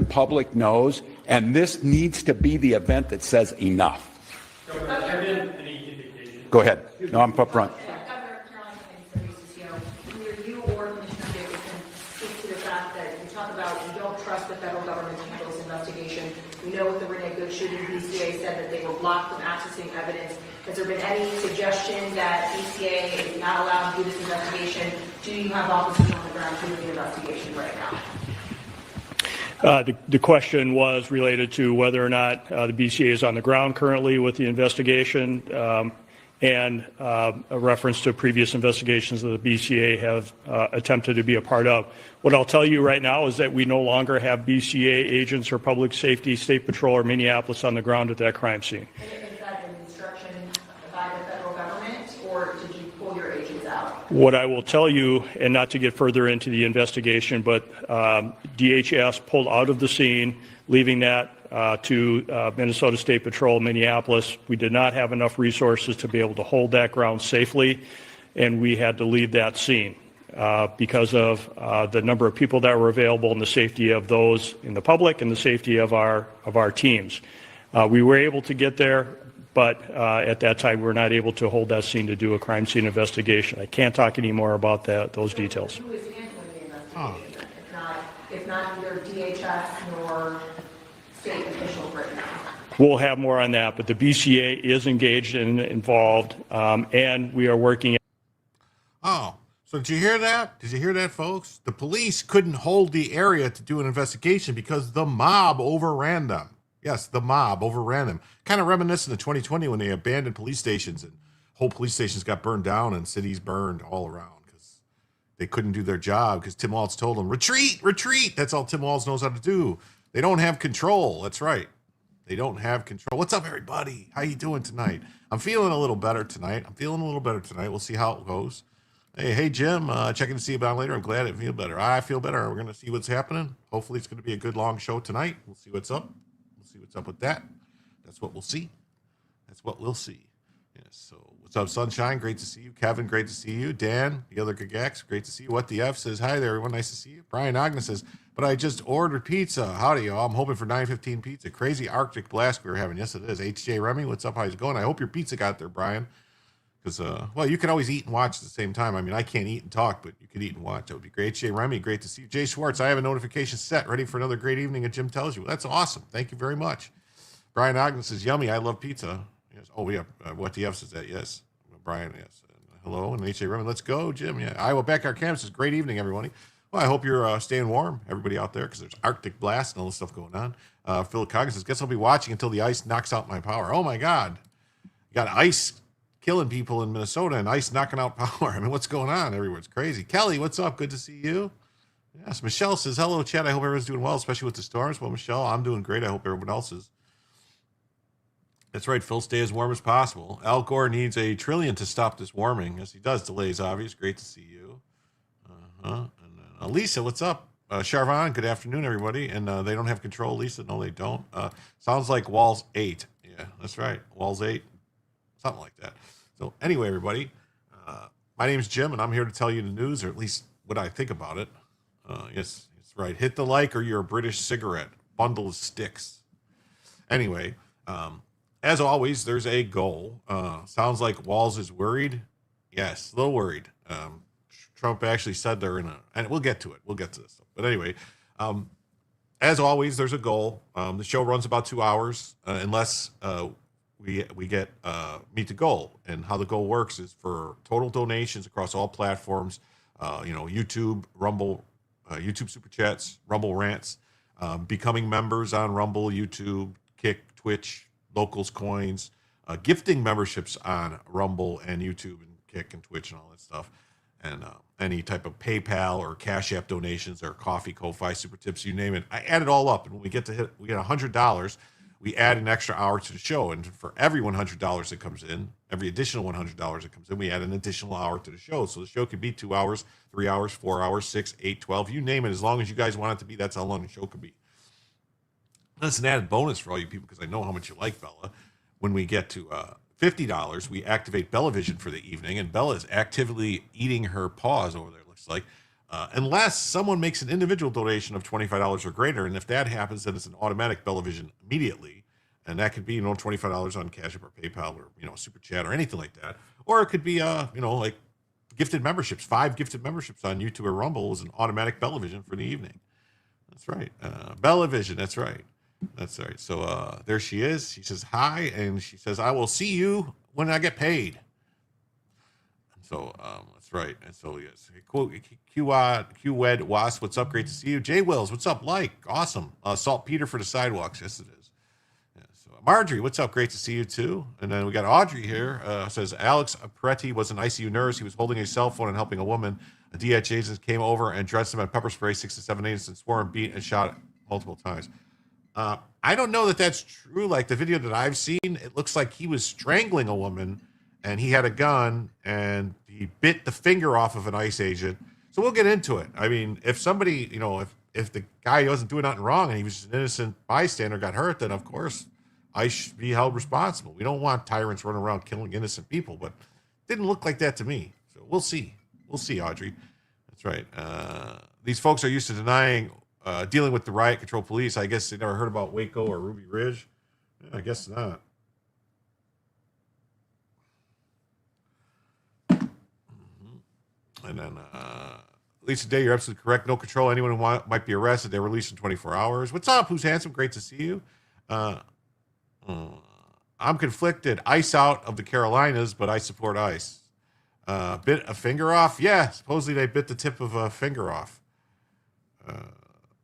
Public knows, and this needs to be the event that says enough. Go ahead. No, I'm up front. Governor Caroline, either you or Commissioner Davidson speak to the fact that you talk about you don't trust the federal government to handle this investigation. We know with the Renee Good shooting, BCA said that they were blocked from accessing evidence. Has there been any suggestion that BCA is not allowed to do this investigation? Do you have officers on the ground doing the investigation right now? The question was related to whether or not the BCA is on the ground currently with the investigation, and a reference to previous investigations that the BCA have attempted to be a part of. What I'll tell you right now is that we no longer have BCA agents or public safety, state patrol, or Minneapolis on the ground at that crime scene. Is that an instruction by the federal government, or did you pull your agents out? What I will tell you, and not to get further into the investigation, but DHS pulled out of the scene, leaving that to Minnesota State Patrol, Minneapolis. We did not have enough resources to be able to hold that ground safely, and we had to leave that scene because of the number of people that were available and the safety of those in the public and the safety of our teams. We were able to get there, but at that time we were not able to hold that scene to do a crime scene investigation. I can't talk any more about those details. Who is handling the investigation? If not either DHS nor state officials right now. We'll have more on that, but the BCA is engaged and involved, and we are working. Oh, so did you hear that? Did you hear that, folks? The police couldn't hold the area to do an investigation because the mob overran them. Yes, the mob overran them. Kind of reminiscent of 2020 when they abandoned police stations and whole police stations got burned down and cities burned all around because they couldn't do their job because Tim Walz told them, retreat, retreat. That's all Tim Walz knows how to do. They don't have control. That's right. They don't have control. What's up, everybody? How you doing tonight? I'm feeling a little better tonight. We'll see how it goes. Hey, Jim, checking to see you about later. I'm glad I feel better. I feel better. We're going to see what's happening. Hopefully it's going to be a good long show tonight. We'll see what's up. We'll see what's up with that. That's what we'll see. That's what we'll see. Yes. So what's up, Sunshine? Great to see you. Kevin, great to see you. Dan, the other Gagax, great to see you. What the F says, hi there, everyone. Nice to see you. Brian Agnes says, but I just ordered pizza. Howdy, y'all. I'm hoping for 9:15 pizza. Crazy Arctic blast we were having. Yes, it is. HJ Remy, what's up? How's it going? I hope your pizza got there, Brian. Because, well, you can always eat and watch at the same time. I mean, I can't eat and talk, but you can eat and watch. That would be great. Jay Remy, great to see you. Jay Schwartz, I have a notification set, ready for another great evening at Jim Tells You. That's awesome. Thank you very much. Brian Ogden says, yummy, I love pizza. Yes. Oh, yeah. What the F says that? Yes. Brian, yes. Hello, and H.A. Remy, let's go, Jim. Yeah. Iowa Backyard Camp says, great evening, everybody. Well, I hope you're staying warm, everybody out there, because there's Arctic blast and all this stuff going on. Phil Coggins says, guess I'll be watching until the ice knocks out my power. Oh, my God. You got ice killing people in Minnesota and ice knocking out power. I mean, what's going on everywhere? It's crazy. Kelly, what's up? Good to see you. Yes, Michelle says, hello, Chad. I hope everyone's doing well, especially with the storms. Well, Michelle, I'm doing great. I hope everyone else is. That's right, Phil. Stay as warm as possible. Al Gore needs $1 trillion to stop this warming. Yes, he does. Delays obvious. Great to see you. And then, Lisa, what's up? Charvon, good afternoon, everybody. And they don't have control, Lisa. No, they don't. Sounds like Walls 8. Yeah, that's right. Walls 8. Something like that. So anyway, everybody, my name's Jim, and I'm here to tell you the news, or at least what I think about it. Yes, it's right. Hit the like, or you're a British cigarette. Bundle of sticks. Anyway, as always, there's a goal. Sounds like Walz is worried. Yes, a little worried. Trump actually said they're and we'll get to it. We'll get to this. But anyway, as always, there's a goal. The show runs about 2 hours, unless we get meet the goal. And how the goal works is for total donations across all platforms, YouTube, Rumble, YouTube Super Chats, Rumble Rants, becoming members on Rumble, YouTube, Kick, Twitch, Locals Coins, gifting memberships on Rumble and YouTube and Kick and Twitch and all that stuff. And any type of PayPal or Cash App donations or coffee, Ko-Fi, super tips, you name it. I add it all up, and when we get $100, we add an extra hour to the show. And for every $100 that comes in, every additional $100 that comes in, we add an additional hour to the show. So the show could be 2 hours, 3 hours, 4 hours, 6, 8, 12, you name it. As long as you guys want it to be, that's how long the show could be. That's an added bonus for all you people, because I know how much you like Bella. When we get to $50, we activate Bellavision for the evening, and Bella is actively eating her paws over there, it looks like. Unless someone makes an individual donation of $25 or greater, and if that happens, then it's an automatic Bellavision immediately, and that could be $25 on Cash App or PayPal or Super Chat or anything like that, or it could be like gifted memberships. 5 gifted memberships on YouTube or Rumble is an automatic Bellavision for the evening. That's right, Bellavision. That's right. That's right. So there she is. She says hi, and she says, I will see you when I get paid. So that's right. And so, yes. QWed Wasp, what's up? Great to see you. Jay Wills, what's up? Like, awesome. Saltpeter for the sidewalks. Yes, it is. Yeah, so Marjorie, what's up? Great to see you, too. And then we got Audrey here. Says, Alex Peretti was an ICU nurse. He was holding a cell phone and helping a woman. A DH agent came over and dressed him in pepper spray 6 to 7 agents and swore and beat and shot multiple times. I don't know that that's true. Like the video that I've seen, it looks like he was strangling a woman and he had a gun and he bit the finger off of an ICE agent. So we'll get into it. I mean, if somebody, if the guy wasn't doing nothing wrong and he was just an innocent bystander got hurt, then of course ICE should be held responsible. We don't want tyrants running around killing innocent people, but it didn't look like that to me. So we'll see. We'll see, Audrey. That's right. These folks are used to dealing with the riot control police. I guess they never heard about Waco or Ruby Ridge. Yeah, I guess not. And then Lisa Day, you're absolutely correct. No control. Anyone who might be arrested, they're released in 24 hours. What's up? Who's handsome? Great to see you. I'm conflicted. ICE out of the Carolinas, but I support ICE. Bit a finger off? Yeah, supposedly they bit the tip of a finger off.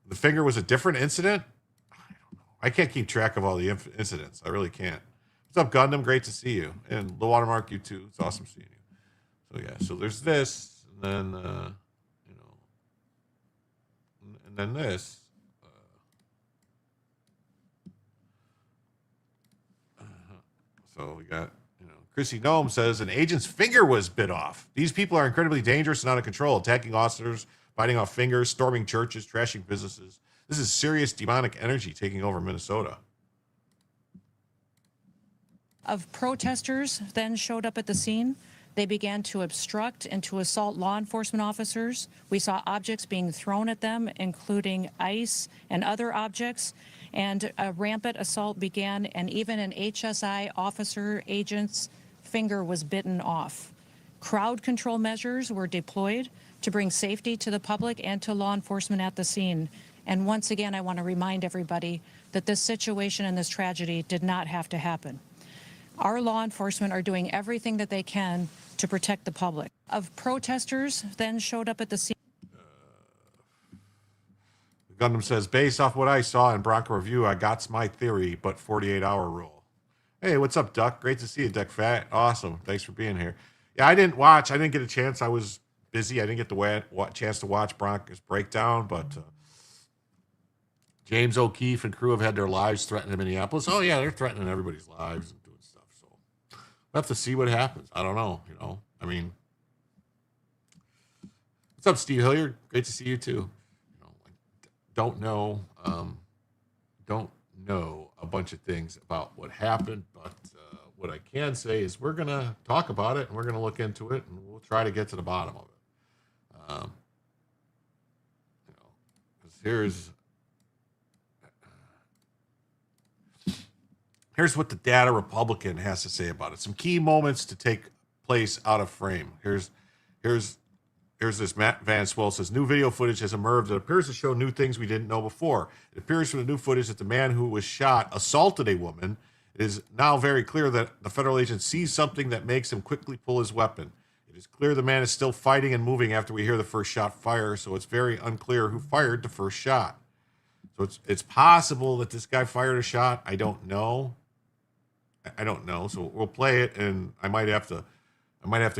The finger was a different incident? I don't know. I can't keep track of all the incidents. I really can't. What's up, Gundam? Great to see you. And the Watermark, you too. It's awesome seeing you. So, yeah. So there's this. And then And then this. So we got, Chrissy Nome says an agent's finger was bit off. These people are incredibly dangerous and out of control, attacking officers, biting off fingers, storming churches, trashing businesses. This is serious demonic energy taking over Minnesota. Of protesters then showed up at the scene. They began to obstruct and to assault law enforcement officers. We saw objects being thrown at them, including ice and other objects. And a rampant assault began, and even an HSI officer agent's finger was bitten off. Crowd control measures were deployed to bring safety to the public and to law enforcement at the scene. And once again, I want to remind everybody that this situation and this tragedy did not have to happen. Our law enforcement are doing everything that they can to protect the public. Of protesters then showed up at the scene. Gundam says, based off what I saw in Bronco Review, I got my theory, but 48-hour rule. Hey, what's up, Duck? Great to see you, Duck Fat. Awesome. Thanks for being here. Yeah, I didn't watch. I didn't get a chance. I was busy. I didn't get the chance to watch Bronco's breakdown, but James O'Keefe and crew have had their lives threatened in Minneapolis. Oh, yeah, they're threatening everybody's lives and doing stuff. So we'll have to see what happens. I don't know, I mean, what's up, Steve Hilliard? Great to see you, too. Don't know a bunch of things about what happened, but what I can say is we're going to talk about it and we're going to look into it and we'll try to get to the bottom of it. 'Cause here's what the Data Republican has to say about it. Some key moments to take place out of frame. Here's this Matt Van Swell says, new video footage has emerged that appears to show new things we didn't know before. It appears from the new footage that the man who was shot assaulted a woman. It is now very clear that the federal agent sees something that makes him quickly pull his weapon. It is clear the man is still fighting and moving after we hear the first shot fire, so it's very unclear who fired the first shot. So it's possible that this guy fired a shot. I don't know. So we'll play it, and I might have to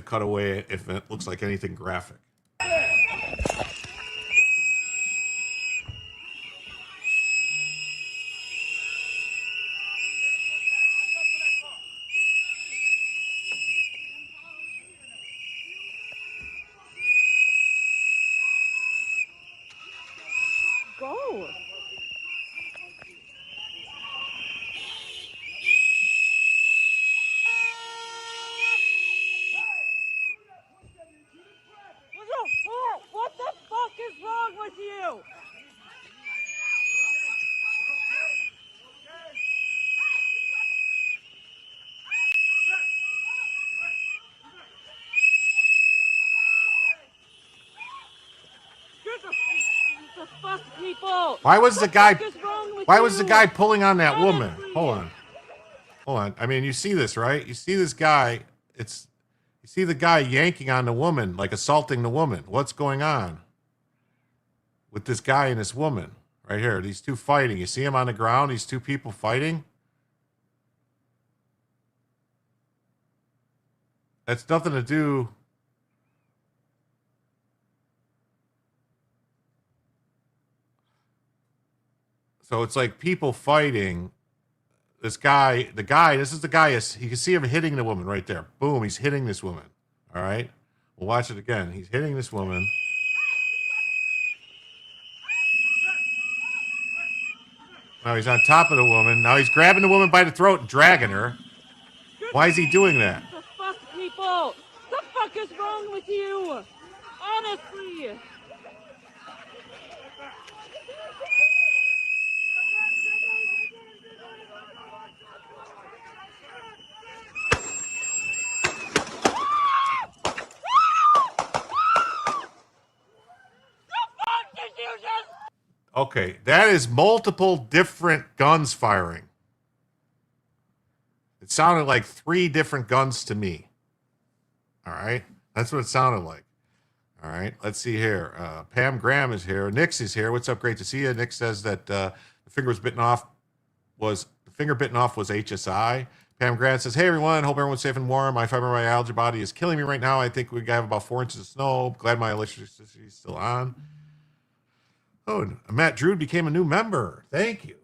cut away if it looks like anything graphic. Go. What the fuck is wrong with you? The fuck, people? Why was the guy pulling on that Honestly. woman? Hold on. I mean, you see this, right? You see this guy. You see the guy yanking on the woman, like assaulting the woman. What's going on with this guy and this woman right here? These two fighting. You see him on the ground. These two people fighting. That's nothing to do. So it's like people fighting. This is the guy, you can see him hitting the woman right there. Boom, he's hitting this woman. All right? We'll watch it again. He's hitting this woman. Now he's on top of the woman. Now he's grabbing the woman by the throat and dragging her. Why is he doing that? The fuck, people? The fuck is wrong with you? Honestly. Okay, that is multiple different guns firing. It sounded like 3 different guns to me. All right, that's what it sounded like. All right, let's see here. Pam Graham is here. Nix is here. What's up? Great to see you. Nick says that the finger bitten off was HSI. Pam Graham says, hey everyone, hope everyone's safe and warm. My fibromyalgia body is killing me right now. I think we have about 4 inches of snow. Glad my electricity is still on. Oh, Matt Drude became a new member. Thank you.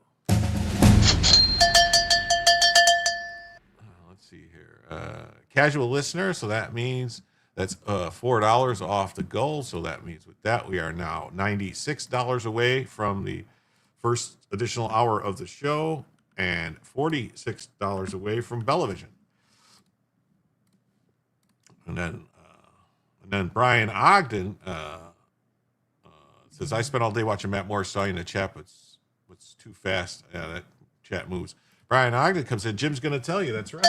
Let's see here. Casual listener, so that means that's $4 off the goal. So that means with that, we are now $96 away from the first additional hour of the show and $46 away from Bellavision. And then Brian Ogden says, I spent all day watching Matt Morris. Saw you in the chat, but it's too fast. Yeah, that chat moves. Brian Ogden comes in. Jim's going to tell you. That's right.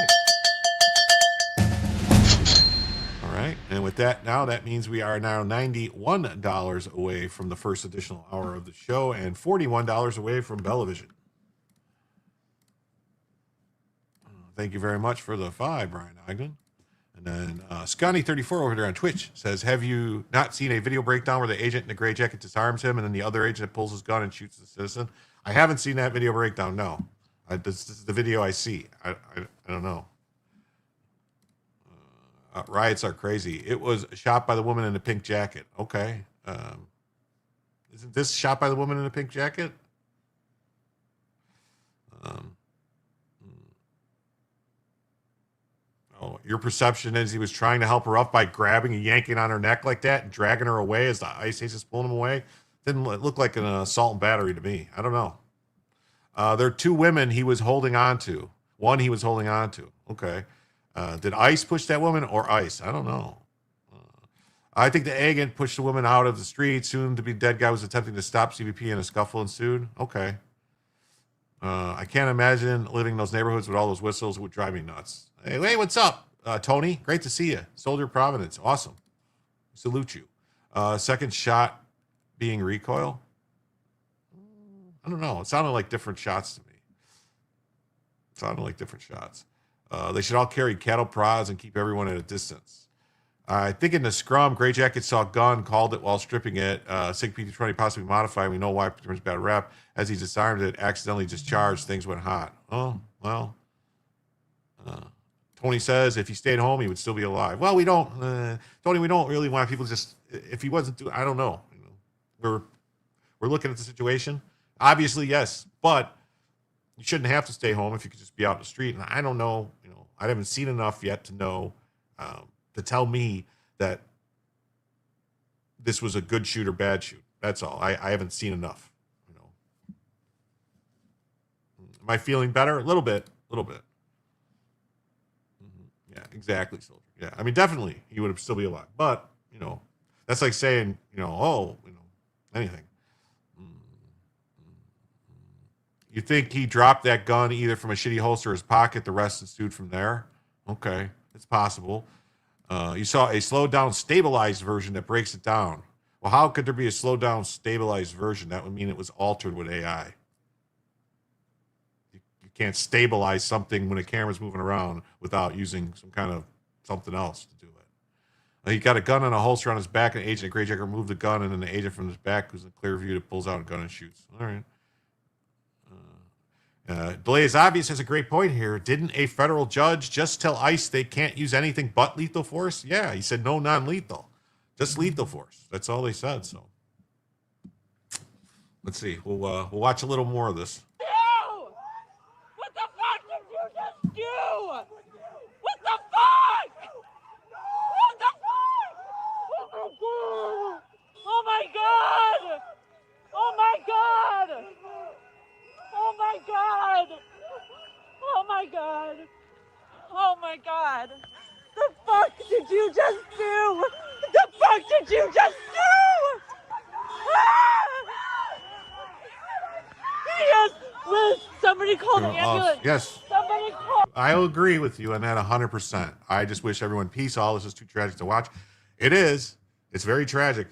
All right. And with that now, that means we are now $91 away from the first additional hour of the show and $41 away from Bellavision. Thank you very much for the 5, Brian Ogden. And then Scotty34 over there on Twitch says, have you not seen a video breakdown where the agent in the gray jacket disarms him and then the other agent pulls his gun and shoots the citizen? I haven't seen that video breakdown, no. This is the video I see. I don't know. Riots are crazy. It was shot by the woman in the pink jacket. Okay. Isn't this shot by the woman in the pink jacket? Oh, your perception is he was trying to help her up by grabbing and yanking on her neck like that and dragging her away as the ice ace is pulling him away. Didn't look like an assault and battery to me. I don't know. There are 2 women he was holding on to. One he was holding on to. Okay. Did ICE push that woman or ICE? I don't know. I think the agent pushed the woman out of the street. Soon to be dead guy was attempting to stop CBP and a scuffle ensued. Okay. I can't imagine living in those neighborhoods with all those whistles. It would drive me nuts. Hey, what's up, Tony? Great to see you. Soldier Providence. Awesome. Salute you. Second shot being recoil. I don't know. It sounded like different shots to me. They should all carry cattle prods and keep everyone at a distance. I think in the scrum, Gray Jacket saw gun, called it while stripping it. SIG PT-20 possibly modified. We know why it turns bad rep. As he disarmed it, accidentally discharged. Things went hot. Oh, well. Tony says if he stayed home, he would still be alive. Well, we don't, Tony, we don't really want people just, if he wasn't doing, I don't know. We're looking at the situation. Obviously, yes, but you shouldn't have to stay home if you could just be out in the street. And I don't know, I haven't seen enough yet to know, to tell me that this was a good shoot or bad shoot. That's all. I haven't seen enough. Am I feeling better? A little bit. Yeah, exactly, soldier. Yeah, I mean, definitely he would still be alive. But, that's like saying, anything. You think he dropped that gun either from a shitty holster or his pocket, the rest ensued from there? Okay, it's possible. You saw a slowed down, stabilized version that breaks it down. Well, how could there be a slowed down, stabilized version? That would mean it was altered with AI. You can't stabilize something when a camera's moving around without using some kind of something else to do it. He got a gun and a holster on his back, and an agent at Gray Jacket removed the gun, and then the agent from his back, who's in clear view, that pulls out a gun and shoots. All right. Delay is Obvious has a great point here. Didn't a federal judge just tell ICE they can't use anything but lethal force? Yeah, he said no non-lethal, just lethal force. That's all they said. So let's see. We'll watch a little more of this. What the fuck did you just do? What the fuck? What the fuck? Oh my god! Oh my god! Oh my god! Oh my god! Oh my god! The fuck did you just do? The fuck did you just do? Yes! Will somebody call the ambulance? Yes. Somebody call. I'll agree with you on that 100%. I just wish everyone peace. All this is too tragic to watch. It is. It's very tragic.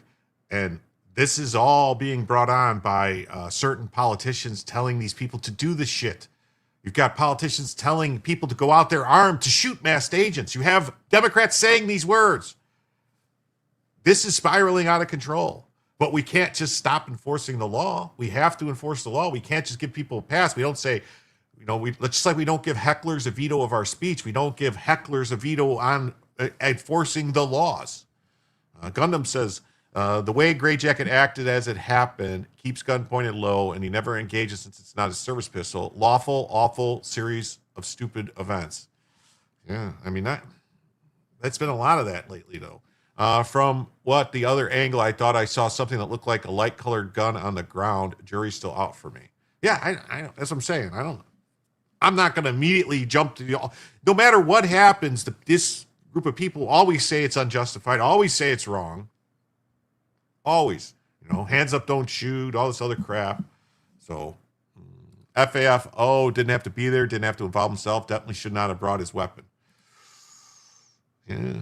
And this is all being brought on by certain politicians telling these people to do this shit. You've got politicians telling people to go out there armed to shoot masked agents. You have Democrats saying these words. This is spiraling out of control. But we can't just stop enforcing the law. We have to enforce the law. We can't just give people a pass. We don't say, just like we don't give hecklers a veto of our speech. We don't give hecklers a veto on enforcing the laws. Gundam says, The way Gray Jacket acted as it happened, keeps gun pointed low, and he never engages since it's not a service pistol. Lawful, awful series of stupid events. Yeah, I mean, that's been a lot of that lately, though. From what the other angle, I thought I saw something that looked like a light-colored gun on the ground. Jury's still out for me. Yeah, I that's what I'm saying. I'm not going to immediately jump to no matter what happens, this group of people always say it's unjustified, always say it's wrong. Always, hands up, don't shoot, all this other crap. So, FAFO didn't have to be there, didn't have to involve himself, definitely should not have brought his weapon. Yeah,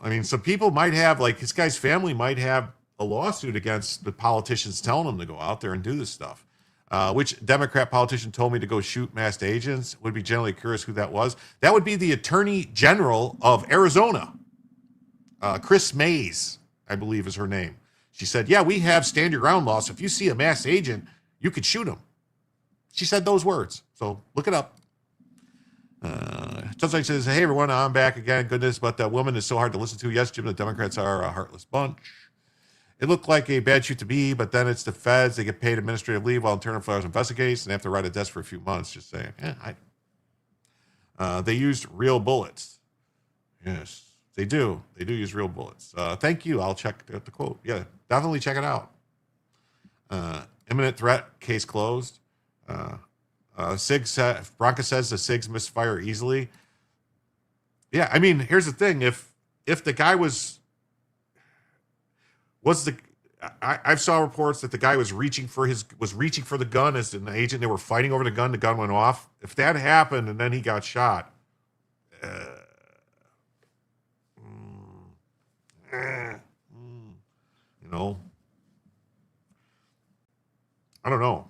I mean, some people might have, like, this guy's family might have a lawsuit against the politicians telling them to go out there and do this stuff. Which Democrat politician told me to go shoot masked agents? Would be generally curious who that was. That would be the Attorney General of Arizona. Chris Mays, I believe is her name. She said, yeah, we have stand your ground laws. So if you see a masked agent, you could shoot him. She said those words. So look it up. Sometimes says, hey, everyone, I'm back again. Goodness, but that woman is so hard to listen to. Yes, Jim, the Democrats are a heartless bunch. It looked like a bad shoot to me, but then it's the feds. They get paid administrative leave while internal affairs investigates, and they have to ride a desk for a few months. Just saying. They used real bullets. Yes, they do. They do use real bullets. Thank you. I'll check the quote. Yeah, definitely check it out. Imminent threat case closed. Bronca says the SIGs misfire easily. Yeah, I mean, here's the thing. If the guy I saw reports that the guy was reaching for the gun as an agent. They were fighting over the gun. The gun went off. If that happened and then he got shot, I don't know.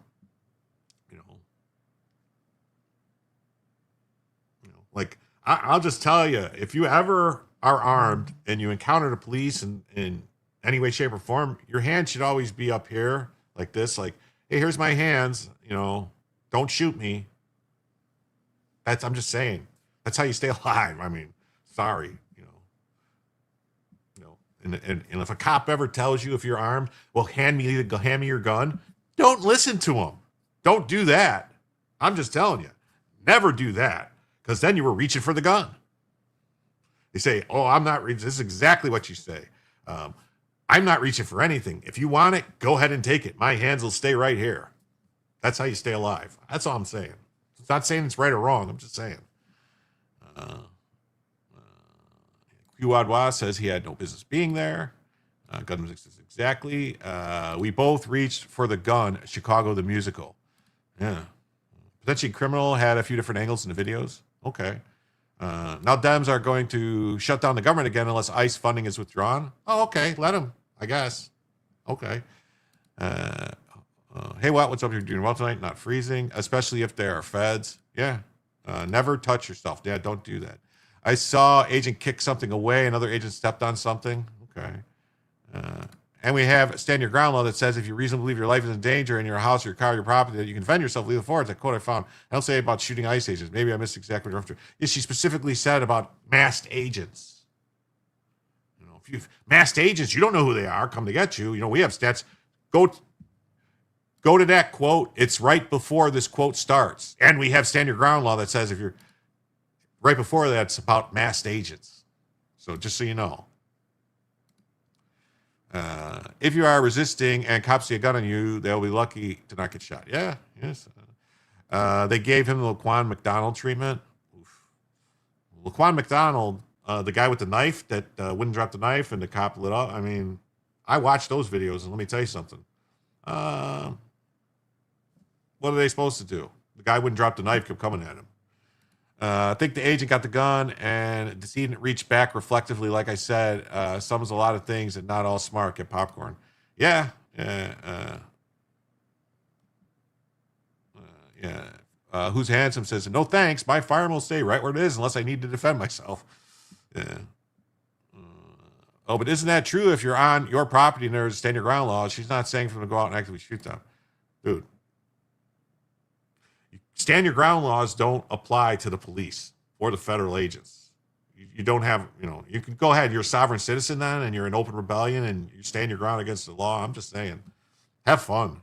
Like I'll just tell you, if you ever are armed and you encounter the police in any way, shape, or form, your hand should always be up here like this. Like, hey, here's my hands. Don't shoot me. I'm just saying. That's how you stay alive. I mean, sorry. And if a cop ever tells you if you're armed, well, hand me your gun. Don't listen to him. Don't do that. I'm just telling you, never do that, because then you were reaching for the gun. They say, oh, I'm not reaching. This is exactly what you say. I'm not reaching for anything. If you want it, go ahead and take it. My hands will stay right here. That's how you stay alive. That's all I'm saying. It's not saying it's right or wrong. I'm just saying. Wadwa says he had no business being there. Gun says exactly. We both reached for the gun. Chicago the musical. Yeah. Potentially criminal, had a few different angles in the videos. Okay. Now Dems are going to shut down the government again unless ICE funding is withdrawn. Oh, okay. Let them, I guess. Okay. Hey, what's up? You're doing well tonight? Not freezing, especially if there are feds. Yeah. Never touch yourself. Yeah, don't do that. I saw agent kick something away. Another agent stepped on something. Okay. And we have stand your ground law that says if you reasonably believe your life is in danger in your house, your car, your property, that you can defend yourself, leave the forest. That quote I found. I don't say about shooting ICE agents. Maybe I missed exactly what you're after. Yeah, she specifically said about masked agents. If you've masked agents, you don't know who they are, come to get you. We have stats. Go to that quote. It's right before this quote starts. And we have stand your ground law that says if you're right before that, it's about masked agents. So just so you know. If you are resisting and cops see a gun on you, they'll be lucky to not get shot. Yeah, yes. They gave him the Laquan McDonald treatment. Oof. Laquan McDonald, the guy with the knife that wouldn't drop the knife and the cop lit up. I mean, I watched those videos, and let me tell you something. What are they supposed to do? The guy wouldn't drop the knife, kept coming at him. I think the agent got the gun, and the decedent reached back reflectively. Like I said, sums a lot of things and not all smart. Get popcorn. Yeah. Who's handsome says, no thanks. My firearm will stay right where it is unless I need to defend myself. Yeah. Oh, but isn't that true if you're on your property and there's a stand your ground law? She's not saying for them to go out and actively shoot them. Dude. Stand your ground laws don't apply to the police or the federal agents. you don't have, you can go ahead. You're a sovereign citizen then, and you're in open rebellion, and you stand your ground against the law. I'm just saying, have fun.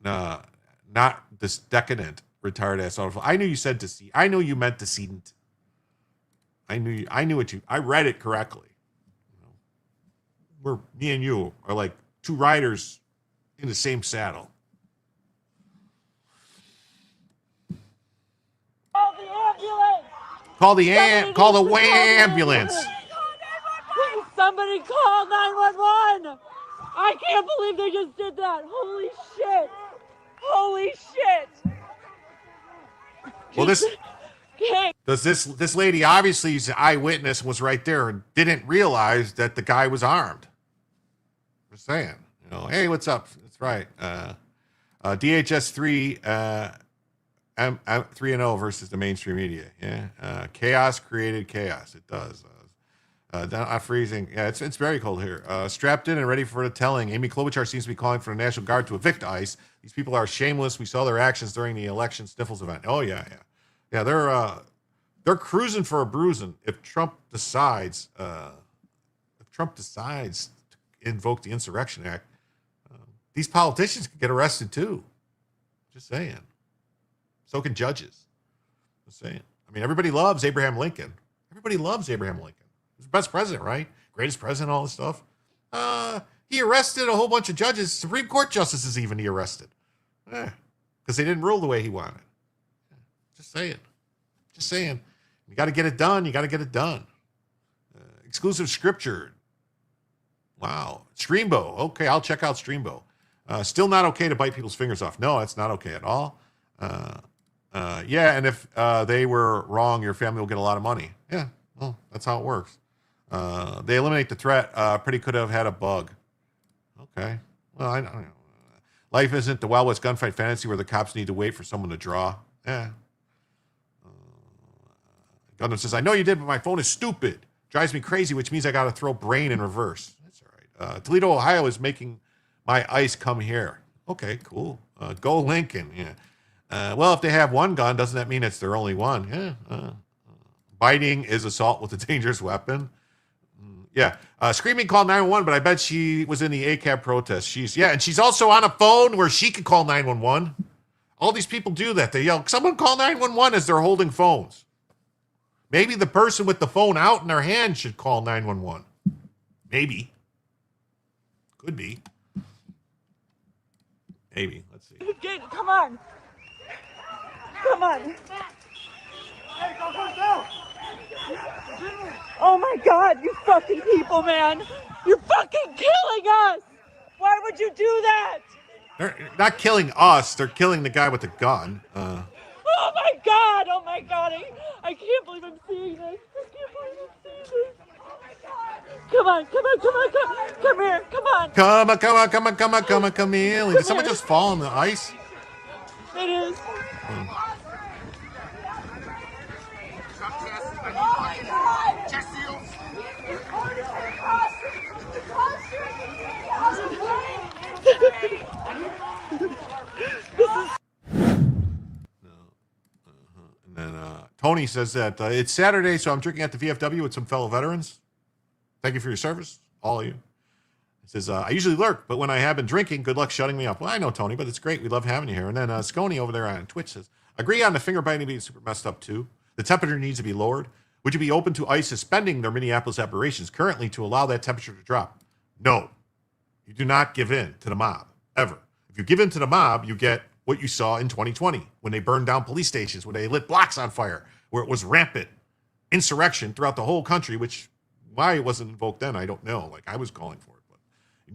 Not this decadent, retired ass. I knew you said deceit. I knew you meant decedent. I knew I read it correctly. Me and you are like two riders in the same saddle. Call the ambulance! Call the ambulance. Somebody call 911! I can't believe they just did that. Holy shit! Holy shit! Well, Okay. this lady obviously is an eyewitness, was right there and didn't realize that the guy was armed. Just saying, hey, what's up? That's right. DHS 3, M3 versus the mainstream media. Yeah, chaos created chaos. It does. Not freezing. Yeah, it's very cold here. Strapped in and ready for the telling. Amy Klobuchar seems to be calling for the National Guard to evict ICE. These people are shameless. We saw their actions during the election sniffles event. Oh yeah. They're cruising for a bruising. If Trump decides to invoke the Insurrection Act, these politicians can get arrested too. Just saying. So can judges. Just saying. I mean, everybody loves Abraham Lincoln. Everybody loves Abraham Lincoln. He's the best president, right? Greatest president, all this stuff. He arrested a whole bunch of judges. Supreme Court justices even he arrested. Because they didn't rule the way he wanted. Just saying. You got to get it done. Exclusive scripture. Wow. Streambo. Okay, I'll check out Streambo. Still not okay to bite people's fingers off. No, it's not okay at all. And if they were wrong, your family will get a lot of money. Yeah, well, that's how it works. They eliminate the threat. Pretty could have had a bug. Okay. Well, I don't know. Life isn't the Wild West gunfight fantasy where the cops need to wait for someone to draw. Yeah. Gundam says, I know you did, but my phone is stupid. Drives me crazy, which means I got to throw brain in reverse. That's all right. Toledo, Ohio is making my ice come here. Okay, cool. Go Lincoln. Yeah. Well, if they have one gun, doesn't that mean it's their only one? Yeah. Biting is assault with a dangerous weapon. Yeah. Screaming called 911, but I bet she was in the ACAB protest. And she's also on a phone where she could call 911. All these people do that. They yell, someone call 911 as they're holding phones. Maybe the person with the phone out in their hand should call 911. Maybe. Could be. Maybe. Let's see. Come on. Oh my God, you fucking people, man. You're fucking killing us. Why would you do that? They're not killing us. They're killing the guy with the gun. Oh my God. I can't believe I'm seeing this. Come on. Come here. Come here. Did someone just fall on the ice? It is. And then Tony says that it's Saturday, so I'm drinking at the VFW with some fellow veterans. Thank you for your service, all of you. He says, I usually lurk, but when I have been drinking, good luck shutting me up. Well, I know, Tony, but it's great. We love having you here. And then Scony over there on Twitch says, agree on the finger biting being super messed up, too. The temperature needs to be lowered. Would you be open to ICE suspending their Minneapolis operations currently to allow that temperature to drop? No. You do not give in to the mob, ever. If you give in to the mob, you get what you saw in 2020 when they burned down police stations, when they lit blocks on fire, where it was rampant insurrection throughout the whole country, which why it wasn't invoked then, I don't know. Like, I was calling for it. But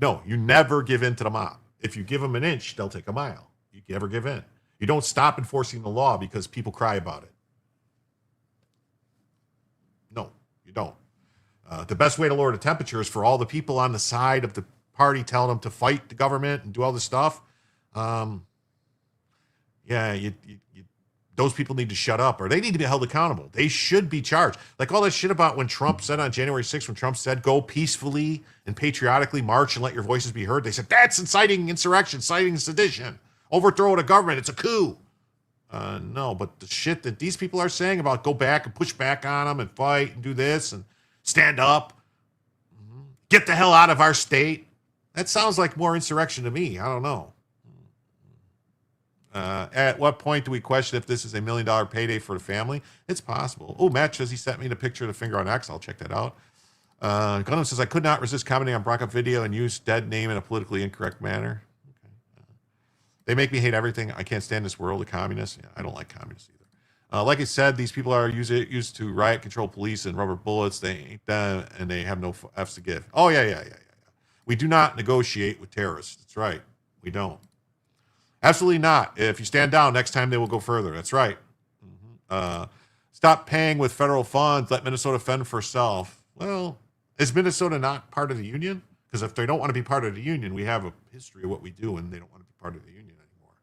no, you never give in to the mob. If you give them an inch, they'll take a mile. You never give in. You don't stop enforcing the law because people cry about it. No, you don't. The best way to lower the temperature is for all the people on the side of the party telling them to fight the government and do all this stuff. Those people need to shut up, or they need to be held accountable. They should be charged. Like all that shit about when Trump said on January 6th, when Trump said, go peacefully and patriotically march and let your voices be heard. They said, that's inciting insurrection, inciting sedition, overthrow the government. It's a coup. No, but the shit that these people are saying about go back and push back on them and fight and do this and stand up, get the hell out of our state. That sounds like more insurrection to me. I don't know. At what point do we question if this is $1 million payday for the family? It's possible. Oh, Matt says he sent me the picture of the finger on X. I'll check that out. Gundam says, I could not resist commenting on Bronco video and use dead name in a politically incorrect manner. Okay. They make me hate everything. I can't stand this world of communists. Yeah, I don't like communists either. Like I said, these people are used to riot control police and rubber bullets. They ain't them, and they have no F's to give. Oh, yeah. We do not negotiate with terrorists. That's right. We don't. Absolutely not. If you stand down, next time they will go further. That's right. Stop paying with federal funds. Let Minnesota fend for itself. Well, is Minnesota not part of the union? Because if they don't want to be part of the union, we have a history of what we do, and they don't want to be part of the union anymore.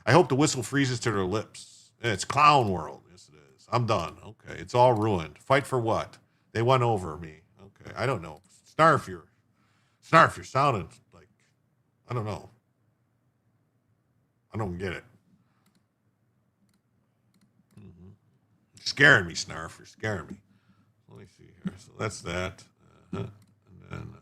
I hope the whistle freezes to their lips. It's clown world. Yes, it is. I'm done. Okay, it's all ruined. Fight for what? They won over me. Okay, I don't know. Snarf, you're sounding like, I don't know. I don't get it. You're scaring me, Snarf. You're scaring me. Let me see here. So that's that. And then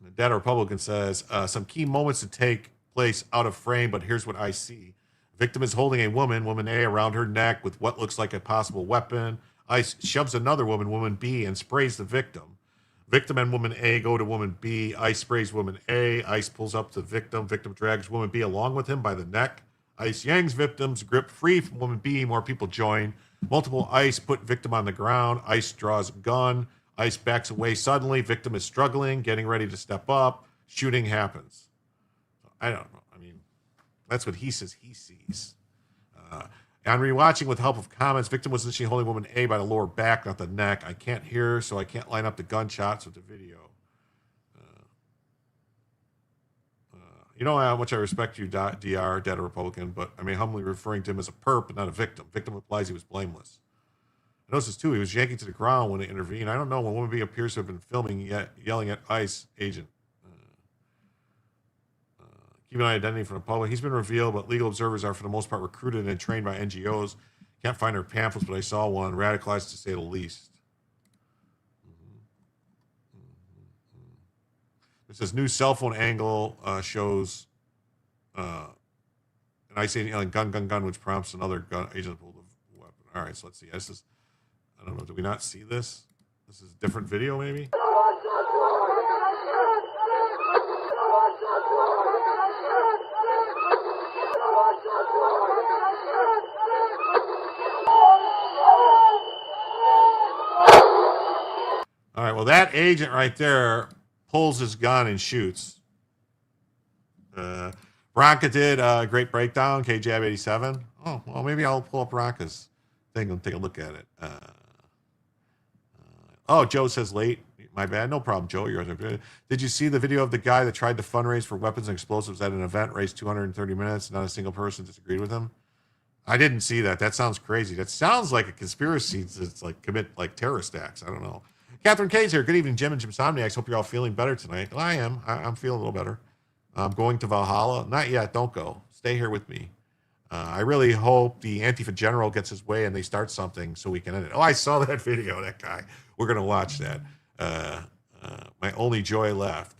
the Data Republican says, some key moments to take place out of frame, but here's what I see. Victim is holding a woman A, around her neck with what looks like a possible weapon. Ice shoves another woman B, and sprays the victim. Victim and woman A go to woman B. Ice sprays woman A. Ice pulls up the victim. Victim drags woman B along with him by the neck. Ice yanks victim's grip free from woman B. More people join. Multiple ice put victim on the ground. Ice draws a gun. Ice backs away suddenly. Victim is struggling, getting ready to step up. Shooting happens. I don't know. I mean, that's what he says he sees. On rewatching with help of comments, victim was initially holding woman A by the lower back, not the neck. I can't hear, so I can't line up the gunshots with the video. You know how much I respect you, DR, Dead Republican, but I mean, humbly referring to him as a perp, but not a victim. Victim implies he was blameless. I noticed this too. He was yanking to the ground when they intervened. I don't know when woman B appears to have been filming, yet yelling at ICE agent. Keep an identity from the public. He's been revealed, but legal observers are for the most part recruited and trained by NGOs. Can't find her pamphlets, but I saw one. Radicalized to say the least. It says new cell phone angle shows an ICE agent yelling gun, which prompts another gun agent to pull the weapon. All right, so let's see. This is, I don't know. Do we not see this? This is a different video, maybe? All right, well, that agent right there pulls his gun and shoots. Bronca did a great breakdown, KJab87. Oh, well, maybe I'll pull up Bronca's thing and take a look at it. Oh, Joe says late. My bad. No problem, Joe. Did you see the video of the guy that tried to fundraise for weapons and explosives at an event, raised 230 minutes, not a single person disagreed with him? I didn't see that. That sounds crazy. That sounds like a conspiracy to like commit like terrorist acts. I don't know. Catherine K's here. Good evening, Jim and Jim Somniacs. Hope you're all feeling better tonight. Well, I am. I'm feeling a little better. I'm going to Valhalla. Not yet. Don't go. Stay here with me. I really hope the Antifa general gets his way and they start something so we can end it. Oh, I saw that video. That guy. We're going to watch that. My only joy left.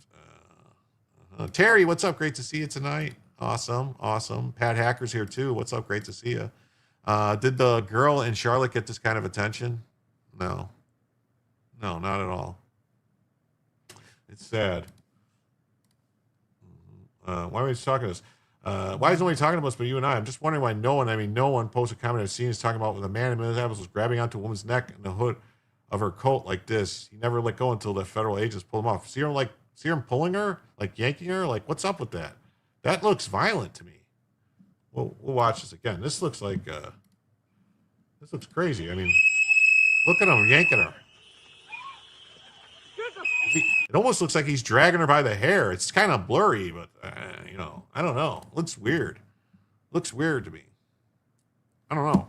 Terry, what's up? Great to see you tonight. Awesome. Pat Hacker's here too. What's up? Great to see you. Did the girl in Charlotte get this kind of attention? No, not at all. It's sad. Why are we talking to us? Why is nobody talking to us but you and I? I'm just wondering why no one posted a comment I've seen is talking about when a man in Minneapolis was grabbing onto a woman's neck and the hood of her coat like this. He never let go until the federal agents pulled him off. See him pulling her, like yanking her? Like, what's up with that? That looks violent to me. We'll watch this again. This looks like, this looks crazy. I mean, look at him yanking her. It almost looks like he's dragging her by the hair. It's kind of blurry, but, I don't know. Looks weird. Looks weird to me. I don't know.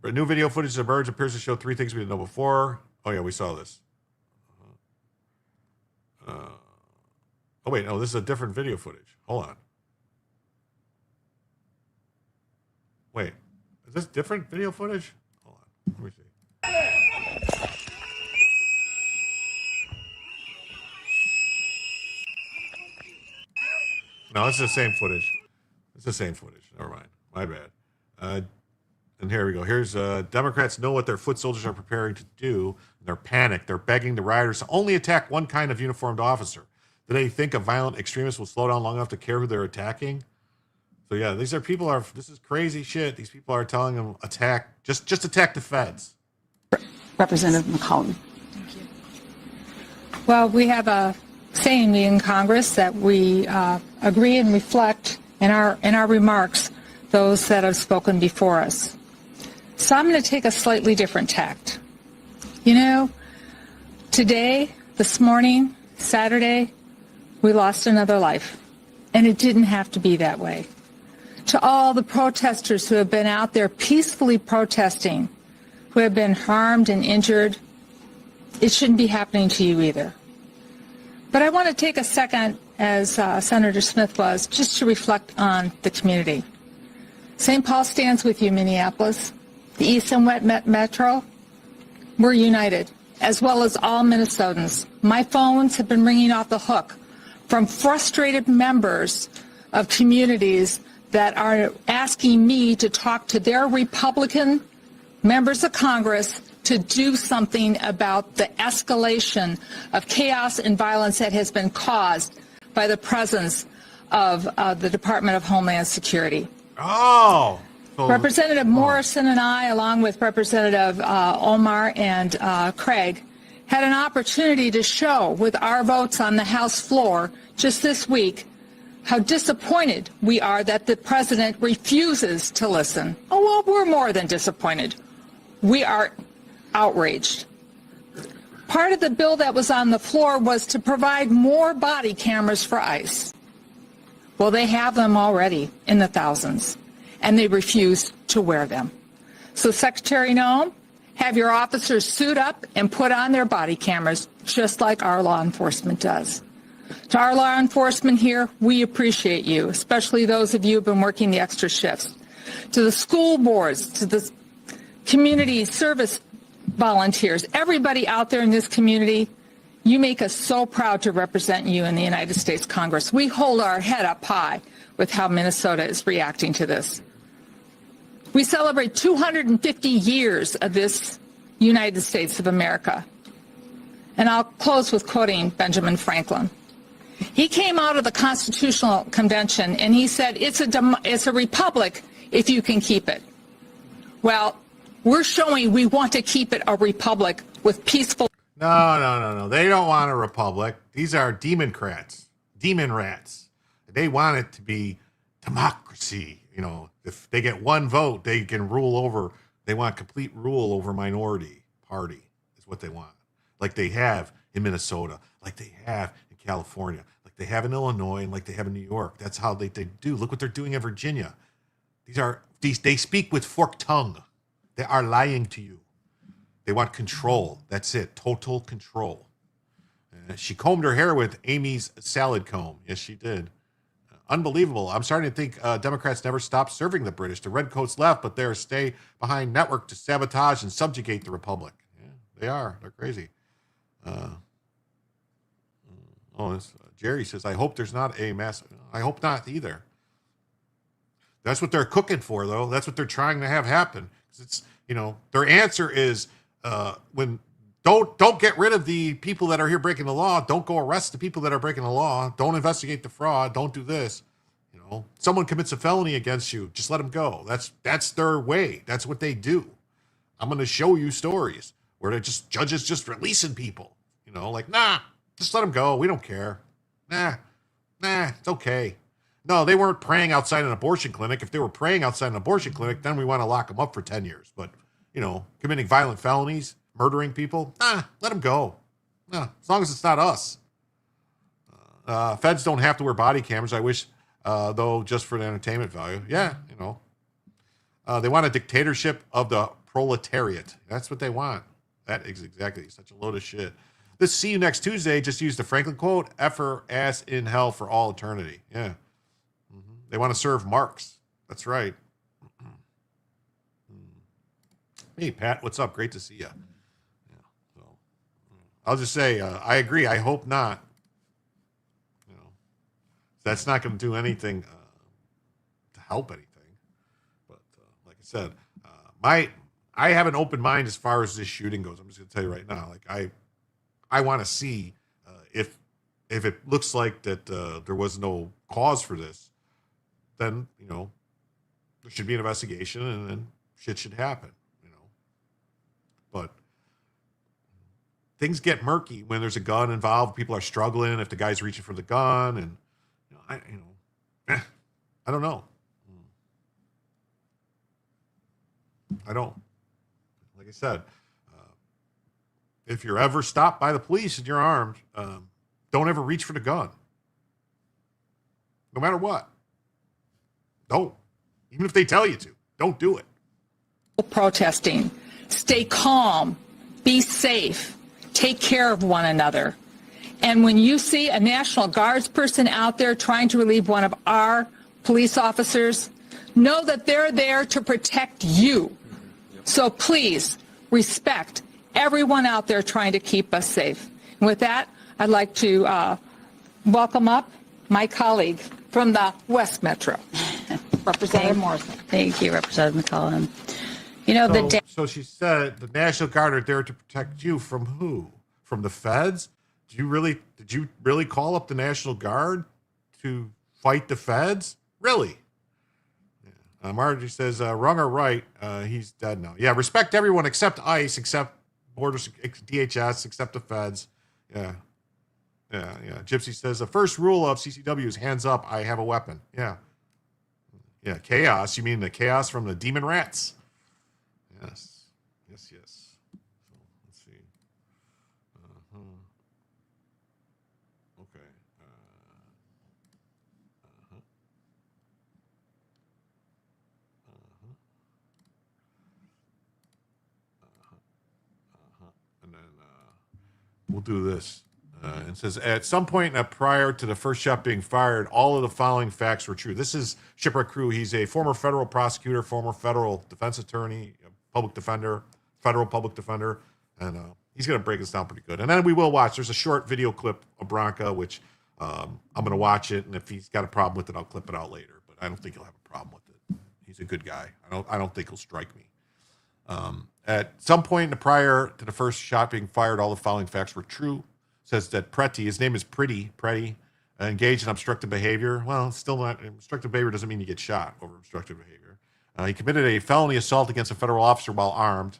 But new video footage of birds appears to show three things we didn't know before. Oh, yeah, we saw this. Oh, wait, no, this is a different video footage. Hold on. Wait, is this different video footage? Hold on, let me see. No, it's the same footage. It's the same footage. Never mind. My bad. And here we go. Here's Democrats know what their foot soldiers are preparing to do. They're panicked. They're begging the rioters to only attack one kind of uniformed officer. Do they think a violent extremist will slow down long enough to care who they're attacking? So yeah, these are people are. This is crazy shit. These people are telling them attack. Just attack the feds. Representative McCollum. Well, we have a saying in Congress that we agree and reflect in our remarks those that have spoken before us. So I'm going to take a slightly different tact. You know, today, this morning, Saturday, we lost another life, and it didn't have to be that way. To all the protesters who have been out there peacefully protesting, who have been harmed and injured, it shouldn't be happening to you either. But I want to take a second, as Senator Smith was, just to reflect on the community. St. Paul stands with you, Minneapolis. The East and West Metro, we're united, as well as all Minnesotans. My phones have been ringing off the hook from frustrated members of communities that are asking me to talk to their Republican members of Congress to do something about the escalation of chaos and violence that has been caused by the presence of the Department of Homeland Security. Oh. So, Representative Morrison and I, along with Representative Omar and Craig, had an opportunity to show with our votes on the House floor just this week how disappointed we are that the president refuses to listen. Oh, well, we're more than disappointed. We are outraged. Part of the bill that was on the floor was to provide more body cameras for ICE. Well, they have them already in the thousands, and they refuse to wear them. So, Secretary Noem, have your officers suit up and put on their body cameras, just like our law enforcement does. To our law enforcement here, we appreciate you, especially those of you who have been working the extra shifts. To the school boards, to the community service volunteers, everybody out there in this community, you make us so proud to represent you in the United States Congress. We hold our head up high with how Minnesota is reacting to this. We celebrate 250 years of this United States of America. And I'll close with quoting Benjamin Franklin. He came out of the Constitutional Convention and he said, it's a republic if you can keep it. Well, we're showing we want to keep it a republic with peaceful. No. They don't want a republic. These are democrats, demon rats. They want it to be democracy. You know, if they get one vote, they can rule over. They want complete rule over minority party is what they want. Like they have in Minnesota, like they have in California, like they have in Illinois, and like they have in New York. That's how they do. Look what they're doing in Virginia. They speak with forked tongue. They are lying to you. They want control. That's it. Total control. She combed her hair with Amy's salad comb. Yes, she did. Unbelievable. I'm starting to think Democrats never stopped serving the British. The Redcoats left, but they're a stay behind network to sabotage and subjugate the Republic. Yeah, they are. They're crazy. Jerry says, I hope there's not a mass. I hope not either. That's what they're cooking for, though. That's what they're trying to have happen. It's, their answer is when don't get rid of the people that are here breaking the law. Don't go arrest the people that are breaking the law. Don't investigate the fraud. Don't do this. Someone commits a felony against you, just let them go. That's their way. That's what they do. I'm going to show you stories where judges just releasing people. Just let them go. We don't care. Nah, it's okay. No, they weren't praying outside an abortion clinic. If they were praying outside an abortion clinic, then we want to lock them up for 10 years. But, committing violent felonies, murdering people, let them go. As long as it's not us. Feds don't have to wear body cameras. I wish, though, just for the entertainment value. Yeah, they want a dictatorship of the proletariat. That's what they want. That is exactly such a load of shit. This "see you next Tuesday" just used the Franklin quote, "F her ass in hell for all eternity." Yeah. They want to serve Marx. That's right. Hey, Pat, what's up? Great to see you. Yeah, so, I'll just say, I agree. I hope not. You know, that's not going to do anything to help anything. But like I said, I have an open mind as far as this shooting goes. I'm just going to tell you right now. Like I want to see if it looks like that there was no cause for this, then there should be an investigation and then shit should happen. But things get murky when there's a gun involved. People are struggling if the guy's reaching for the gun, and I don't know. I don't. Like I said, if you're ever stopped by the police and you're armed, don't ever reach for the gun. No matter what. Don't. Even if they tell you to, don't do it. Protesting. Stay calm. Be safe. Take care of one another. And when you see a National Guards person out there trying to relieve one of our police officers, know that they're there to protect you. So please respect everyone out there trying to keep us safe. And with that, I'd like to welcome up my colleague from the West Metro, Representative Morrison. Thank you, Representative McCollum. So she said the National Guard are there to protect you from who? From the feds? Did you really call up the National Guard to fight the feds? Really? Yeah. Margie says, wrong or right, he's dead now. Yeah, respect everyone except ICE, except Borders, DHS, except the feds. Yeah. Gypsy says, the first rule of CCW is hands up, I have a weapon. Yeah. Yeah, chaos. You mean the chaos from the demon rats? Yes. So let's see. Okay. And then we'll do this. It says, at some point prior to the first shot being fired, all of the following facts were true. This is Shipwreck Crew. He's a former federal prosecutor, former federal defense attorney, federal public defender, and he's going to break this down pretty good. And then we will watch. There's a short video clip of Bronca, which I'm going to watch it, and if he's got a problem with it, I'll clip it out later. But I don't think he'll have a problem with it. He's a good guy. I don't think he'll strike me. At some point prior to the first shot being fired, all the following facts were true. Says that Pretty, his name is Pretty, engaged in obstructive behavior. Well, it's still not, obstructive behavior doesn't mean you get shot over obstructive behavior. He committed a felony assault against a federal officer while armed.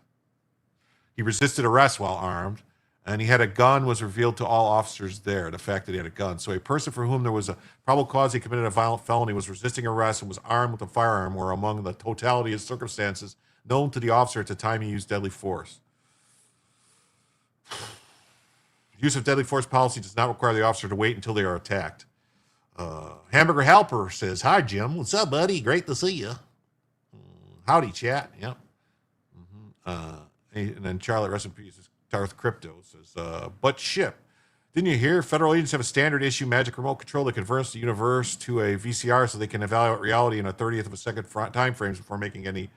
He resisted arrest while armed. And he had a gun, was revealed to all officers there, the fact that he had a gun. So a person for whom there was a probable cause he committed a violent felony was resisting arrest and was armed with a firearm were among the totality of circumstances known to the officer at the time he used deadly force. Use of deadly force policy does not require the officer to wait until they are attacked. Hamburger Helper says, hi, Jim. What's up, buddy? Great to see you. Howdy, chat. Yep. And then Charlotte, rest in peace, Darth Crypto says, but ship. Didn't you hear? Federal agents have a standard issue magic remote control that converts the universe to a VCR so they can evaluate reality in a 30th of a second time frames before making any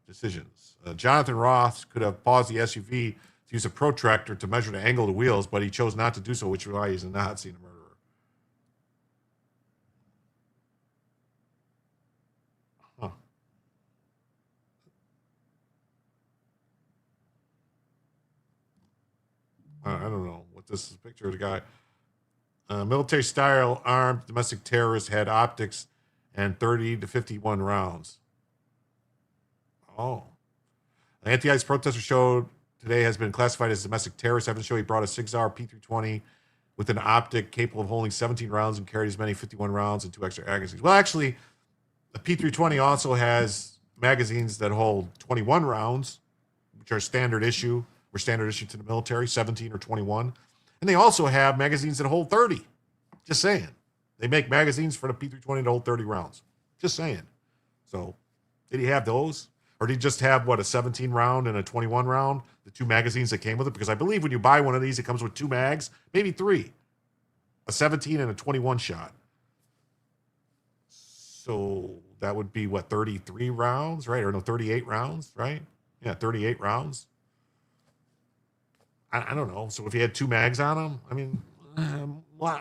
decisions. Jonathan Roth could have paused the SUV to use a protractor to measure the angle of the wheels, but he chose not to do so, which is why he's not seen a murderer. Huh. I don't know what this is. A picture of the guy. Military style armed domestic terrorist had optics and 30 to 51 rounds. Oh. The anti-ICE protester showed today has been classified as domestic terrorist. Evidence show he brought a 6-hour P320 with an optic capable of holding 17 rounds and carried as many 51 rounds and 2 extra magazines. Well, actually, the P320 also has magazines that hold 21 rounds, which are standard issue to the military, 17 or 21. And they also have magazines that hold 30. Just saying. They make magazines for the P320 to hold 30 rounds. Just saying. So, did he have those? Or did he just have, a 17 round and a 21 round? the 2 magazines that came with it? Because I believe when you buy one of these, it comes with 2 mags, maybe 3, a 17 and a 21 shot. So that would be what, 33 rounds, right? Or no, 38 rounds, right? Yeah, 38 rounds. I don't know. So if you had 2 mags on them, I mean,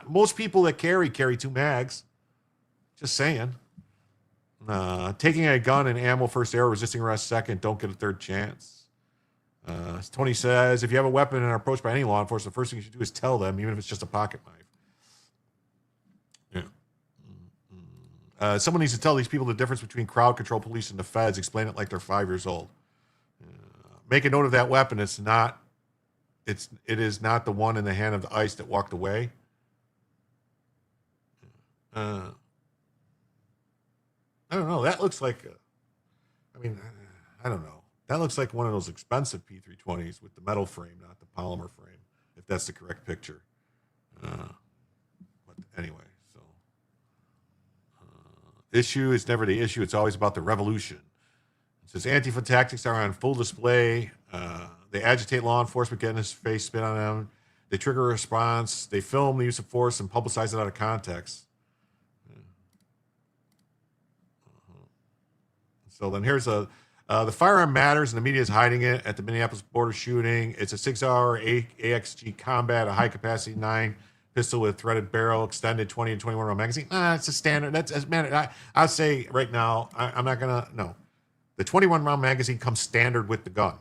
most people that carry 2 mags. Just saying. Taking a gun and ammo first arrow, resisting arrest second, don't get a third chance. Tony says, if you have a weapon and are approached by any law enforcement, the first thing you should do is tell them, even if it's just a pocket knife. Yeah. Someone needs to tell these people the difference between crowd control police and the feds. Explain it like they're 5 years old. Make a note of that weapon. It is not the one in the hand of the ICE that walked away. I don't know. That looks like, I don't know. That looks like one of those expensive P320s with the metal frame, not the polymer frame, if that's the correct picture. But anyway, so issue is never the issue. It's always about the revolution. It says Antifa tactics are on full display. They agitate law enforcement, get in his face, spit on them. They trigger a response. They film the use of force and publicize it out of context. So then here's the firearm matters, and the media is hiding it at the Minneapolis border shooting. It's a 6-hour AXG combat, a high-capacity 9 pistol with threaded barrel, extended 20 and 21 round magazine. It's a standard. I'll say right now, I'm not going to, no. The 21 round magazine comes standard with the gun.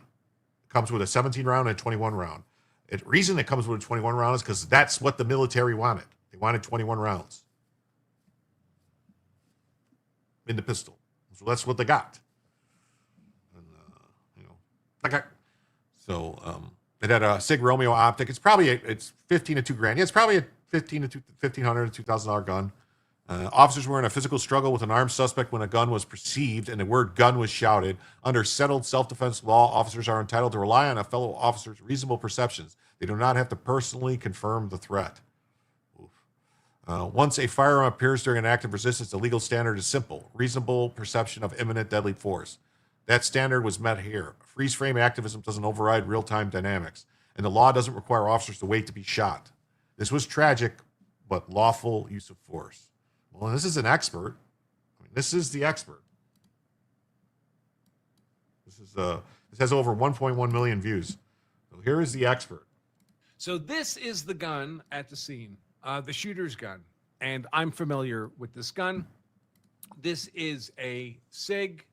It comes with a 17 round and a 21 round. The reason it comes with a 21 round is because that's what the military wanted. They wanted 21 rounds in the pistol. So that's what they got. And, okay. So it had a Sig Romeo optic. It's probably it's $15 to $2,000. Yeah, it's probably a $1,500 to $2,000 gun. Officers were in a physical struggle with an armed suspect when a gun was perceived and the word gun was shouted. Under settled self-defense law, officers are entitled to rely on a fellow officer's reasonable perceptions. They do not have to personally confirm the threat. Once a firearm appears during an act of resistance, the legal standard is simple: reasonable perception of imminent deadly force. That standard was met here. Freeze frame activism doesn't override real-time dynamics, and the law doesn't require officers to wait to be shot. This was tragic, but lawful use of force. Well, this is an expert. This is the expert. This has over 1.1 million views. So here is the expert. So this is the gun at the scene. The shooter's gun, and I'm familiar with this gun. This is a SIG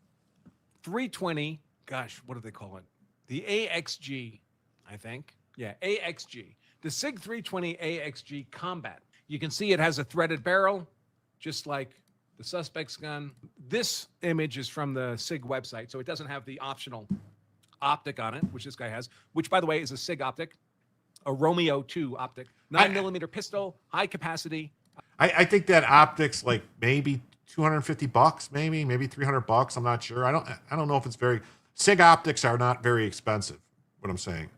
320. Gosh, what do they call it? The AXG, I think. Yeah, AXG. The SIG 320 AXG Combat. You can see it has a threaded barrel, just like the suspect's gun. This image is from the SIG website, so it doesn't have the optional optic on it, which this guy has, which, by the way, is a SIG optic. A Romeo 2 optic, 9mm pistol, high capacity. I think that optic's like maybe $250, maybe $300. I'm not sure. I don't know if it's very. SIG optics are not very expensive. What I'm saying,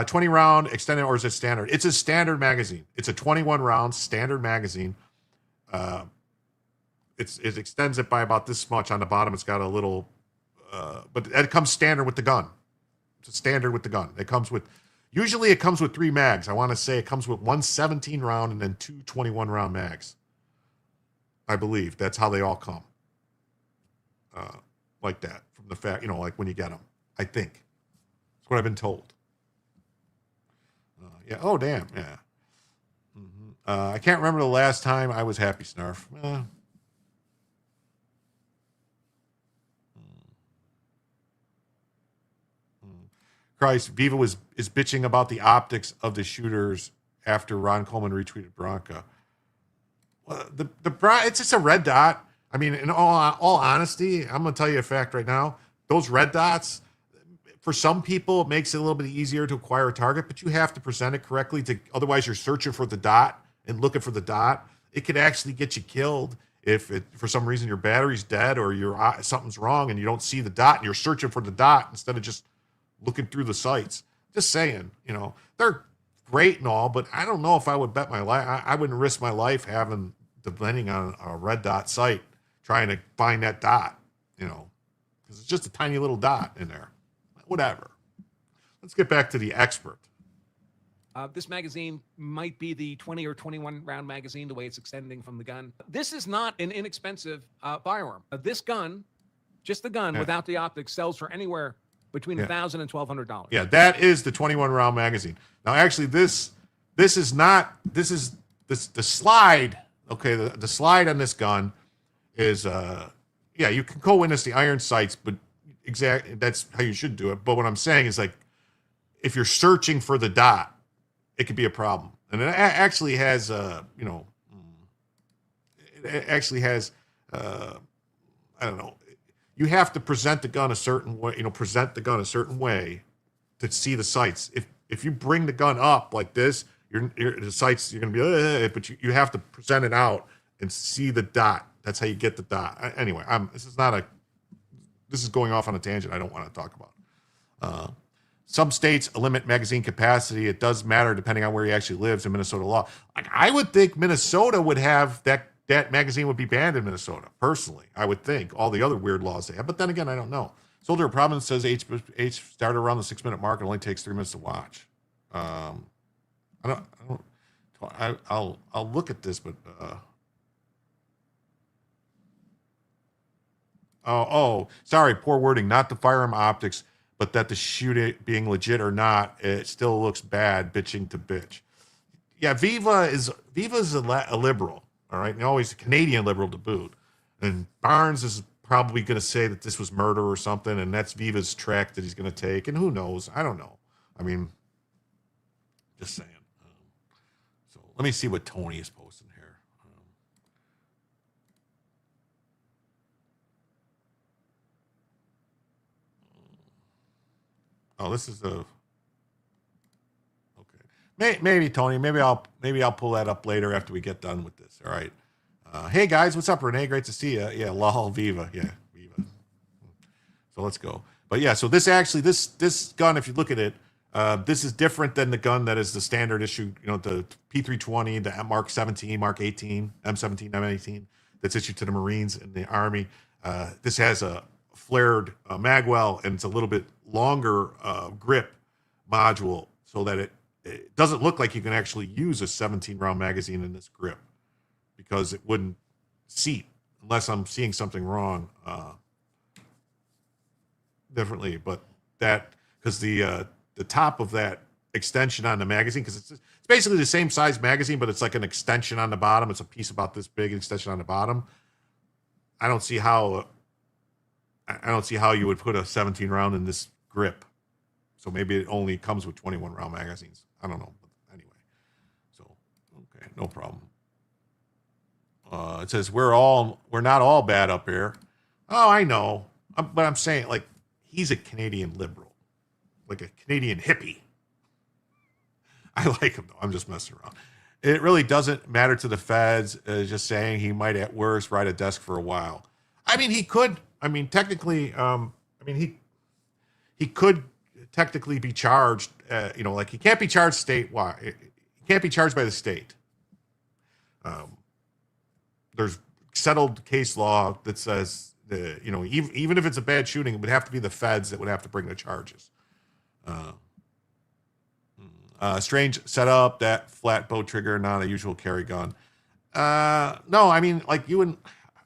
20 round extended, or is it standard? It's a standard magazine. It's a 21 round standard magazine. It extends it by about this much on the bottom. It's got a little, but it comes standard with the gun. It's a standard with the gun. Usually it comes with 3 mags. I want to say it comes with 1 17 round and then 2 21 round mags. I believe that's how they all come. Like that, from the fact, like when you get them. I think. That's what I've been told. Yeah. Oh, damn. Yeah. Mm-hmm. I can't remember the last time I was happy, Snarf. Christ, Viva is bitching about the optics of the shooters after Ron Coleman retweeted Bronca. Well, it's just a red dot. I mean, in all honesty, I'm going to tell you a fact right now. Those red dots, for some people, it makes it a little bit easier to acquire a target, but you have to present it correctly. Otherwise, you're searching for the dot and looking for the dot. It could actually get you killed if for some reason your battery's dead or something's wrong and you don't see the dot and you're searching for the dot instead of just looking through the sites. Just saying, they're great and all, but I don't know if I would bet my life. I wouldn't risk my life depending on a red dot site, trying to find that dot, because it's just a tiny little dot in there. Whatever. let's get back to the expert. This magazine might be the 20 or 21 round magazine, the way it's extending from the gun. This is not an inexpensive firearm. This gun, just the gun without the optics, sells for anywhere between $1,000 and $1,200. Yeah, that is the 21 round magazine. Now, actually, this is not. This is the slide. Okay, the slide on this gun is yeah, you can co-witness the iron sights, but exactly that's how you should do it. But what I'm saying is, like, if you're searching for the dot, it could be a problem. And it actually has you know, it actually has I don't know. You have to present the gun a certain way, you know, present the gun a certain way to see the sights. If you bring the gun up like this, the sights, you're going to be, but you have to present it out and see the dot. That's how you get the dot. Anyway, this is going off on a tangent I don't want to talk about. Some states limit magazine capacity. It does matter depending on where he actually lives in Minnesota law. Like, I would think Minnesota would have that magazine would be banned in Minnesota. Personally, I would think all the other weird laws they have. But then again, I don't know. Soldier of Providence says H started around the 6 minute mark and only takes 3 minutes to watch. I'll look at this, but sorry, poor wording. Not the firearm optics, but that the shooting being legit or not, it still looks bad. Bitching to bitch. Yeah, Viva's a liberal. All right, and always a Canadian liberal to boot. And Barnes is probably going to say that this was murder or something, and that's Viva's track that he's going to take. And who knows? I don't know. I mean, just saying. So let me see what Tony is posting here. This is a okay. Maybe Tony. Maybe I'll pull that up later after we get done with this. All right. Hey guys, what's up, Renee? Great to see you. Yeah, lol, Viva. Yeah, Viva. So let's go. But yeah, so this gun, if you look at it, this is different than the gun that is the standard issue. You know, the P320, the Mark 17, Mark 18, M17, M18 that's issued to the Marines and the Army. This has a flared magwell, and it's a little bit longer grip module, so that it doesn't look like you can actually use a 17 round magazine in this grip, because it wouldn't seat unless I'm seeing something wrong differently. But that, because the top of that extension on the magazine, because it's basically the same size magazine, but it's like an extension on the bottom. It's a piece about this big, extension on the bottom. I don't see how you would put a 17 round in this grip. So maybe it only comes with 21 round magazines. I don't know. But anyway, so okay, no problem. It says we're not all bad up here. Oh, I know, but I'm saying, like, he's a Canadian liberal, like a Canadian hippie. I like him though. I'm just messing around. It really doesn't matter to the feds. Just saying he might at worst ride a desk for a while. I mean, he could. I mean, technically, he could technically be charged. You know, like, he can't be charged statewide. He can't be charged by the state. There's settled case law that says, you know, even if it's a bad shooting, it would have to be the feds that would have to bring the charges. Strange setup, that flat bow trigger, not a usual carry gun. No, I mean, like, you wouldn't.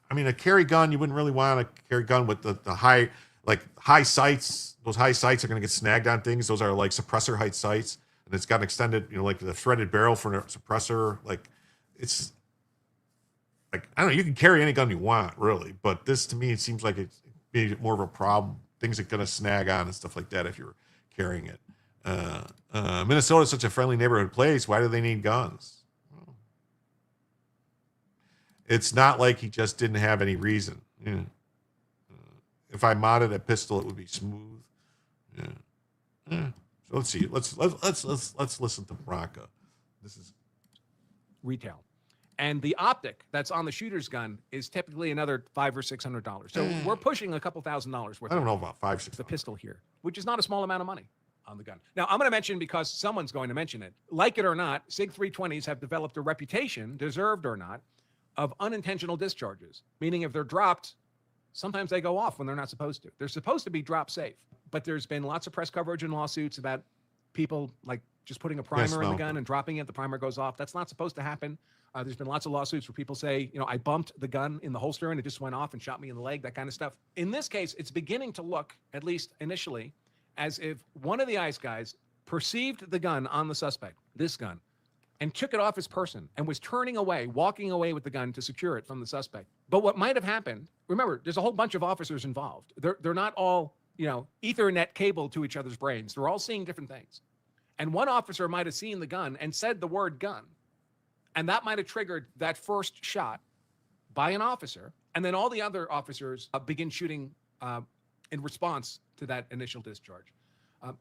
I mean, a carry gun, you wouldn't really want a carry gun with the high sights. Those high sights are going to get snagged on things. Those are like suppressor height sights, and it's got an extended, you know, like the threaded barrel for a suppressor. Like, it's like, I don't know. You can carry any gun you want, really, but this, to me, it seems like it's be more of a problem. Things are going to snag on and stuff like that if you're carrying it. Minnesota is such a friendly neighborhood place. Why do they need guns? It's not like he just didn't have any reason. Yeah. If I modded a pistol, it would be smooth. Yeah. So let's see. Let's listen to Bronca. This is Retail. And the optic that's on the shooter's gun is typically another $500 or $600. So we're pushing a couple $1,000s worth. I don't know about $500, $600. The pistol here, which is not a small amount of money on the gun. Now, I'm going to mention, because someone's going to mention it. Like it or not, SIG 320s have developed a reputation, deserved or not, of unintentional discharges. Meaning, if they're dropped, sometimes they go off when they're not supposed to. They're supposed to be drop safe. but there's been lots of press coverage and lawsuits about people like just putting a primer in the gun and dropping it. The primer goes off. That's not supposed to happen. There's been lots of lawsuits where people say, I bumped the gun in the holster and it just went off and shot me in the leg, that kind of stuff. In this case, it's beginning to look, at least initially, as if one of the ICE guys perceived the gun on the suspect, this gun, and took it off his person and was turning away, walking away with the gun to secure it from the suspect. But what might have happened, remember, there's a whole bunch of officers involved. They're not all, Ethernet cable to each other's brains. They're all seeing different things. And one officer might have seen the gun and said the word gun. And that might have triggered that first shot by an officer. And then all the other officers begin shooting in response to that initial discharge.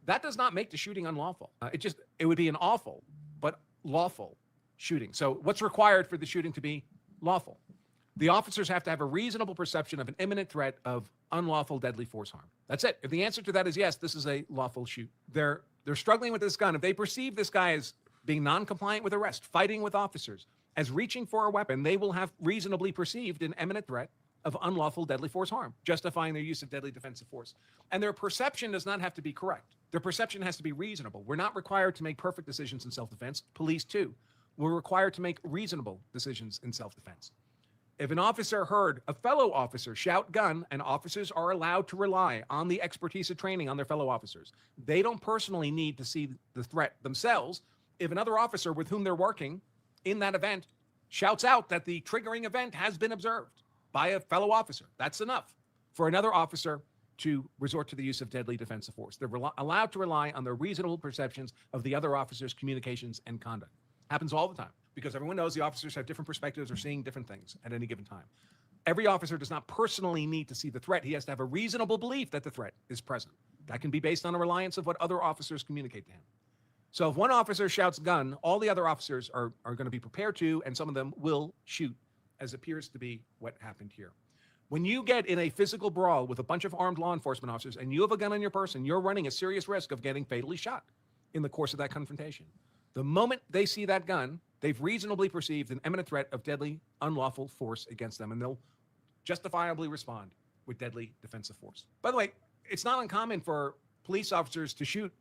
That does not make the shooting unlawful. It would be an awful, but lawful shooting. So what's required for the shooting to be lawful? The officers have to have a reasonable perception of an imminent threat of unlawful deadly force harm. That's it. If the answer to that is yes, this is a lawful shoot. They're struggling with this gun. If they perceive this guy as being non-compliant with arrest, fighting with officers, as reaching for a weapon, they will have reasonably perceived an imminent threat of unlawful deadly force harm, justifying their use of deadly defensive force. And their perception does not have to be correct. Their perception has to be reasonable. We're not required to make perfect decisions in self-defense. Police too. We're required to make reasonable decisions in self-defense. If an officer heard a fellow officer shout gun, and officers are allowed to rely on the expertise of training on their fellow officers, they don't personally need to see the threat themselves. If another officer with whom they're working in that event shouts out that the triggering event has been observed by a fellow officer, that's enough for another officer to resort to the use of deadly defensive force. They're allowed to rely on their reasonable perceptions of the other officer's communications and conduct. Happens all the time because everyone knows the officers have different perspectives or seeing different things at any given time. Every officer does not personally need to see the threat. He has to have a reasonable belief that the threat is present. That can be based on a reliance of what other officers communicate to him. So if one officer shouts gun, all the other officers are going to be prepared to, and some of them will shoot, as appears to be what happened here. When you get in a physical brawl with a bunch of armed law enforcement officers and you have a gun on your person, you're running a serious risk of getting fatally shot in the course of that confrontation. The moment they see that gun, they've reasonably perceived an imminent threat of deadly, unlawful force against them, and they'll justifiably respond with deadly defensive force. By the way, it's not uncommon for police officers to shoot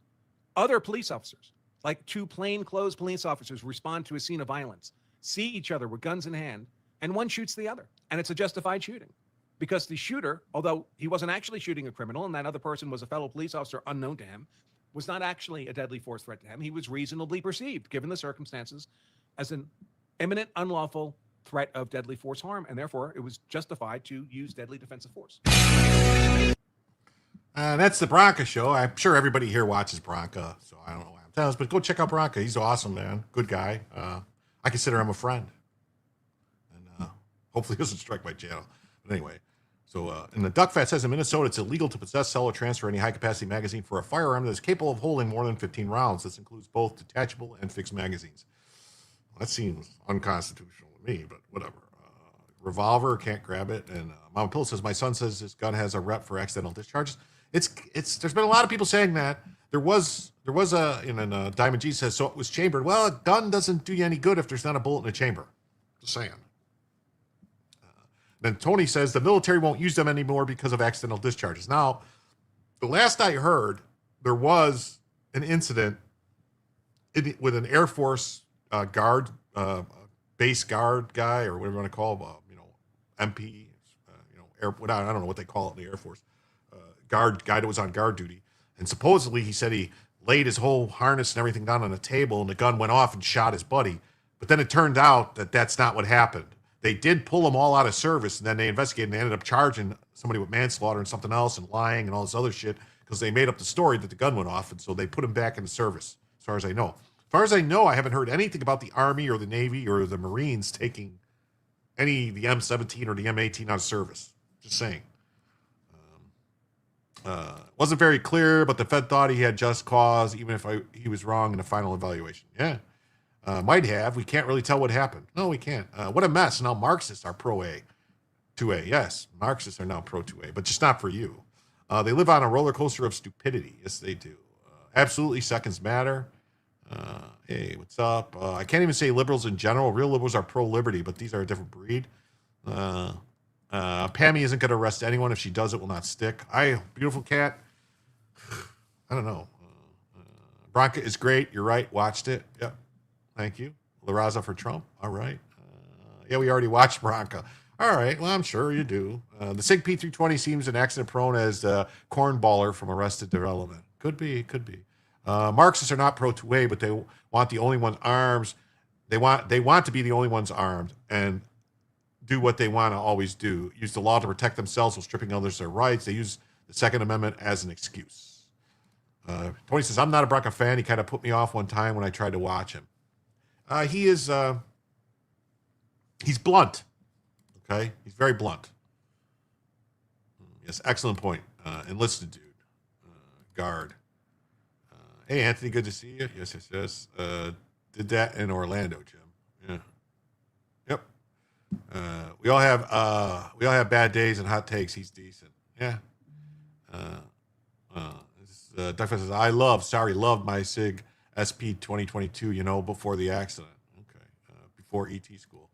other police officers. Like two plainclothes police officers respond to a scene of violence, see each other with guns in hand, and one shoots the other. And it's a justified shooting. Because the shooter, although he wasn't actually shooting a criminal and that other person was a fellow police officer unknown to him, was not actually a deadly force threat to him. He was reasonably perceived, given the circumstances, as an imminent, unlawful threat of deadly force harm, and therefore it was justified to use deadly defensive force. That's the Bronca show. I'm sure everybody here watches Bronca, so I don't know why I'm telling us, but go check out Bronca. He's awesome, man. Good guy. I consider him a friend. And hopefully he doesn't strike my channel. But anyway, so and the Duck Fat says in Minnesota, it's illegal to possess, sell, or transfer any high-capacity magazine for a firearm that is capable of holding more than 15 rounds. This includes both detachable and fixed magazines. Well, that seems unconstitutional to me, but whatever. Revolver, can't grab it. And Mama Pill says, my son says this gun has a rep for accidental discharges. There's been a lot of people saying that. There was a Diamond G says, so it was chambered. Well, a gun doesn't do you any good if there's not a bullet in the chamber. Just saying. Then Tony says the military won't use them anymore because of accidental discharges. Now, the last I heard, there was an incident with an Air Force guard, base guard guy, or whatever you want to call him, MP, I don't know what they call it in the Air Force, guard guy that was on guard duty. And supposedly he said he laid his whole harness and everything down on a table and the gun went off and shot his buddy. But then it turned out that that's not what happened. They did pull them all out of service, and then they investigated and they ended up charging somebody with manslaughter and something else and lying and all this other shit because they made up the story that the gun went off, and so they put him back into service, as far as I know. As far as I know, I haven't heard anything about the Army or the Navy or the Marines taking the M17 or the M18 out of service. Just saying. Wasn't very clear, but the Fed thought he had just cause, even if he was wrong in the final evaluation. Yeah. Might have. We can't really tell what happened. No, we can't. What a mess. Now Marxists are pro-A. 2A. Yes, Marxists are now pro-2A, but just not for you. They live on a roller coaster of stupidity. Yes, they do. Absolutely, seconds matter. Hey, what's up? I can't even say liberals in general. Real liberals are pro-liberty, but these are a different breed. Pammy isn't going to arrest anyone. If she does, it will not stick. Beautiful cat. I don't know. Bronca is great. You're right. Watched it. Yep. Thank you. La Raza for Trump. All right. Yeah, we already watched Bronca. All right. Well, I'm sure you do. The SIG P320 seems an accident prone as cornballer from Arrested Development. Could be. Could be. Marxists are not pro 2A, but they want the only ones arms. They want to be the only ones armed and do what they want to always do. Use the law to protect themselves while stripping others their rights. They use the Second Amendment as an excuse. Tony says, I'm not a Bronca fan. He kind of put me off one time when I tried to watch him. He's blunt. Okay? He's very blunt. Yes, excellent point. Enlisted dude. Guard. Hey, Anthony, good to see you. Yes. Did that in Orlando, Jim. Yeah. Yep. We all have bad days and hot takes. He's decent. Yeah. Duck says, loved my SIG SP 2022, before the accident. Okay. Before ET school.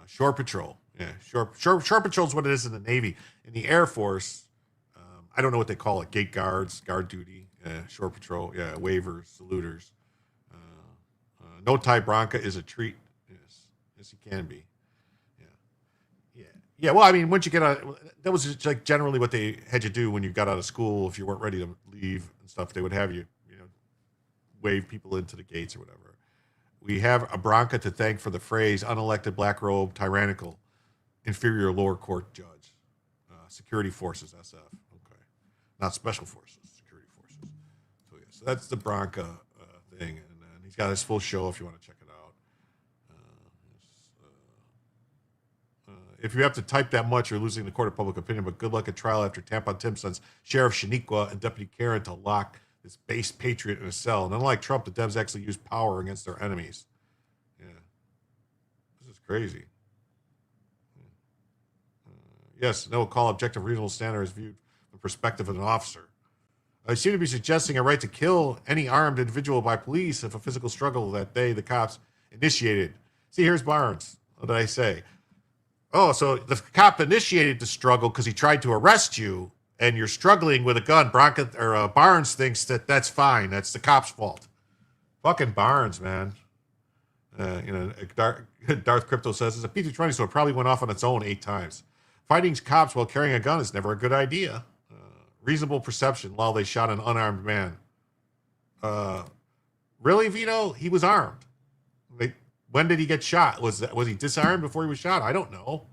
Shore Patrol. Yeah. Shore Patrol is what it is in the Navy. In the Air Force, I don't know what they call it. Gate guards, guard duty. Shore Patrol. Yeah. Waivers, saluters. No tie Bronca is a treat. Yes, he can be. Yeah. Well, I mean, once you get out, that was just like generally what they had you do when you got out of school. If you weren't ready to leave and stuff, they would have you, wave people into the gates or whatever. We have a Bronca to thank for the phrase unelected black robe tyrannical inferior lower court judge. Security forces, SF. Okay. Not special forces, security forces. So that's the Bronca thing. And he's got his full show if you want to check it out. If you have to type that much, you're losing the court of public opinion, but good luck at trial after Tampon Tim sends Sheriff Shaniqua and Deputy Karen to lock this base patriot in a cell. And unlike Trump, the Devs actually use power against their enemies. Yeah. This is crazy. Yes, no, call objective reasonable standard is viewed from the perspective of an officer. I seem to be suggesting a right to kill any armed individual by police if a physical struggle that they, the cops, initiated. See, here's Barnes. What did I say? Oh, so the cop initiated the struggle because he tried to arrest you, and you're struggling with a gun. Barnes thinks that's fine. That's the cop's fault. Fucking Barnes, man. Darth Crypto says it's a P220, so it probably went off on its own 8 times. Fighting cops while carrying a gun is never a good idea. Reasonable perception while they shot an unarmed man. Really, Vito? He was armed. When did he get shot? Was he disarmed before he was shot? I don't know.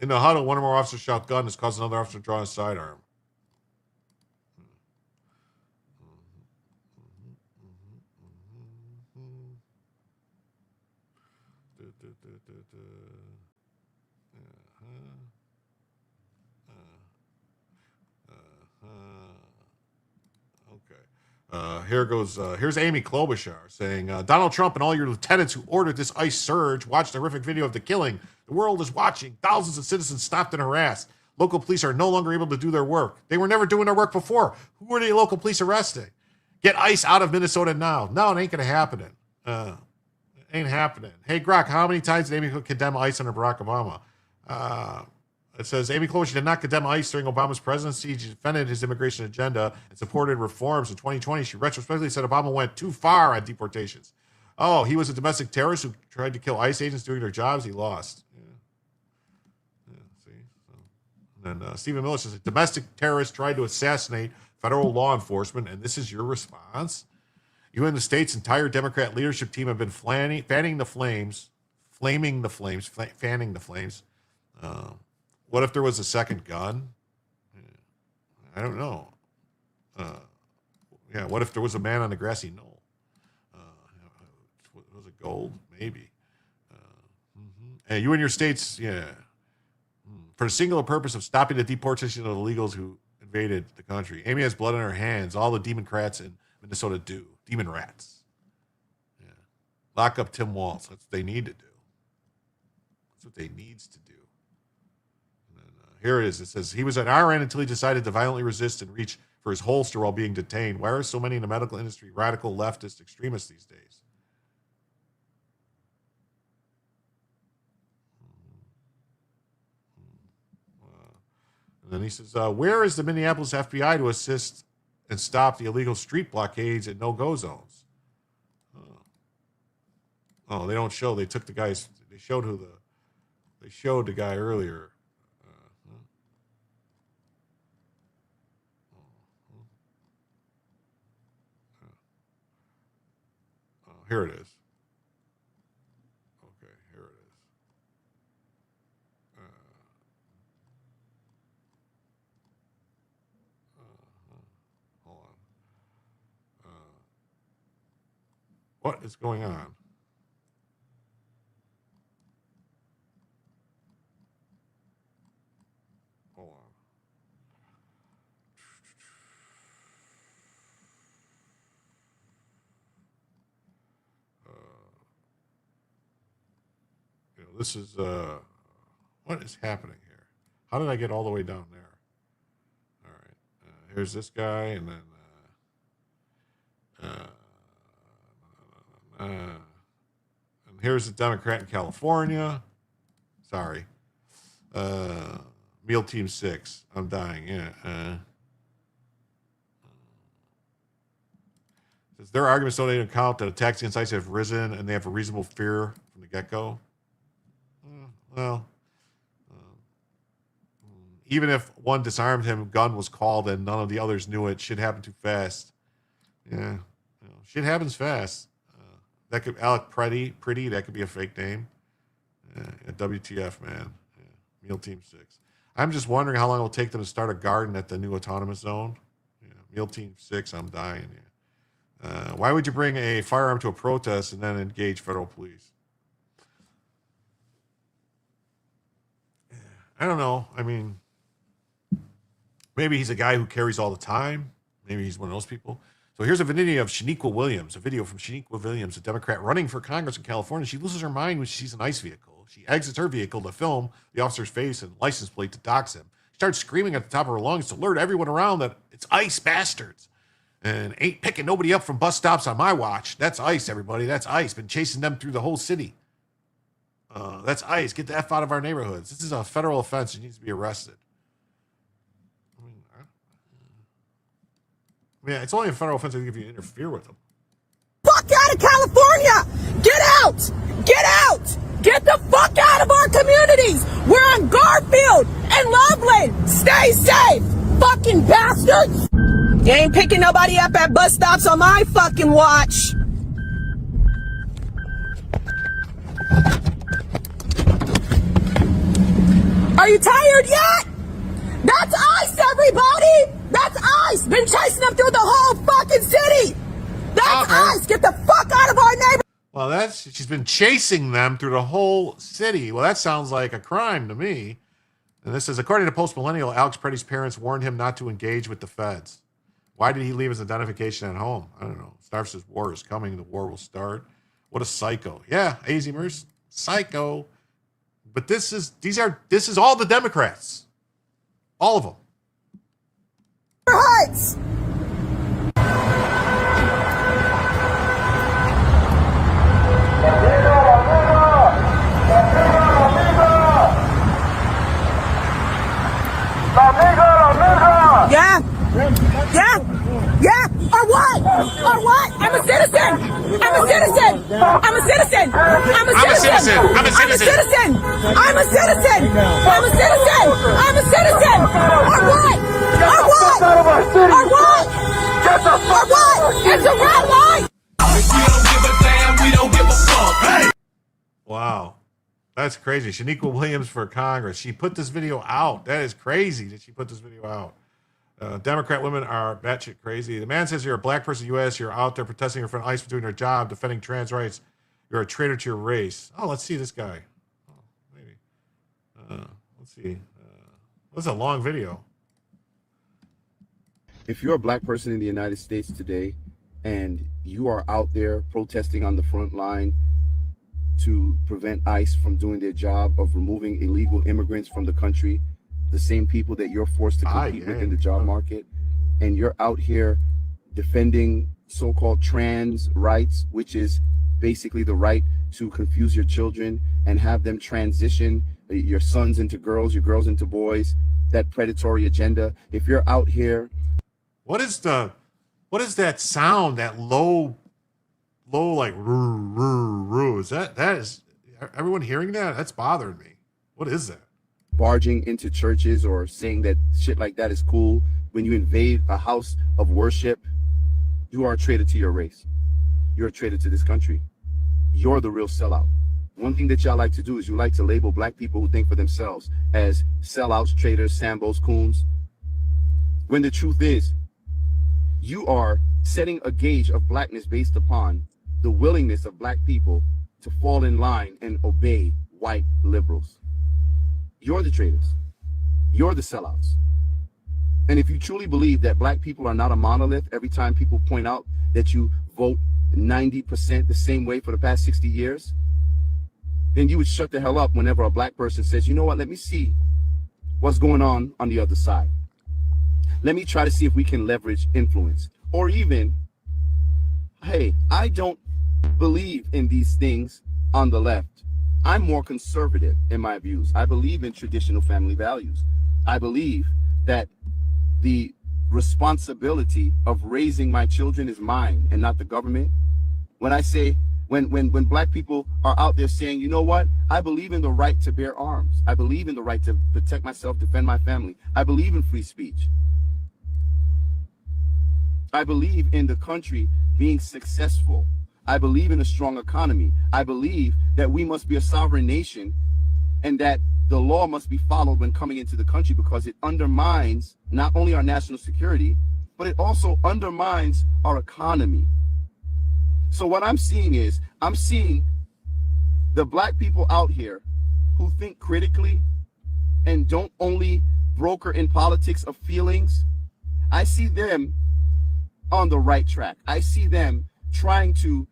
In the huddle, one or more officers shot gun has caused another officer to draw his sidearm. Here's Amy Klobuchar saying, Donald Trump and all your lieutenants who ordered this ICE surge watched a horrific video of the killing. The world is watching. Thousands of citizens stopped and harassed. Local police are no longer able to do their work. They were never doing their work before. Who are the local police arresting? Get ICE out of Minnesota now. No, it ain't going to happen. It ain't happening. Hey, Grok, how many times did Amy condemn ICE under Barack Obama? It says Amy Klobuchar did not condemn ICE during Obama's presidency. She defended his immigration agenda and supported reforms. In 2020, she retrospectively said Obama went too far on deportations. Oh, he was a domestic terrorist who tried to kill ICE agents doing their jobs. He lost. See? And then Stephen Miller says a domestic terrorist tried to assassinate federal law enforcement, and this is your response? You and the state's entire Democrat leadership team have been fanning the flames. What if there was a second gun? I don't know. What if there was a man on the grassy knoll? Was it gold? Maybe. And you and your states, for the singular purpose of stopping the deportation of illegals who invaded the country. Amy has blood on her hands. All the Democrats in Minnesota do. Demon rats. Yeah. Lock up Tim Walz. That's what they need to do. That's what they needs to do. Here it is. It says, he was at RN until he decided to violently resist and reach for his holster while being detained. Why are so many in the medical industry radical, leftist, extremists these days? And then he says, where is the Minneapolis FBI to assist and stop the illegal street blockades and no-go zones? Oh, they don't show. They took the guys. They showed they showed the guy earlier. Here it is. Okay, here it is. Hold on. What is going on? Hold on. This is what is happening here? How did I get all the way down there? All right, here's this guy, and then and here's the Democrat in California. Sorry, Meal Team 6. I'm dying. Yeah. Says their arguments don't even account that attacks against ICE have risen, and they have a reasonable fear from the get-go. Well, even if one disarmed him, gun was called, and none of the others knew it. Shit happened too fast. Yeah, shit happens fast. That could Alec Pretty. That could be a fake name. WTF, man. Meal Team 6. I'm just wondering how long it will take them to start a garden at the new autonomous zone. Meal Team 6. I'm dying. Why would you bring a firearm to a protest and then engage federal police? I don't know. I mean, maybe he's a guy who carries all the time. Maybe he's one of those people. So here's a video of Shaniqua Williams, a Democrat running for Congress in California. She loses her mind when she sees an ICE vehicle. She exits her vehicle to film the officer's face and license plate to dox him. She starts screaming at the top of her lungs to alert everyone around that it's ICE bastards. And ain't picking nobody up from bus stops on my watch. That's ICE, everybody. That's ICE. Been chasing them through the whole city. That's ICE. Get the F out of our neighborhoods. This is a federal offense. He needs to be arrested. It's only a federal offense if you interfere with them. Fuck out of California! Get out! Get out! Get the fuck out of our communities! We're on Garfield and Loveland! Stay safe! Fucking bastards! You ain't picking nobody up at bus stops on my fucking watch! Are you tired yet? That's ICE, everybody! That's ICE! Been chasing them through the whole fucking city! That's ICE! Get the fuck out of our neighborhood! Well, she's been chasing them through the whole city. Well, that sounds like a crime to me. And this is, according to Post Millennial, Alex Pretty's parents warned him not to engage with the feds. Why did he leave his identification at home? I don't know. Starf says war is coming. The war will start. What a psycho. Yeah, AZ Merce, psycho. But this is all the Democrats. All of them. Heights! Yeah. Yeah. Yeah. Or what? Or what? I'm a citizen. I'm a citizen. I'm a citizen. I'm a citizen. I'm a citizen. I'm a citizen. I'm a citizen. I'm a citizen. Or what? Or what? Or what? Or what? It's a red light. If we don't give a damn, we don't give a fuck. Hey! Wow. That's crazy. Shaniqua Williams for Congress. She put this video out. That is crazy that she put this video out. Democrat women are batshit crazy. The man says you're a black person in the U.S. You're out there protesting in front of ICE for doing their job, defending trans rights. You're a traitor to your race. Oh, let's see this guy. Oh, maybe. Let's see. This is a long video. If you're a black person in the United States today and you are out there protesting on the front line to prevent ICE from doing their job of removing illegal immigrants from the country, the same people that you're forced to compete with in the job market, and you're out here defending so-called trans rights, which is basically the right to confuse your children and have them transition your sons into girls, your girls into boys, that predatory agenda. If you're out here, What is that sound? That low like roo roo roo. Is that is everyone hearing that? That's bothering me. What is that? barging into churches or saying that shit like that is cool, when you invade a house of worship, you are a traitor to your race. You're a traitor to this country. You're the real sellout. One thing that y'all like to do is you like to label black people who think for themselves as sellouts, traitors, Sambos, coons. When the truth is, you are setting a gauge of blackness based upon the willingness of black people to fall in line and obey white liberals. You're the traitors. You're the sellouts. And if you truly believe that black people are not a monolith, every time people point out that you vote 90% the same way for the past 60 years, then you would shut the hell up whenever a black person says, you know what, let me see what's going on the other side. Let me try to see if we can leverage influence. Or even, hey, I don't believe in these things on the left. I'm more conservative in my views. I believe in traditional family values. I believe that the responsibility of raising my children is mine and not the government. When I say, when black people are out there saying, you know what, I believe in the right to bear arms. I believe in the right to protect myself, defend my family. I believe in free speech. I believe in the country being successful. I believe in a strong economy. I believe that we must be a sovereign nation and that the law must be followed when coming into the country, because it undermines not only our national security, but it also undermines our economy. So what I'm seeing is, I'm seeing the black people out here who think critically and don't only broker in politics of feelings. I see them on the right track. I see them trying to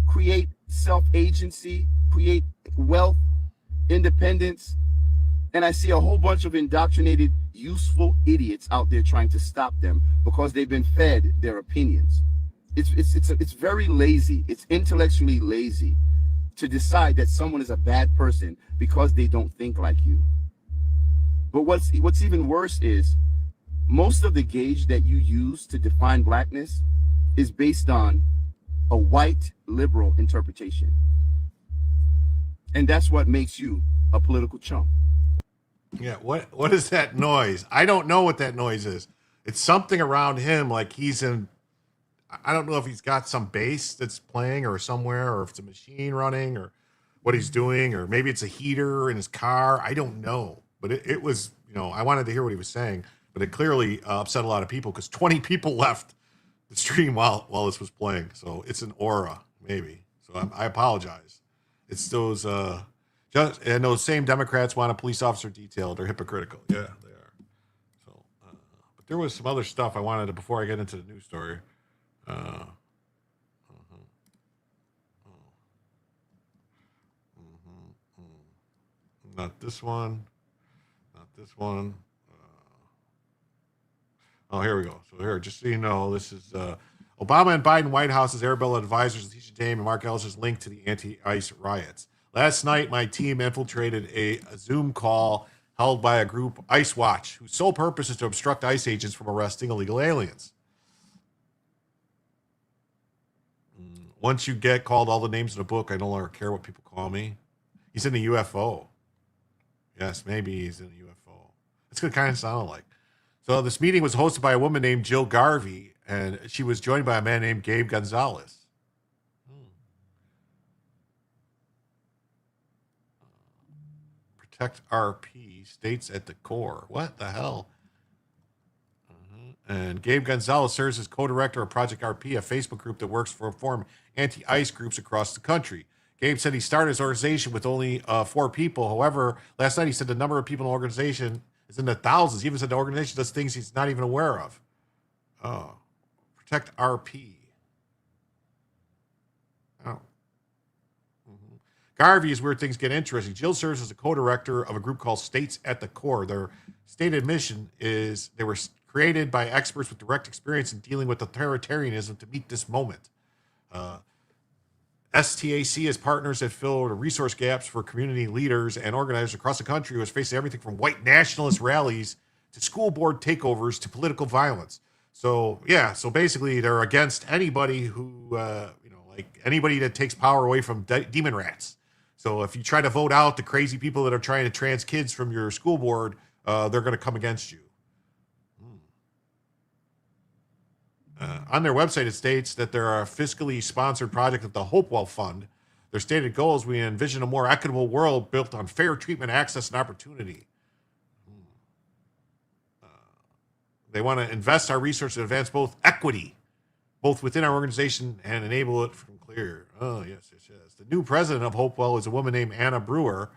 create self-agency, create wealth, independence, and I see a whole bunch of indoctrinated, useful idiots out there trying to stop them because they've been fed their opinions. It's very lazy. It's intellectually lazy to decide that someone is a bad person because they don't think like you. But what's even worse is most of the gauge that you use to define blackness is based on a white liberal interpretation. And that's what makes you a political chump. Yeah, what is that noise? I don't know what that noise is. It's something around him, like he's in, I don't know if he's got some bass that's playing or somewhere, or if it's a machine running or what he's doing, or maybe it's a heater in his car. I don't know. But it was, I wanted to hear what he was saying, but it clearly upset a lot of people because 20 people left the stream while this was playing. So it's an aura, maybe. So I apologize. It's those, and those same Democrats want a police officer detailed. They're hypocritical. Yeah, they are. So, but there was some other stuff I wanted to, before I get into the news story. Not this one. Not this one. Oh, here we go. So here, just so you know, this is Obama and Biden White House's Arabella advisors, Letitia James and Mark Ellis, linked to the anti-ICE riots. Last night, my team infiltrated a Zoom call held by a group, ICE Watch, whose sole purpose is to obstruct ICE agents from arresting illegal aliens. Once you get called all the names in the book, I no longer care what people call me. He's in a UFO. Yes, maybe he's in a UFO. That's what it kind of sounded like. So this meeting was hosted by a woman named Jill Garvey, and she was joined by a man named Gabe Gonzalez. Protect RP, states at the core. What the hell? And Gabe Gonzalez serves as co-director of Project RP, a Facebook group that works to reform anti-ICE groups across the country. Gabe said he started his organization with only 4 people. However, last night he said the number of people in the organization is in the thousands. He even said the organization does things he's not even aware of. Oh, Protect RP. Oh. Garvey is where things get interesting. Jill serves as a co-director of a group called States at the Core. Their stated mission is they were created by experts with direct experience in dealing with authoritarianism to meet this moment. STAC has partners that fill resource gaps for community leaders and organizers across the country who is facing everything from white nationalist rallies to school board takeovers to political violence. So yeah, so basically they're against anybody who, like anybody that takes power away from demon rats. So if you try to vote out the crazy people that are trying to trans kids from your school board, they're going to come against you. On their website, it states that they're a fiscally sponsored project of the Hopewell Fund. Their stated goal is we envision a more equitable world built on fair treatment, access, and opportunity. They want to invest our resources to advance both equity, both within our organization and enable it from clear. Oh, yes. The new president of Hopewell is a woman named Anna Brower,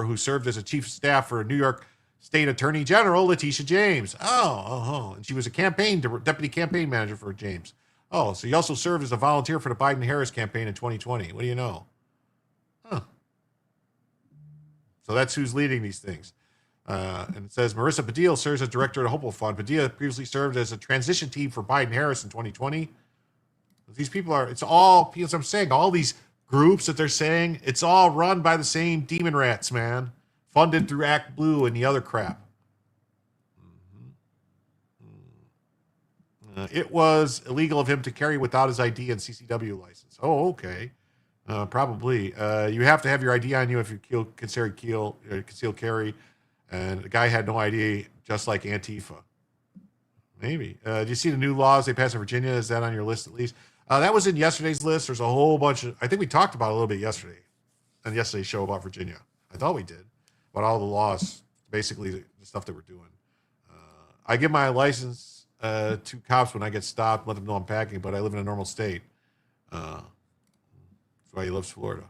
who served as a chief of staff for New York State Attorney General Letitia James. And she was a deputy campaign manager for James. Oh, so he also served as a volunteer for the Biden-Harris campaign in 2020. What do you know? Huh. So that's who's leading these things. And it says Marissa Padilla serves as director of the Hopewell Fund. Padilla previously served as a transition team for Biden-Harris in 2020. These people are, it's all, as I'm saying, all these groups that they're saying, it's all run by the same demon rats, man. Funded through Act Blue and the other crap. It was illegal of him to carry without his ID and CCW license. Oh, okay. Probably. You have to have your ID on you if you conceal carry. And the guy had no ID, just like Antifa. Maybe. Do you see the new laws they passed in Virginia? Is that on your list at least? That was in yesterday's list. There's a whole bunch of, I think we talked about it a little bit yesterday on yesterday's show about Virginia. I thought we did. About all the laws, basically the stuff that we're doing. I give my license to cops when I get stopped, let them know I'm packing, but I live in a normal state. That's why he loves Florida.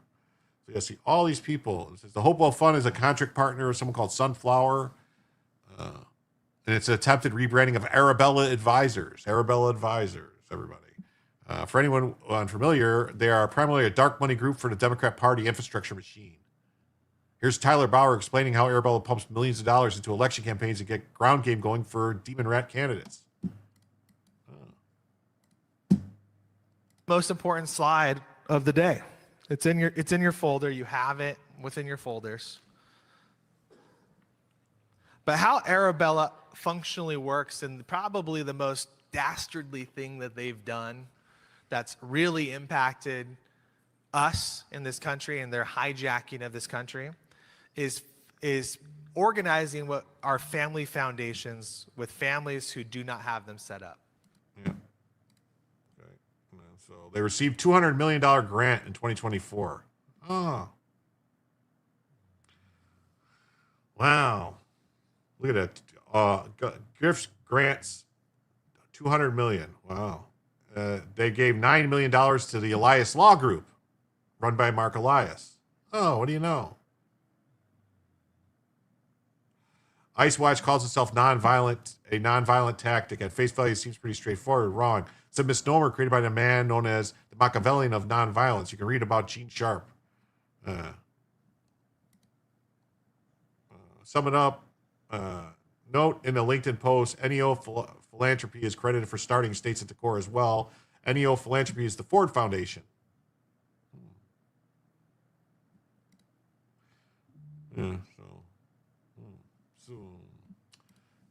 So you see all these people. It says the Hopewell Fund is a contract partner of someone called Sunflower. And it's an attempted rebranding of Arabella Advisors. Arabella Advisors, everybody. For anyone unfamiliar, they are primarily a dark money group for the Democrat Party infrastructure machine. Here's Tyler Bauer explaining how Arabella pumps millions of dollars into election campaigns to get ground game going for demon rat candidates. Most important slide of the day. It's in your folder. You have it within your folders. But how Arabella functionally works, and probably the most dastardly thing that they've done that's really impacted us in this country and their hijacking of this country is organizing what are family foundations with families who do not have them set up. Yeah. Okay. So they received $200 million grant in 2024. Oh. Wow. Look at that. Gifts, grants, $200 million. Wow. They gave $9 million to the Elias Law Group, run by Mark Elias. Oh, what do you know? Ice Watch calls itself a nonviolent tactic. At face value, it seems pretty straightforward. Wrong. It's a misnomer created by the man known as the Machiavellian of nonviolence. You can read about Gene Sharp. Sum it up. Note in the LinkedIn post, NEO Philanthropy is credited for starting States at the Core as well. NEO Philanthropy is the Ford Foundation. Yeah,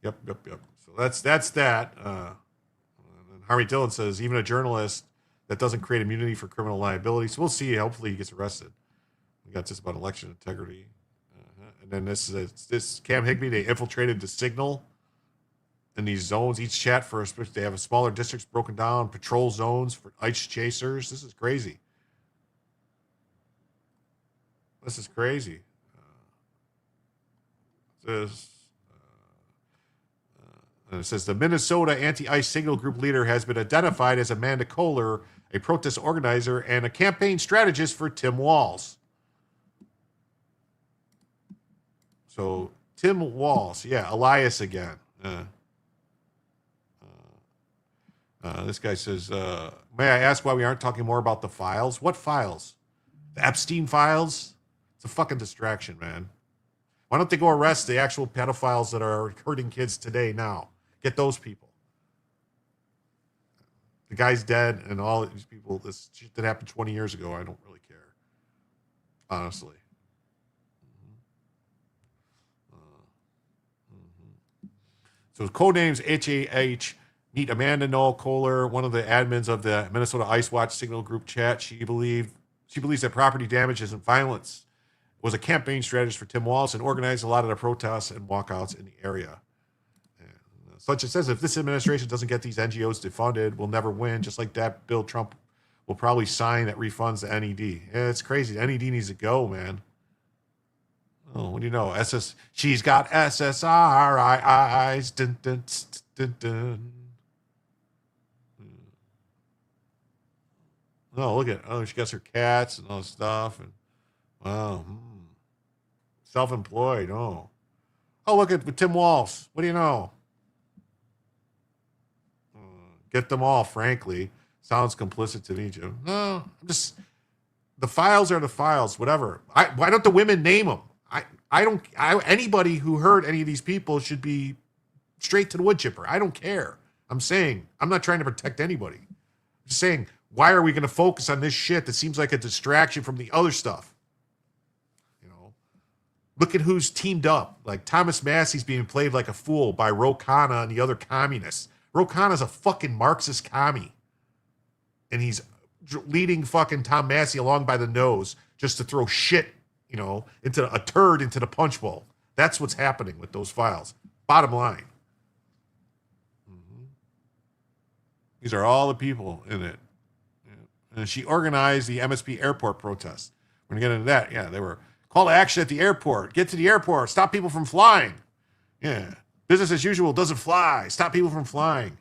Yep. So that's that. And Harvey Dillon says even a journalist that doesn't create immunity for criminal liability. So we'll see. Hopefully he gets arrested. We got this about election integrity. And then this Cam Higbee, they infiltrated the signal in these zones. Each chat for they have a smaller districts broken down, patrol zones for ICE chasers. This is crazy. And it says the Minnesota anti-ICE signal group leader has been identified as Amanda Kohler, a protest organizer and a campaign strategist for Tim Walz. So Tim Walz, Elias again. This guy says, may I ask why we aren't talking more about the files? What files? The Epstein files? It's a fucking distraction, man. Why don't they go arrest the actual pedophiles that are hurting kids today now? Get those people. The guy's dead and all these people, this shit that happened 20 years ago, I don't really care. Honestly. So code names HAH. Meet Amanda Noel Kohler, one of the admins of the Minnesota Ice Watch Signal Group chat. She believes that property damage isn't violence. Was a campaign strategist for Tim Walz and organized a lot of the protests and walkouts in the area. Such it says, if this administration doesn't get these NGOs defunded, we'll never win. Just like that, Bill Trump will probably sign that refunds the NED. Yeah, it's crazy. The NED needs to go, man. Oh, what do you know? She's got SSRIs. Dun, dun, dun, dun. Oh, look at she got her cats and all this stuff, and wow, self-employed. Oh, look at Tim Walz. What do you know? Get them all. Frankly, sounds complicit to me, Jim. No, I'm just the files are the files. Whatever. Why don't the women name them? Anybody who heard any of these people should be straight to the wood chipper. I don't care. I'm saying I'm not trying to protect anybody. I'm just saying. Why are we going to focus on this shit that seems like a distraction from the other stuff? You know, look at who's teamed up. Like Thomas Massey's being played like a fool by Ro Khanna and the other communists. Ro Khanna's a fucking Marxist commie. And he's leading fucking Tom Massey along by the nose just to throw shit, into a turd into the punch bowl. That's what's happening with those files. Bottom line. These are all the people in it. And she organized the MSP airport protest. We're going to get into that. Yeah, they were call to action at the airport. Get to the airport. Stop people from flying. Yeah. Business as usual doesn't fly. Stop people from flying.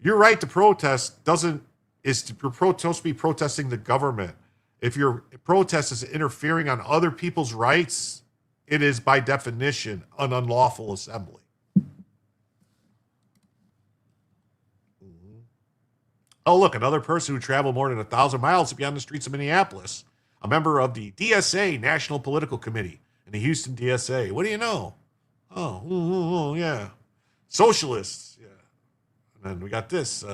Your right to protest you're supposed to be protesting the government. If your protest is interfering on other people's rights, it is by definition an unlawful assembly. Oh, look, another person who traveled more than 1,000 miles to be on the streets of Minneapolis. A member of the DSA, National Political Committee, in the Houston DSA. What do you know? Oh, yeah. Socialists. Yeah. And then we got this.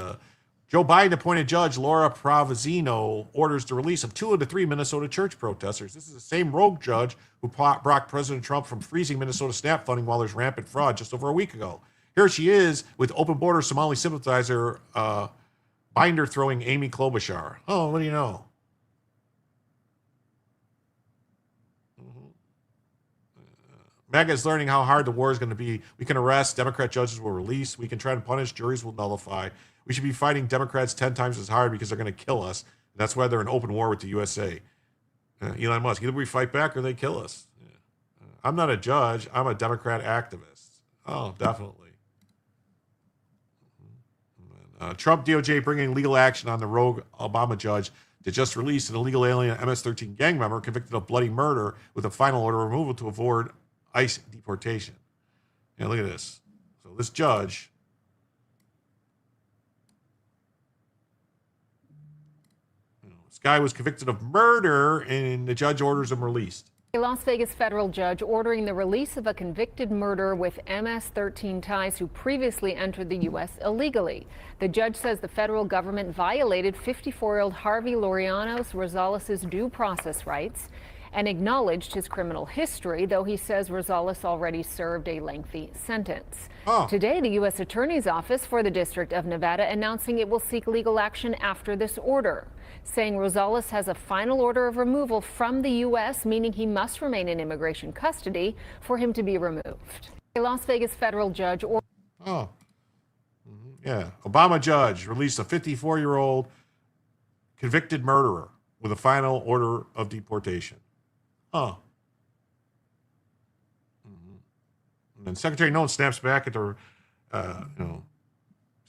Joe Biden appointed Judge Laura Provenzino orders the release of 2 of the 3 Minnesota church protesters. This is the same rogue judge who blocked President Trump from freezing Minnesota SNAP funding while there's rampant fraud just over a week ago. Here she is with open border Somali sympathizer binder throwing Amy Klobuchar. Oh, what do you know? MAGA is learning how hard the war is going to be. We can arrest, Democrat judges will release. We can try to punish, juries will nullify. We should be fighting Democrats 10 times as hard because they're going to kill us. And that's why they're in open war with the USA. Elon Musk, either we fight back or they kill us. I'm not a judge. I'm a Democrat activist. Oh, definitely. Trump DOJ bringing legal action on the rogue Obama judge that just released an illegal alien MS-13 gang member convicted of bloody murder with a final order removal to avoid ICE deportation. Yeah, look at this. So this judge, this guy was convicted of murder, and the judge orders him released. A Las Vegas federal judge ordering the release of a convicted murderer with MS-13 ties who previously entered the U.S. illegally. The judge says the federal government violated 54-year-old Harvey Laureano Rosales' due process rights and acknowledged his criminal history, though he says Rosales already served a lengthy sentence. Today, the U.S. Attorney's Office for the District of Nevada announcing it will seek legal action after this order, saying Rosales has a final order of removal from the U.S., meaning he must remain in immigration custody for him to be removed. A Las Vegas federal judge Yeah, Obama judge released a 54-year-old convicted murderer with a final order of deportation. And then Secretary Nolan snaps back at the,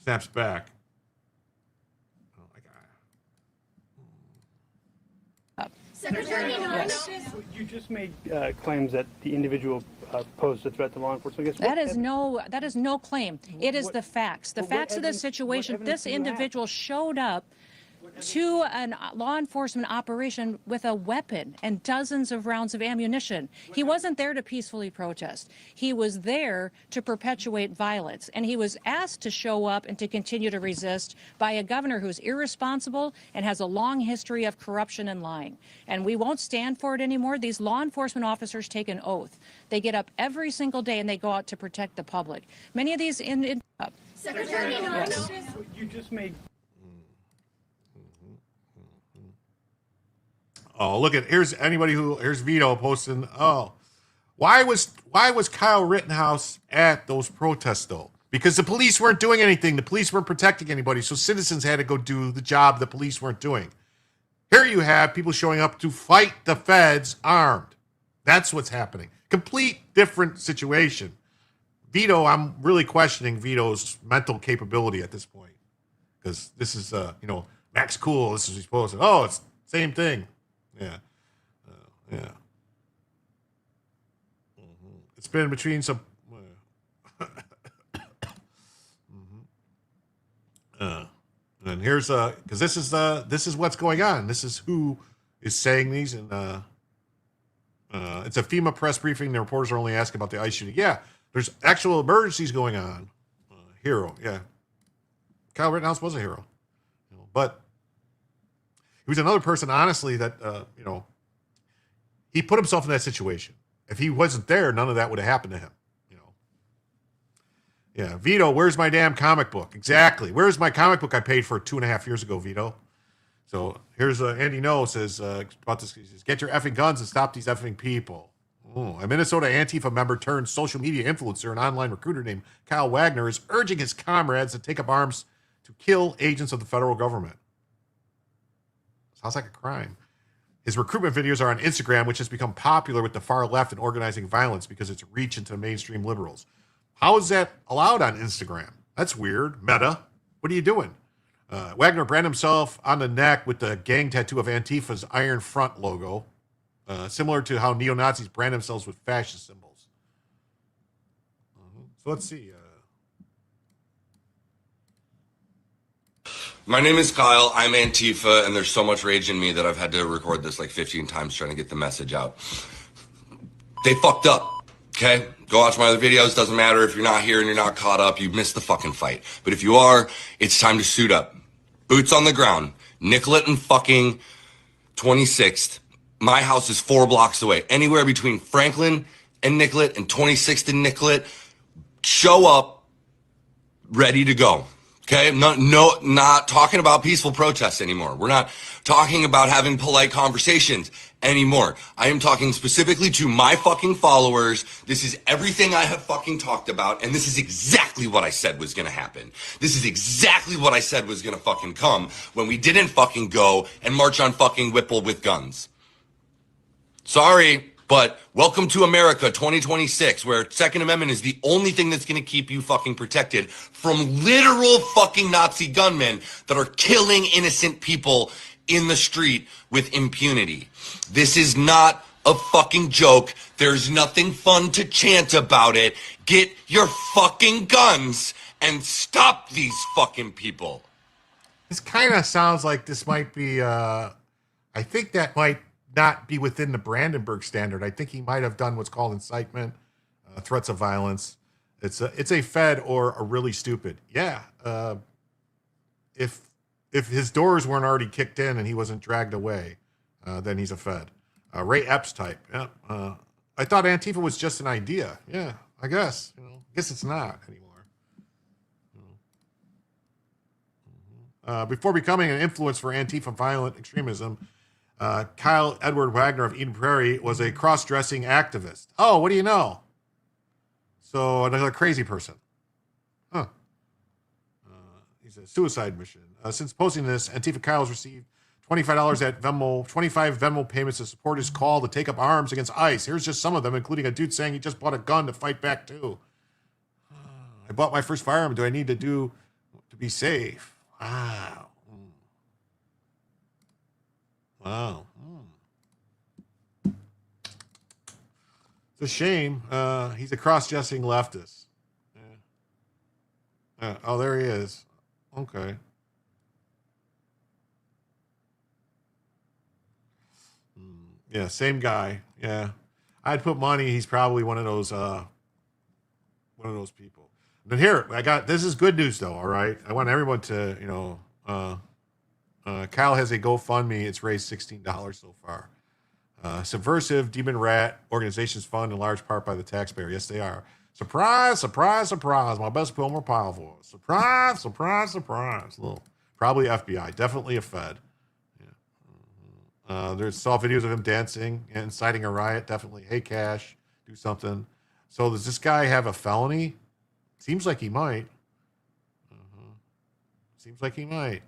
snaps back. Secretary Nolan. You just made claims that the individual posed a threat to law enforcement. That is no claim. It is the facts. The facts of the situation. This individual showed up to a law enforcement operation with a weapon and dozens of rounds of ammunition. He wasn't there to peacefully protest. He was there to perpetuate violence. And he was asked to show up and to continue to resist by a governor who's irresponsible and has a long history of corruption and lying. And we won't stand for it anymore. These law enforcement officers take an oath. They get up every single day and they go out to protect the public. Many of these Secretary, yes. You just made Oh, look at here's Vito posting. Oh, why was Kyle Rittenhouse at those protests though? Because the police weren't doing anything. The police weren't protecting anybody. So citizens had to go do the job the police weren't doing. Here you have people showing up to fight the feds armed. That's what's happening. Complete different situation. Vito, I'm really questioning Vito's mental capability at this point. Because this is, Max Cool. This is what he's posting. Oh, it's same thing. Yeah. Yeah. Mm-hmm. It's been between some. And here's because this is what's going on. This is who is saying these, and it's a FEMA press briefing. The reporters are only asking about the ICE shooting. Yeah, there's actual emergencies going on. Hero, yeah. Kyle Rittenhouse was a hero, but he was another person, honestly, that he put himself in that situation. If he wasn't there, none of that would have happened to him. Yeah, Vito, where's my damn comic book? Exactly. Where's my comic book I paid for 2.5 years ago, Vito? So here's Andy No says about this. He says, get your effing guns and stop these effing people. A Minnesota Antifa member turned social media influencer and online recruiter named Kyle Wagner is urging his comrades to take up arms to kill agents of the federal government. Sounds like a crime. His recruitment videos are on Instagram, which has become popular with the far left in organizing violence because it's reach into mainstream liberals. How is that allowed on Instagram? That's weird. Meta, what are you doing? Wagner branded himself on the neck with the gang tattoo of Antifa's Iron Front logo, similar to how neo-Nazis brand themselves with fascist symbols. So let's see. My name is Kyle. I'm Antifa, and there's so much rage in me that I've had to record this like 15 times trying to get the message out. They fucked up. Okay, go watch my other videos. Doesn't matter if you're not here and you're not caught up. You missed the fucking fight. But if you are, it's time to suit up. Boots on the ground. Nicollet and fucking 26th. My house is 4 blocks away. Anywhere between Franklin and Nicollet and 26th and Nicollet. Show up, ready to go. Okay, not talking about peaceful protests anymore. We're not talking about having polite conversations anymore. I am talking specifically to my fucking followers. This is everything I have fucking talked about, and this is exactly what I said was gonna happen. This is exactly what I said was gonna fucking come when we didn't fucking go and march on fucking Whipple with guns. Sorry, but welcome to America 2026, where Second Amendment is the only thing that's going to keep you fucking protected from literal fucking Nazi gunmen that are killing innocent people in the street with impunity. This is not a fucking joke. There's nothing fun to chant about it. Get your fucking guns and stop these fucking people. This kind of sounds like this might be, I think that might not be within the Brandenburg standard. I think he might have done what's called incitement, threats of violence. It's a Fed or a really stupid. Yeah. If his doors weren't already kicked in and he wasn't dragged away, then he's a Fed. Ray Epps type. Yeah. I thought Antifa was just an idea. Yeah, I guess. I guess it's not anymore. Before becoming an influence for Antifa violent extremism, Kyle Edward Wagner of Eden Prairie was a cross-dressing activist. Oh, what do you know? So another crazy person. Huh. He's a suicide mission. Since posting this, Antifa Kyle has received $25 at Venmo, 25 Venmo payments to support his call to take up arms against ICE. Here's just some of them, including a dude saying he just bought a gun to fight back too. I bought my first firearm. Do I need to be safe? Wow. Wow. It's a shame. He's a cross-dressing leftist. Yeah. Oh, there he is. Okay. Yeah, same guy. Yeah, I'd put money. He's probably one of those people. But here, this is good news though. All right, I want everyone to Kyle has a GoFundMe. It's raised $16 so far. Subversive Demon Rat organizations funded in large part by the taxpayer. Yes, they are. Surprise, surprise, surprise. My best poem more powerful. Surprise, surprise, surprise. Little, probably FBI. Definitely a Fed. There's saw videos of him dancing and inciting a riot. Definitely. Hey, Cash, do something. So does this guy have a felony? Seems like he might. Seems like he might.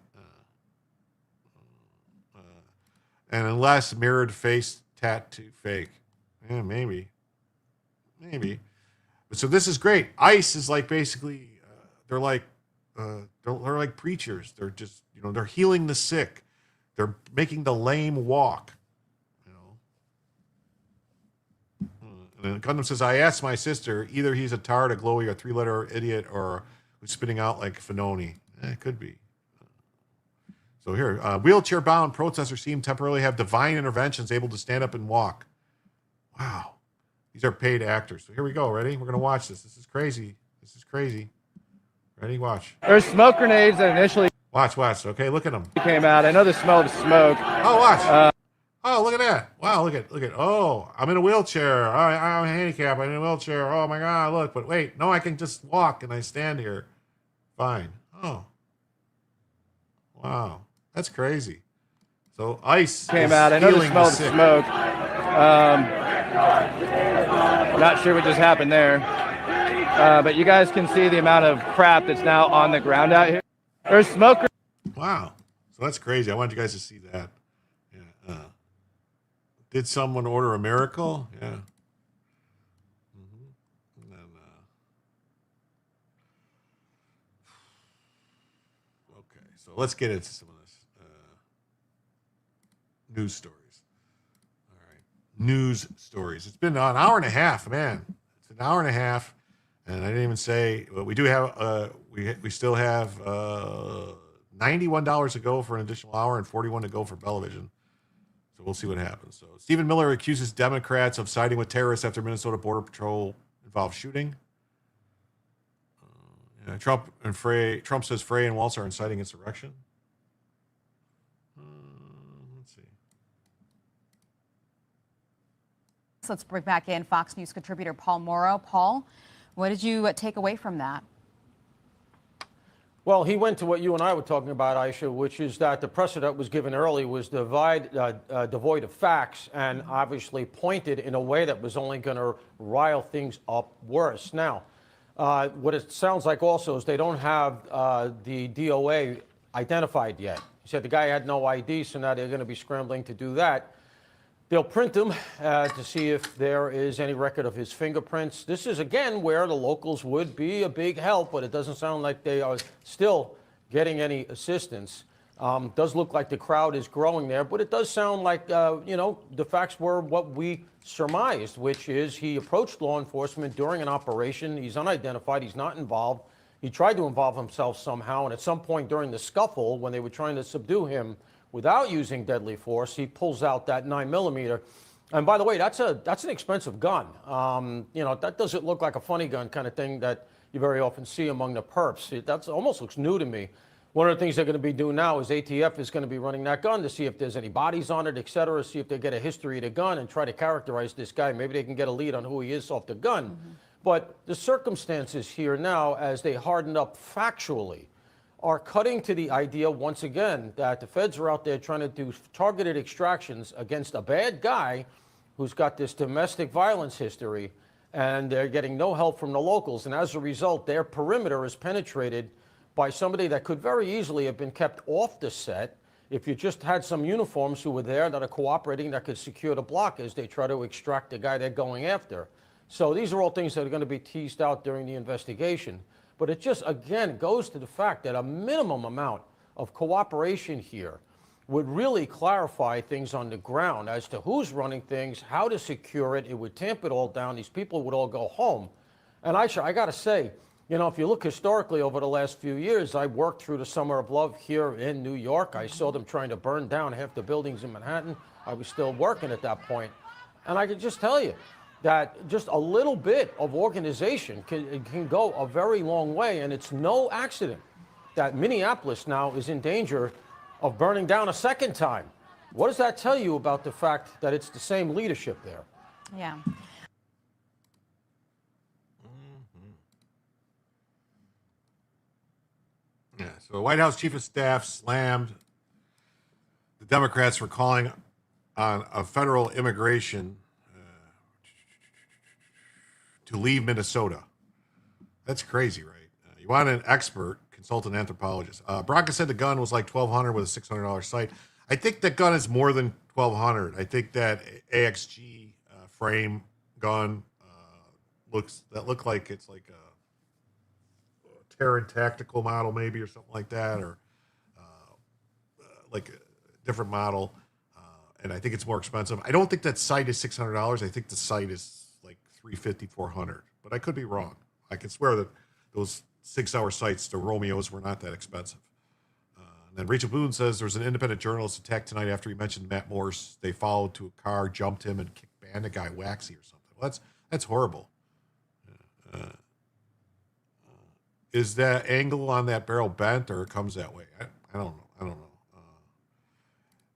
And unless mirrored face tattoo fake. Yeah, maybe. So this is great. ICE is like basically, they're like preachers. They're just, they're healing the sick. They're making the lame walk. And then Gundam says, I asked my sister, either he's a tard, a glowy, a three-letter idiot, or who's spitting out like Finoni. It could be. So here, wheelchair-bound protesters seem temporarily have divine interventions, able to stand up and walk. Wow. These are paid actors. So here we go. Ready? We're going to watch this. This is crazy. Ready? Watch. There's smoke grenades that initially Watch. Okay, look at them. came out. I know the smell of smoke. Oh, watch. Oh, look at that. Wow, look at. Oh, I'm in a wheelchair. I'm handicapped. I'm in a wheelchair. Oh, my God, look. But wait, no, I can just walk and I stand here. Fine. Oh. Wow. That's crazy. So ICE came out. I know the smell of smoke. Not sure what just happened there. But you guys can see the amount of crap that's now on the ground out here. There's smoke. Wow. So that's crazy. I want you guys to see that. Yeah. Did someone order a miracle? Yeah. And then, okay. So let's get into some of this. News stories. All right. News stories. It's been an hour and a half, man. It's an hour and a half. And I didn't even say, but we do have, we still have $91 to go for an additional hour and $41 to go for Bellavision. So we'll see what happens. So Stephen Miller accuses Democrats of siding with terrorists after Minnesota Border Patrol involved shooting. Trump says Frey and Waltz are inciting insurrection. Let's see. Let's bring back in Fox News contributor Paul Morrow. Paul, what did you take away from that? Well, he went to what you and I were talking about, Aisha, which is that the precedent was given early was devoid of facts and obviously pointed in a way that was only going to rile things up worse. Now, what it sounds like also is they don't have the DOA identified yet. He said the guy had no ID, so now they're going to be scrambling to do that. They'll print them to see if there is any record of his fingerprints. This is, again, where the locals would be a big help, but it doesn't sound like they are still getting any assistance. Does look like the crowd is growing there, but it does sound like, the facts were what we surmised, which is he approached law enforcement during an operation. He's unidentified. He's not involved. He tried to involve himself somehow, and at some point during the scuffle, when they were trying to subdue him, without using deadly force, he pulls out that 9mm. And by the way, that's an expensive gun. That doesn't look like a funny gun kind of thing that you very often see among the perps. That almost looks new to me. One of the things they're going to be doing now is ATF is going to be running that gun to see if there's any bodies on it, et cetera, see if they get a history of the gun and try to characterize this guy. Maybe they can get a lead on who he is off the gun. Mm-hmm. But the circumstances here now, as they harden up factually, are cutting to the idea, once again, that the feds are out there trying to do targeted extractions against a bad guy who's got this domestic violence history, and they're getting no help from the locals. And as a result, their perimeter is penetrated by somebody that could very easily have been kept off the set if you just had some uniforms who were there that are cooperating that could secure the block as they try to extract the guy they're going after. So these are all things that are going to be teased out during the investigation. But it just, again, goes to the fact that a minimum amount of cooperation here would really clarify things on the ground as to who's running things, how to secure it. It would tamp it all down. These people would all go home. And I got to say, if you look historically over the last few years, I worked through the Summer of Love here in New York. I saw them trying to burn down half the buildings in Manhattan. I was still working at that point. And I can just tell you that just a little bit of organization can go a very long way. And it's no accident that Minneapolis now is in danger of burning down a second time. What does that tell you about the fact that it's the same leadership there? Yeah. Yeah. So the White House chief of staff slammed the Democrats for calling on a federal immigration to leave Minnesota. That's crazy, right? You want an expert, consult an anthropologist. Bronca said the gun was like $1,200 with a $600 sight. I think that gun is more than $1,200. I think that AXG frame gun looked like it's like a Terran tactical model maybe or something like that, or like a different model. And I think it's more expensive. I don't think that sight is $600. I think the sight is like $350, $400. But I could be wrong. I can swear that those 6-hour sights, the Romeos, were not that expensive. And then Rachel Boone says there was an independent journalist attacked tonight after he mentioned Matt Morse. They followed to a car, jumped him, and banned a guy waxy or something. Well, that's horrible. Is that angle on that barrel bent, or it comes that way? I don't know.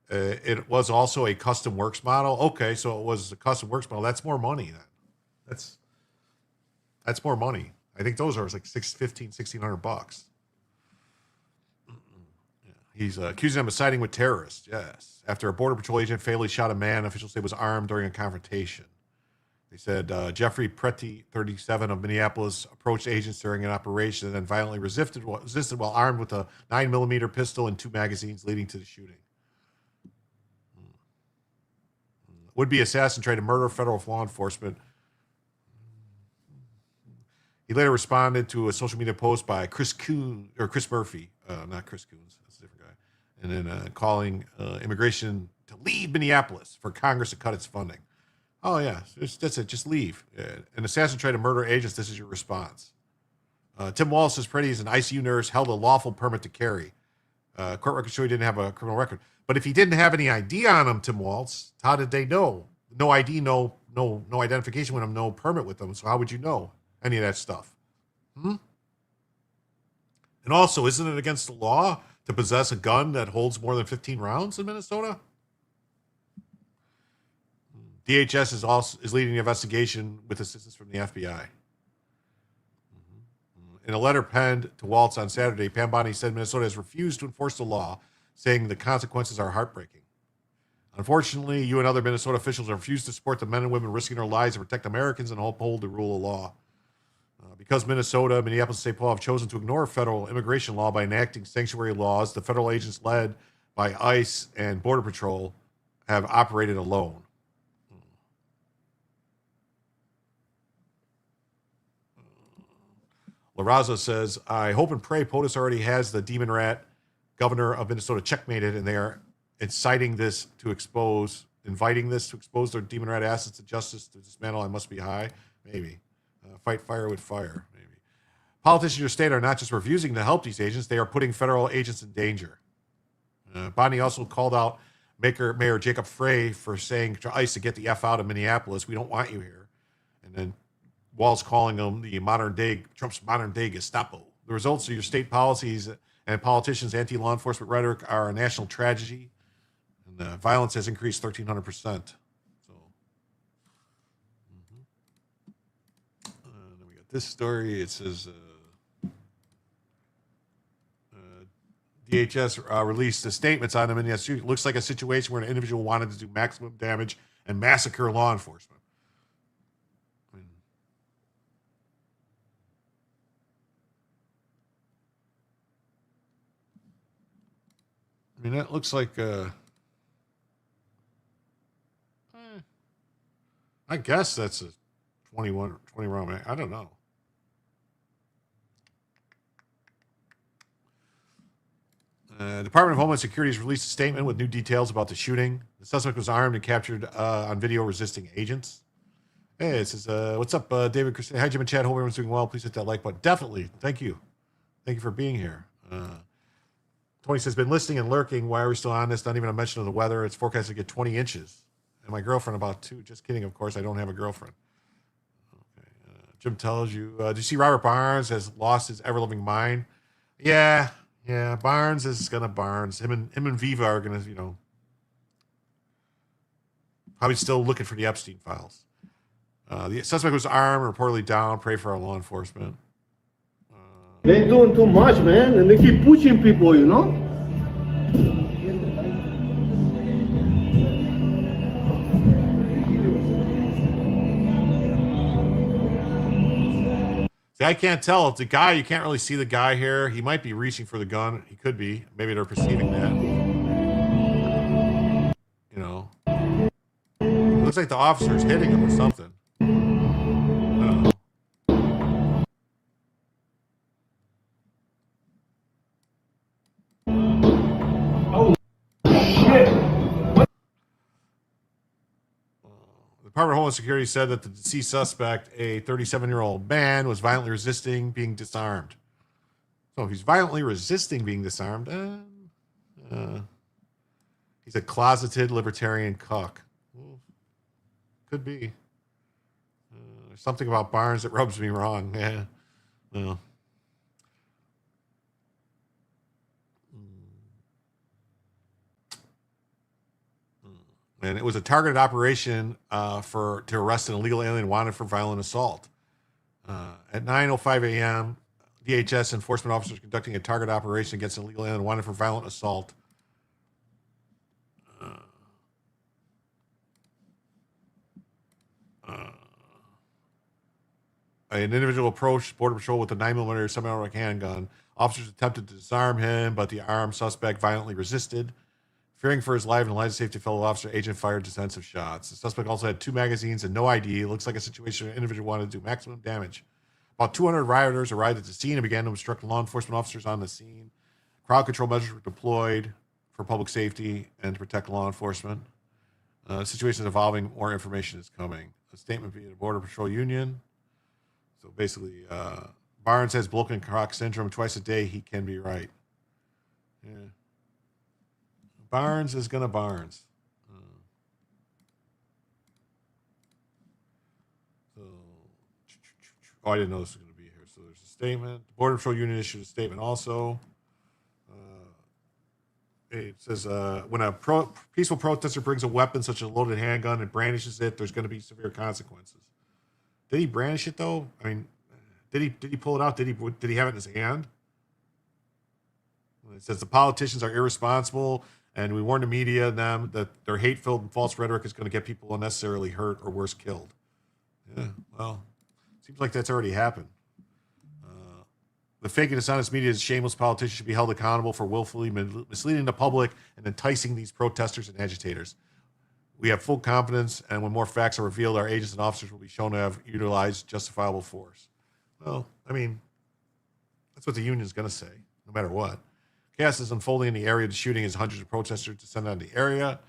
It was also a custom works model. Okay, so it was a custom works model. That's more money then. That's more money. I think those are like $1,600. He's accusing them of siding with terrorists. Yes, after a border patrol agent fatally shot a man officials say was armed during a confrontation. They said Jeffrey Pretty, 37, of Minneapolis, approached agents during an operation and then violently resisted while armed with a 9mm pistol and 2 magazines, leading to the shooting. Would-be assassin tried to murder federal law enforcement. He later responded to a social media post by Chris Murphy, not Chris Coons, that's a different guy, and then calling immigration to leave Minneapolis for Congress to cut its funding. Oh yeah, that's it, just leave. An assassin tried to murder agents, this is your response. Tim Wallace says Pretty is an ICU nurse, held a lawful permit to carry. Court records show he didn't have a criminal record. But if he didn't have any ID on him, Tim Waltz, how did they know? No ID, no identification with him, no permit with them. So how would you know any of that stuff? And also, isn't it against the law to possess a gun that holds more than 15 rounds in Minnesota? DHS is leading the investigation with assistance from the FBI. In a letter penned to Waltz on Saturday, Pam Bondi said Minnesota has refused to enforce the law, saying the consequences are heartbreaking. Unfortunately, you and other Minnesota officials have refused to support the men and women risking their lives to protect Americans and uphold the rule of law. Because Minnesota and Minneapolis and St. Paul have chosen to ignore federal immigration law by enacting sanctuary laws, the federal agents led by ICE and Border Patrol have operated alone. LaRaza says, I hope and pray POTUS already has the demon rat governor of Minnesota checkmated, and they are inviting this to expose their demon rat assets to justice to dismantle. I must be high. Maybe. Fight fire with fire. Maybe. Politicians in your state are not just refusing to help these agents, they are putting federal agents in danger. Bonnie also called out Mayor Jacob Frey for saying to ICE to get the F out of Minneapolis. We don't want you here. And then Walz calling them Trump's modern day Gestapo. The results of your state policies and politicians' anti-law enforcement rhetoric are a national tragedy, and violence has increased 1,300%. So, then we got this story. It says DHS released statements on them, and yes, it looks like a situation where an individual wanted to do maximum damage and massacre law enforcement. I mean, that looks like, I guess that's a 20 round. I don't know. Department of Homeland Security has released a statement with new details about the shooting. The suspect was armed and captured on video resisting agents. Hey, it says, what's up, David? Hi, Jim and Chad. Hope everyone's doing well. Please hit that like button. Definitely. Thank you. Thank you for being here. Tony says, been listening and lurking. Why are we still on this? Not even a mention of the weather. It's forecast to get 20 inches. And my girlfriend about 2. Just kidding, of course. I don't have a girlfriend. Okay. Jim tells you, do you see Robert Barnes has lost his ever-loving mind? Yeah. Barnes is going to Barnes. Him and Viva are going to, probably still looking for the Epstein files. The suspect was armed, reportedly down. Pray for our law enforcement. They're doing too much, man, and they keep pushing people, See, I can't tell. It's a guy. You can't really see the guy here. He might be reaching for the gun. He could be. Maybe they're perceiving that. It looks like the officer's hitting him or something. I don't know. The Department of Homeland Security said that the deceased suspect, a 37-year-old man, was violently resisting being disarmed. So if he's violently resisting being disarmed, he's a closeted libertarian cuck. Could be. There's something about Barnes that rubs me wrong. Yeah. Well. And it was a targeted operation to arrest an illegal alien wanted for violent assault. At 9:05 a.m., DHS enforcement officers conducting a target operation against an illegal alien wanted for violent assault. An individual approached Border Patrol with a 9mm semi-automatic handgun. Officers attempted to disarm him, but the armed suspect violently resisted. Fearing for his life and the life and safety of fellow officer, agent fired defensive shots. The suspect also had 2 magazines and no ID. It looks like a situation where an individual wanted to do maximum damage. About 200 rioters arrived at the scene and began to obstruct law enforcement officers on the scene. Crowd control measures were deployed for public safety and to protect law enforcement. The situation is evolving. More information is coming. A statement via the Border Patrol Union. So basically, Barnes has broken cock syndrome. Twice a day, he can be right. Yeah. Barnes is going to Barnes. I didn't know this was going to be here. So there's a statement. The Border Patrol Union issued a statement also. It says, when a peaceful protester brings a weapon such as a loaded handgun and brandishes it, there's going to be severe consequences. Did he brandish it though? I mean, did he pull it out? Did he have it in his hand? It says the politicians are irresponsible, and we warn the media and them that their hate-filled and false rhetoric is going to get people unnecessarily hurt or worse killed. Yeah, well, seems like that's already happened. The fake and dishonest media and shameless politicians should be held accountable for willfully misleading the public and enticing these protesters and agitators. We have full confidence, and when more facts are revealed, our agents and officers will be shown to have utilized justifiable force. Well, I mean, that's what the union's going to say, no matter what. Chaos is unfolding in the area of the shooting as hundreds of protesters descend on the area.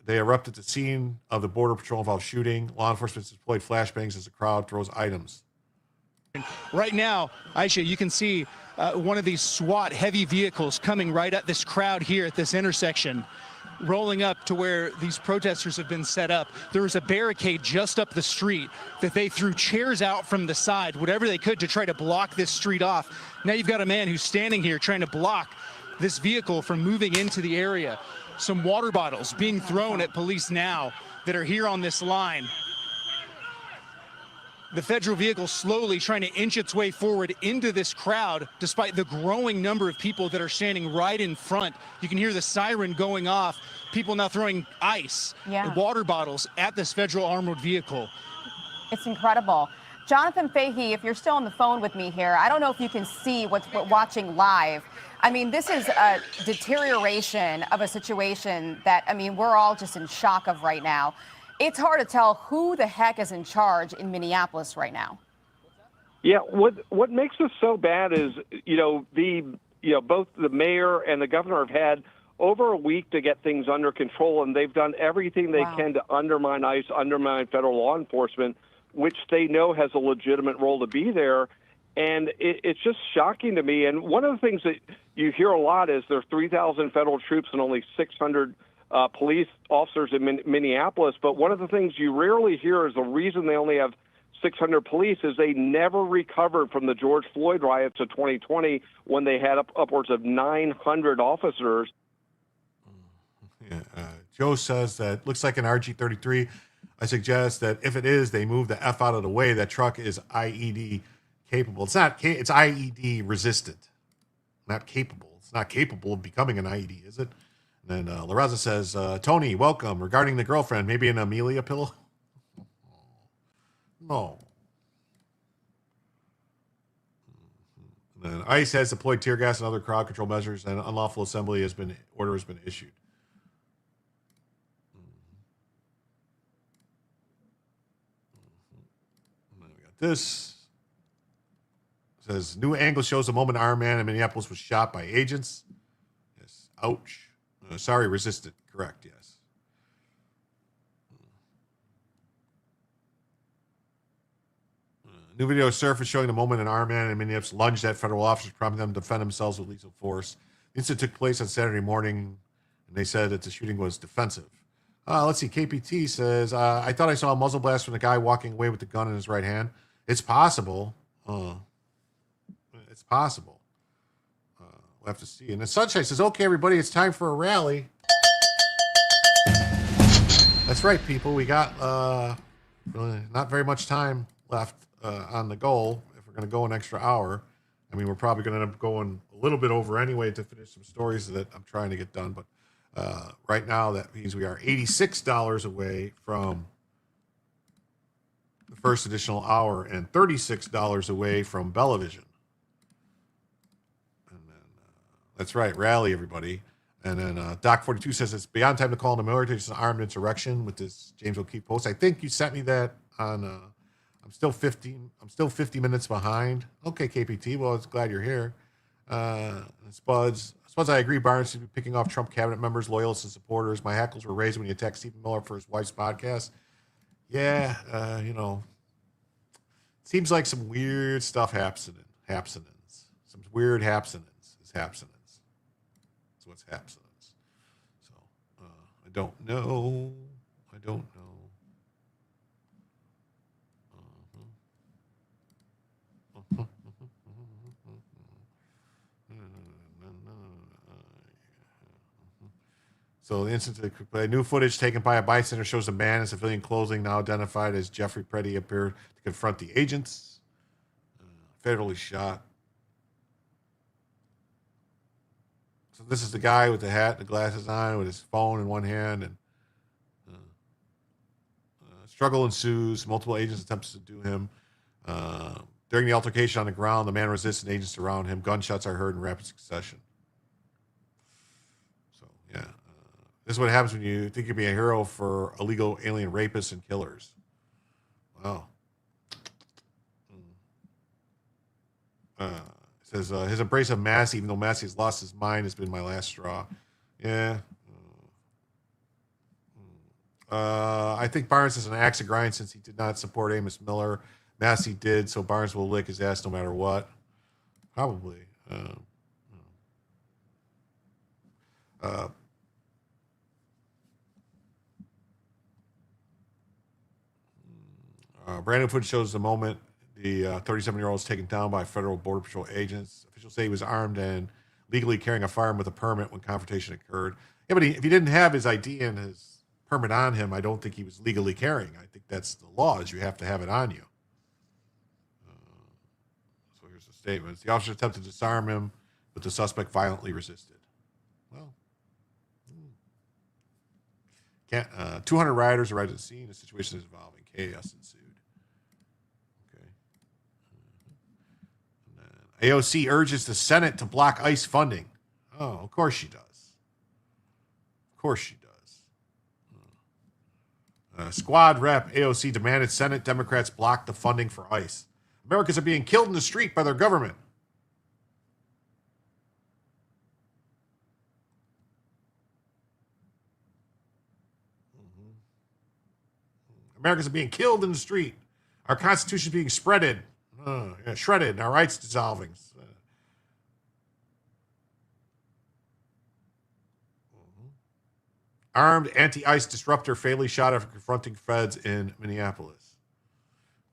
They erupt at the scene of the Border Patrol-involved shooting. Law enforcement deployed flashbangs as the crowd throws items. Right now, Aisha, you can see one of these SWAT heavy vehicles coming right at this crowd here at this intersection, rolling up to where these protesters have been set up. There was a barricade just up the street that they threw chairs out from the side, whatever they could, to try to block this street off. Now you've got a man who's standing here trying to block this vehicle from moving into the area. Some water bottles being thrown at police now that are here on this line. The federal vehicle slowly trying to inch its way forward into this crowd, despite the growing number of people that are standing right in front. You can hear the siren going off. People now throwing ice and water bottles at this federal armored vehicle. It's incredible. Jonathan Fahey, if you're still on the phone with me here, I don't know if you can see what's watching live. I mean, this is a deterioration of a situation that, I mean, we're all just in shock of right now. It's hard to tell who the heck is in charge in Minneapolis right now. Yeah, what makes this so bad is, both the mayor and the governor have had over a week to get things under control, and they've done everything they can to undermine ICE, undermine federal law enforcement, which they know has a legitimate role to be there. And it's just shocking to me. And one of the things that you hear a lot is there are 3,000 federal troops and only 600 police officers in Minneapolis. But one of the things you rarely hear is the reason they only have 600 police is they never recovered from the George Floyd riots of 2020 when they had upwards of 900 officers. Yeah, Joe says that looks like an RG-33. I suggest that if it is, they move the F out of the way. That truck is IED capable. It's not. It's IED resistant, not capable. It's not capable of becoming an IED, is it? And then Larraza says, Tony, welcome. Regarding the girlfriend, maybe an Amelia pillow? No. And then ICE has deployed tear gas and other crowd control measures, and unlawful assembly order has been issued. And then we got this. It says, new angle shows the moment Iron Man in Minneapolis was shot by agents. Yes. Ouch. Sorry, resistant. Correct, yes. New video surfaced showing the moment an Iron Man in Minneapolis lunged at federal officers, prompting them to defend themselves with lethal force. The incident took place on Saturday morning, and they said that the shooting was defensive. Let's see. KPT says, I thought I saw a muzzle blast from the guy walking away with the gun in his right hand. It's possible. It's possible. We'll have to see. And the Sunshine says, okay, everybody, it's time for a rally. That's right, people. We got really not very much time left on the goal if we're going to go an extra hour. I mean, we're probably going to end up going a little bit over anyway to finish some stories that I'm trying to get done. But right now, that means we are $86 away from the first additional hour and $36 away from Bellavision. And then that's right, rally, everybody. And then Doc 42 says it's beyond time to call in the military. It's an armed insurrection with this James O'Keefe post. I think you sent me that on. I'm still 50 minutes behind. Okay, KPT. Well, it's glad you're here. Spuds, I agree. Barnes should be picking off Trump cabinet members, loyalists, and supporters. My hackles were raised when he attacked Stephen Miller for his wife's podcast. Yeah, seems like some weird stuff happening. Some weird happenings is happening. That's what's happening. So I don't know. So the incident, new footage taken by a bystander shows a man in civilian clothing, now identified as Jeffrey Petty, appeared to confront the agents. Fatally shot. So this is the guy with the hat and the glasses on, with his phone in one hand, and struggle ensues. Multiple agents attempt to subdue him. During the altercation on the ground, the man resists and agents surround him. Gunshots are heard in rapid succession. So, yeah. This is what happens when you think you'd be a hero for illegal alien rapists and killers. Wow. It says, his embrace of Massey, even though Massey has lost his mind, has been my last straw. Yeah. I think Barnes is an axe to grind since he did not support Amos Miller. Massey did, so Barnes will lick his ass no matter what. Probably. Brand new footage shows the moment the 37-year-old is taken down by federal Border Patrol agents. Officials say he was armed and legally carrying a firearm with a permit when confrontation occurred. Yeah, but if he didn't have his ID and his permit on him, I don't think he was legally carrying. I think that's the law, is you have to have it on you. So here's the statement. The officer attempted to disarm him, but the suspect violently resisted. Well, 200 rioters arrived at the scene. The situation is evolving. Chaos ensued. AOC urges the Senate to block ICE funding. Oh, of course she does. Of course she does. Squad rep AOC demanded Senate Democrats block the funding for ICE. Americans are being killed in the street by their government. Americans are being killed in the street. Our Constitution is being spreaded. Oh, Yeah, shredded. Our rights dissolving. Armed anti-ICE disruptor fatally shot after confronting feds in Minneapolis.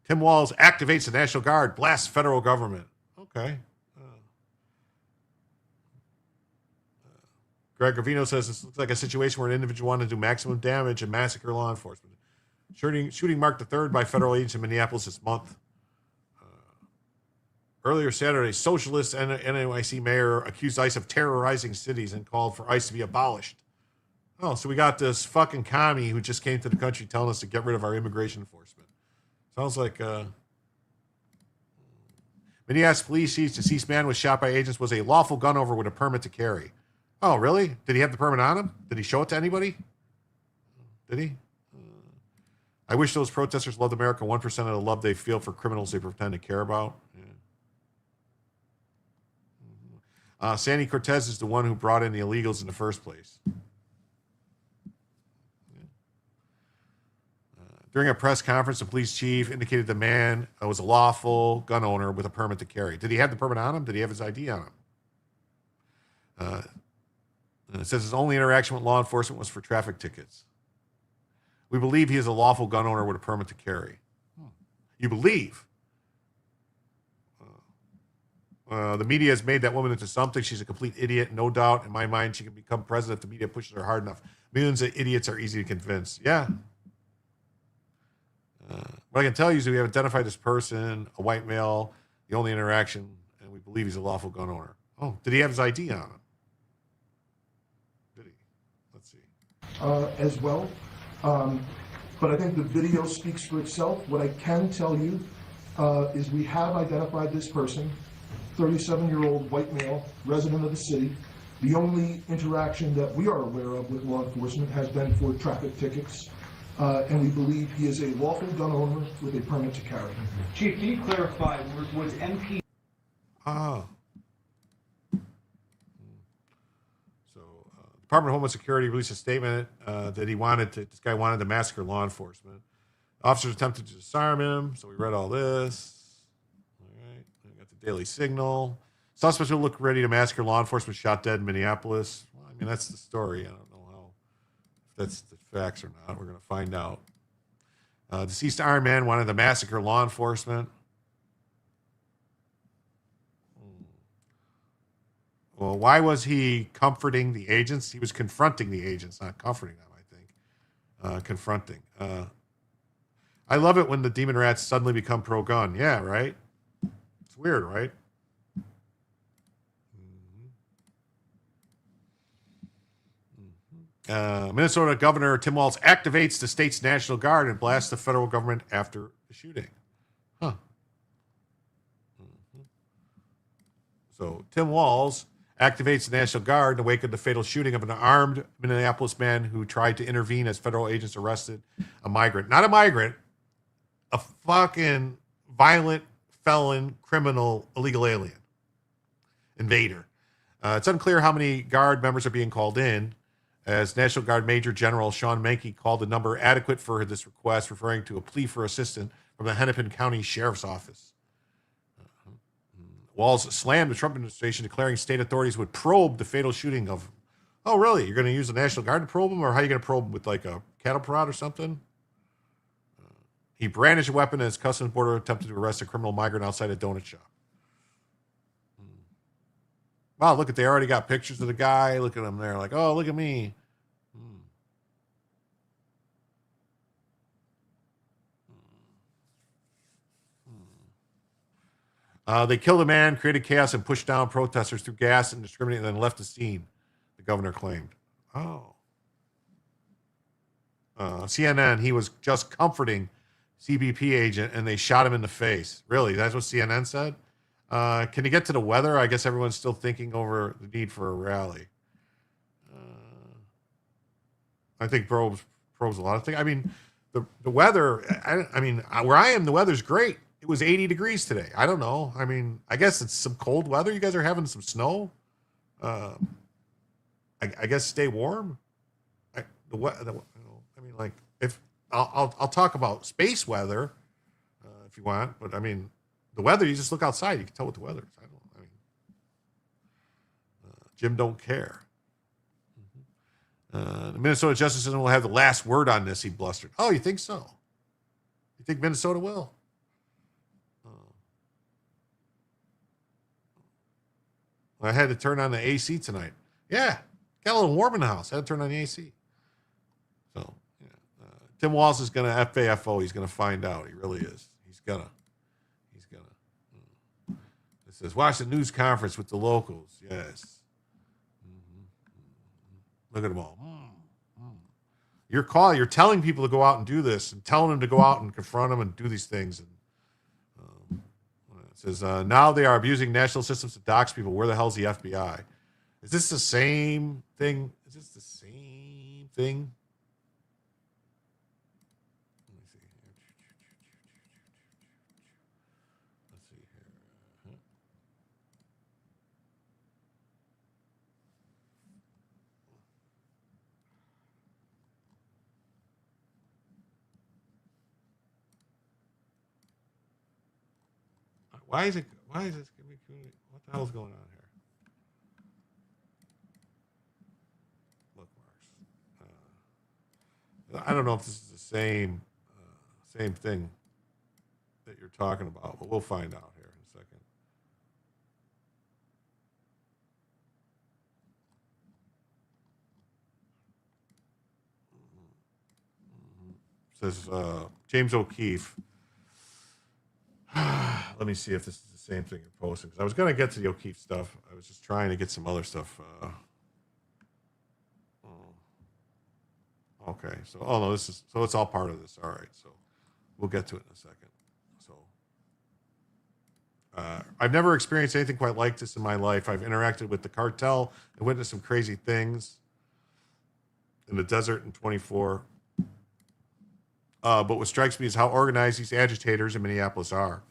Tim Walz activates the National Guard, blasts federal government. Okay. Greg Gravino says this looks like a situation where an individual wanted to do maximum damage and massacre law enforcement. Shooting marked the third by federal agents in Minneapolis this month. Earlier Saturday, socialist and NYC mayor accused ICE of terrorizing cities and called for ICE to be abolished. Oh, so we got this fucking commie who just came to the country telling us to get rid of our immigration enforcement. Sounds like Minneapolis police chief deceased man was shot by agents was a lawful gun owner with a permit to carry. Oh, really? Did he have the permit on him? Did he show it to anybody? Did he? I wish those protesters loved America 1% of the love they feel for criminals they pretend to care about. Yeah. Sandy Cortez is the one who brought in the illegals in the first place. During a press conference, the police chief indicated the man was a lawful gun owner with a permit to carry. Did he have the permit on him? Did he have his ID on him? It says his only interaction with law enforcement was for traffic tickets. We believe he is a lawful gun owner with a permit to carry. You believe? The media has made that woman into something. She's a complete idiot, no doubt. In my mind, she can become president if the media pushes her hard enough. Millions of idiots are easy to convince. Yeah. What I can tell you is we have identified this person, a white male, the only interaction, and we believe he's a lawful gun owner. Oh, did he have his ID on him? Did he? Let's see. As well. But I think the video speaks for itself. What I can tell you is we have identified this person, 37-year-old white male, resident of the city. The only interaction that we are aware of with law enforcement has been for traffic tickets. And we believe he is a lawful gun owner with a permit to carry. Chief, can you clarify, was MP... Department of Homeland Security released a statement that this guy wanted to massacre law enforcement. Officers attempted to disarm him, so we read all this. All right, we got the Daily Signal. Suspects will look ready to massacre law enforcement, shot dead in Minneapolis. Well, I mean, that's the story. I don't know if that's the facts or not. We're going to find out. Deceased Iron Man wanted to massacre law enforcement. Well, why was he comforting the agents? He was confronting the agents, not comforting them, I think. Confronting. I love it when the demon rats suddenly become pro-gun. Yeah, right? It's weird, right? Minnesota Governor Tim Walz activates the state's National Guard and blasts the federal government after the shooting. Huh. So Tim Walz activates the National Guard in the wake of the fatal shooting of an armed Minneapolis man who tried to intervene as federal agents arrested a migrant. Not a migrant, a fucking violent felon, criminal, illegal alien, invader. It's unclear how many Guard members are being called in, as National Guard Major General Sean Menke called the number adequate for this request, referring to a plea for assistance from the Hennepin County Sheriff's Office. Walz slammed the Trump administration, declaring state authorities would probe the fatal shooting of... Oh, really? You're going to use the National Guard to probe him? Or how are you going to probe him, with like a cattle prod or something? He brandished a weapon as Customs Border attempted to arrest a criminal migrant outside a donut shop. Wow, look at, they already got pictures of the guy. Look at him there, like, oh, look at me. They killed a man, created chaos, and pushed down protesters through gas and discriminated, and then left the scene, the governor claimed. Oh. CNN, he was just comforting CBP agent, and they shot him in the face. Really? That's what CNN said? Can you get to the weather? I guess everyone's still thinking over the need for a rally. I think probes a lot of things. I mean, the weather, I mean, where I am, the weather's great. It was 80 degrees today. I don't know. I mean, I guess it's some cold weather. You guys are having some snow. I guess stay warm. I mean, like, if I'll talk about space weather if you want, but I mean, The weather, you just look outside, you can tell what the weather is. Jim don't care. The Minnesota justice system will have the last word on this, he blustered. Oh, you think so? You think Minnesota will? I had to turn on the AC tonight. Yeah, got a little warm in the house. Had to turn on the AC. So, yeah. Tim Walz is going to FAFO. He's going to find out. He really is. He's going to. It says, watch the news conference with the locals. Yes. Look at them all. You're telling people to go out and do this and telling them to go out and confront them and do these things. And it says, now they are abusing national systems to dox people. Where the hell's the FBI? Is this the same thing? Is this the same thing? Let me see here. Let's see here. Why is this? What the hell is going on here? Bookmarks. I don't know if this is the same thing that you're talking about, but we'll find out here in a second. Says James O'Keefe. Let me see if this is the same thing you're posting, because I was going to get to the O'Keefe stuff. I was just trying to get some other stuff. Okay, so no, it's all part of this. All right, so we'll get to it in a second. So I've never experienced anything quite like this in my life. I've interacted with the cartel and witnessed some crazy things in the desert in 24. But what strikes me is how organized these agitators in Minneapolis are.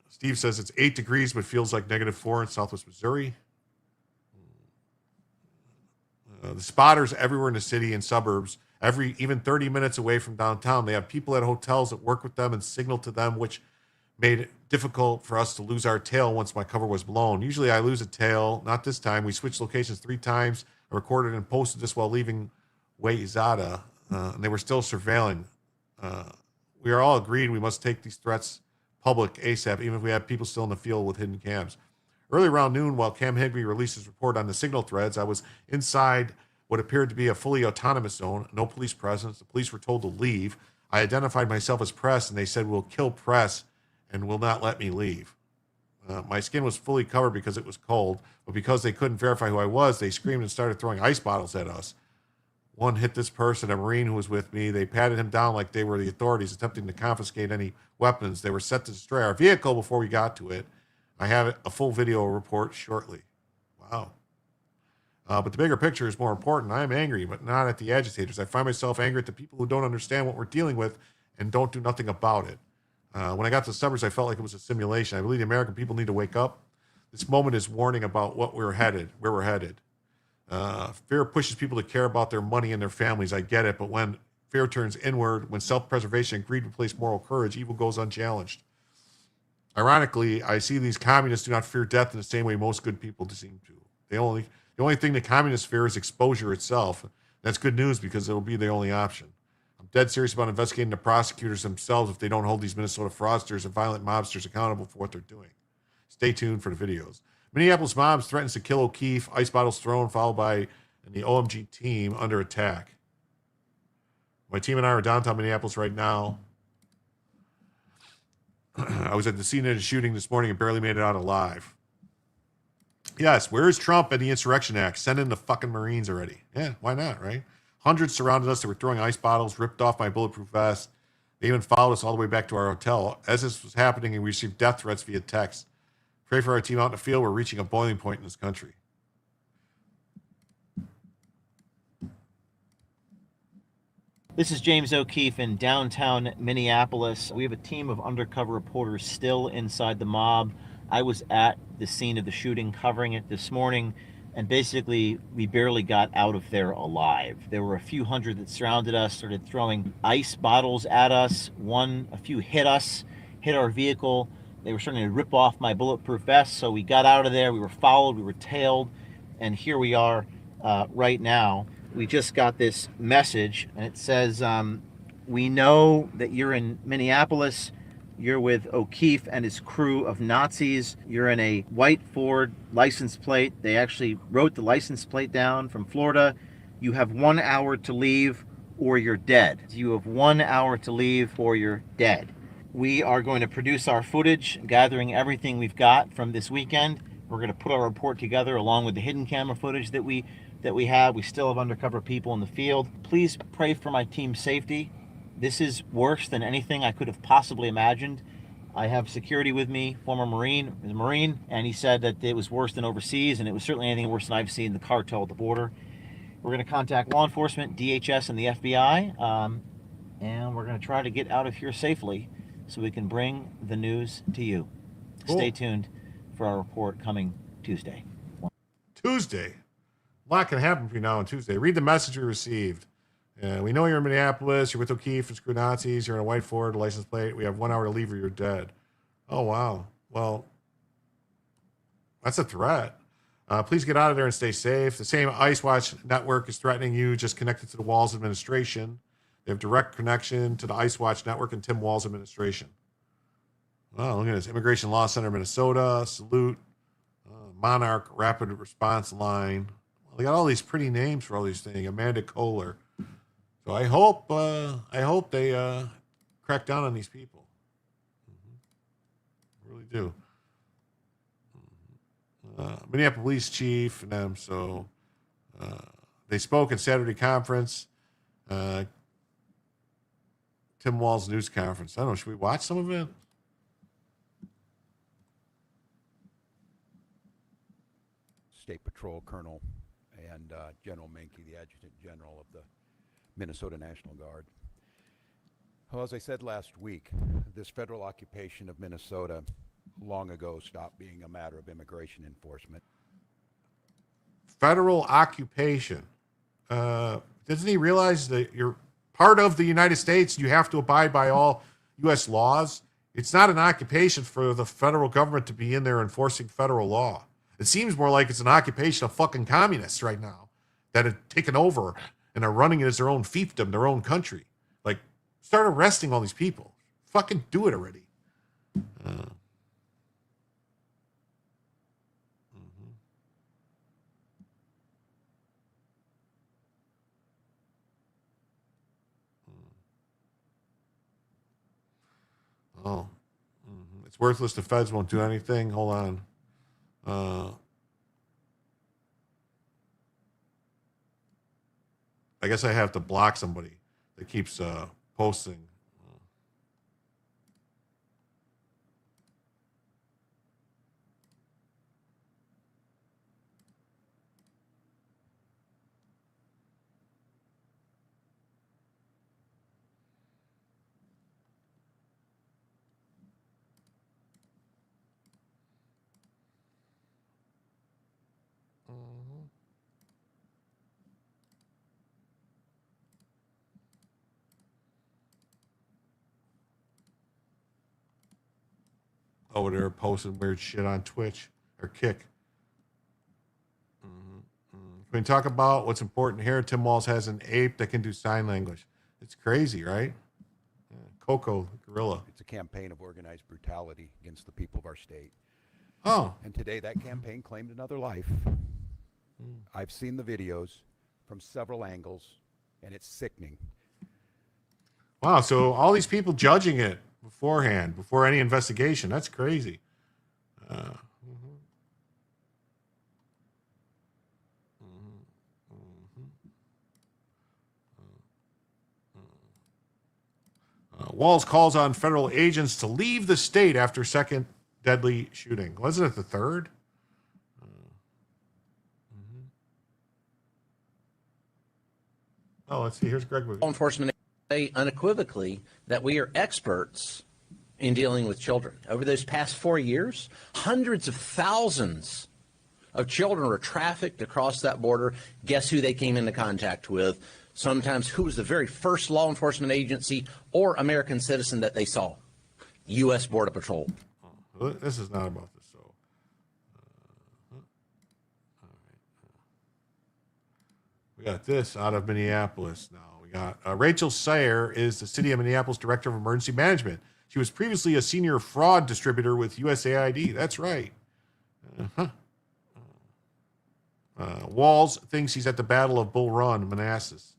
Steve says it's 8 degrees, but feels like -4 in Southwest Missouri. The spotters everywhere in the city and suburbs, even 30 minutes away from downtown. They have people at hotels that work with them and signal to them, which made it difficult for us to lose our tail once my cover was blown. Usually I lose a tail. Not this time. We switched locations 3 times. I recorded and posted this while leaving Wayzata. And they were still surveilling. We are all agreed we must take these threats public ASAP, even if we have people still in the field with hidden cams. Early around noon, while Cam Higbee released his report on the signal threads, I was inside what appeared to be a fully autonomous zone, no police presence. The police were told to leave. I identified myself as Press, and they said, we'll kill Press and will not let me leave. My skin was fully covered because it was cold, but because they couldn't verify who I was, they screamed and started throwing ice bottles at us. One hit this person, a Marine who was with me. They patted him down like they were the authorities, attempting to confiscate any weapons. They were set to destroy our vehicle before we got to it. I have a full video report shortly. Wow. But the bigger picture is more important. I'm angry, but not at the agitators. I find myself angry at the people who don't understand what we're dealing with and don't do nothing about it. When I got to the suburbs, I felt like it was a simulation. I believe the American people need to wake up. This moment is warning about where we're headed. Fear pushes people to care about their money and their families. I get it, but when fear turns inward, when self-preservation and greed replace moral courage, evil goes unchallenged. Ironically, I see these communists do not fear death in the same way most good people seem to. The only thing the communists fear is exposure itself. That's good news because it'll be the only option. I'm dead serious about investigating the prosecutors themselves if they don't hold these Minnesota fraudsters and violent mobsters accountable for what they're doing. Stay tuned for the videos. Minneapolis mobs threatens to kill O'Keefe, ice bottles thrown, followed by the OMG team under attack. My team and I are downtown Minneapolis right now. I was at the scene of the shooting this morning and barely made it out alive. Yes, where's Trump and the Insurrection Act? Send in the fucking Marines already. Yeah, why not, right? Hundreds surrounded us. They were throwing ice bottles, ripped off my bulletproof vest. They even followed us all the way back to our hotel. As this was happening, we received death threats via text. Pray for our team out in the field. We're reaching a boiling point in this country. This is James O'Keefe in downtown Minneapolis. We have a team of undercover reporters still inside the mob. I was at the scene of the shooting, covering it this morning, and basically we barely got out of there alive. There were a few hundred that surrounded us, started throwing ice bottles at us. A few hit us, hit our vehicle. They were starting to rip off my bulletproof vest, so we got out of there. We were followed, we were tailed, and here we are right now. We just got this message, and it says, we know that you're in Minneapolis. You're with O'Keefe and his crew of Nazis. You're in a white Ford license plate. They actually wrote the license plate down from Florida. You have 1 hour to leave or you're dead. You have 1 hour to leave or you're dead. We are going to produce our footage, gathering everything we've got from this weekend. We're going to put our report together along with the hidden camera footage that we have. We still have undercover people in the field. Please pray for my team's safety. This is worse than anything I could have possibly imagined. I have security with me, former Marine, and he said that it was worse than overseas, and it was certainly anything worse than I've seen the cartel at the border. We're going to contact law enforcement, DHS, and the FBI, and we're going to try to get out of here safely so we can bring the news to you. Cool. Stay tuned for our report coming Tuesday. Tuesday. A lot can happen between now and Tuesday. Read the message we received. We know you're in Minneapolis. You're with O'Keefe and Screw Nazis. You're in a white Ford license plate. We have 1 hour to leave or you're dead. Oh, wow. Well, that's a threat. Please get out of there and stay safe. The same ICE Watch network is threatening you, just connected to the Walls administration. They have direct connection to the ICE Watch network and Tim Walls administration. Oh, look at this. Immigration Law Center, Minnesota, Salute, Monarch Rapid Response Line. Well, they got all these pretty names for all these things. Amanda Kohler. So I hope they crack down on these people. I really do. Minneapolis Police Chief and them. So they spoke at Saturday conference. Tim Walls news conference. I don't know. Should we watch some of it? State Patrol Colonel and General Menke, the Adjutant General of the Minnesota National Guard. Well, as I said last week, this federal occupation of Minnesota long ago stopped being a matter of immigration enforcement. Federal occupation. Doesn't he realize that you're part of the United States? You have to abide by all U.S. laws. It's not an occupation for the federal government to be in there enforcing federal law. It seems more like it's an occupation of fucking communists right now that have taken over and are running it as their own fiefdom, their own country. Like, start arresting all these people. Fucking do it already. Oh. It's worthless. The feds won't do anything. Hold on. I guess I have to block somebody that keeps posting. Over there posting weird shit on Twitch or Kick. Can we talk about what's important here? Tim Walls has an ape that can do sign language. It's crazy, right? Coco, gorilla. It's a campaign of organized brutality against the people of our state. Oh. And today that campaign claimed another life. I've seen the videos from several angles, and it's sickening. Wow, so all these people judging it beforehand, before any investigation. That's crazy. Walls calls on federal agents to leave the state after second deadly shooting. Wasn't it the third? Oh, let's see. Here's Greg with Law enforcement say unequivocally that we are experts in dealing with children. Over those past 4 years, hundreds of thousands of children were trafficked across that border. Guess who they came into contact with? Sometimes who was the very first law enforcement agency or American citizen that they saw? U.S. Border Patrol. This is not about this. So, all right. We got this out of Minneapolis now. We got Rachel Sayer is the City of Minneapolis Director of Emergency Management. She was previously a senior fraud distributor with USAID. That's right. Uh-huh. Walls thinks he's at the Battle of Bull Run, Manassas.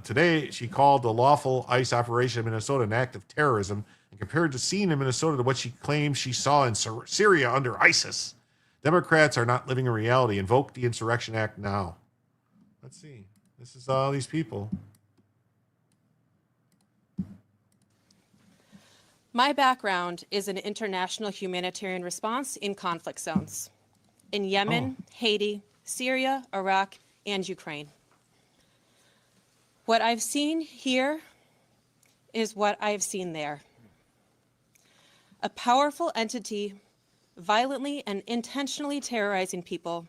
Today, she called the lawful ICE operation in Minnesota an act of terrorism and compared the scene in Minnesota to what she claims she saw in Syria under ISIS. Democrats are not living in reality. Invoke the Insurrection Act now. Let's see. This is all these people. My background is in international humanitarian response in conflict zones in Yemen, Haiti, Syria, Iraq, and Ukraine. What I've seen here is what I've seen there. A powerful entity violently and intentionally terrorizing people,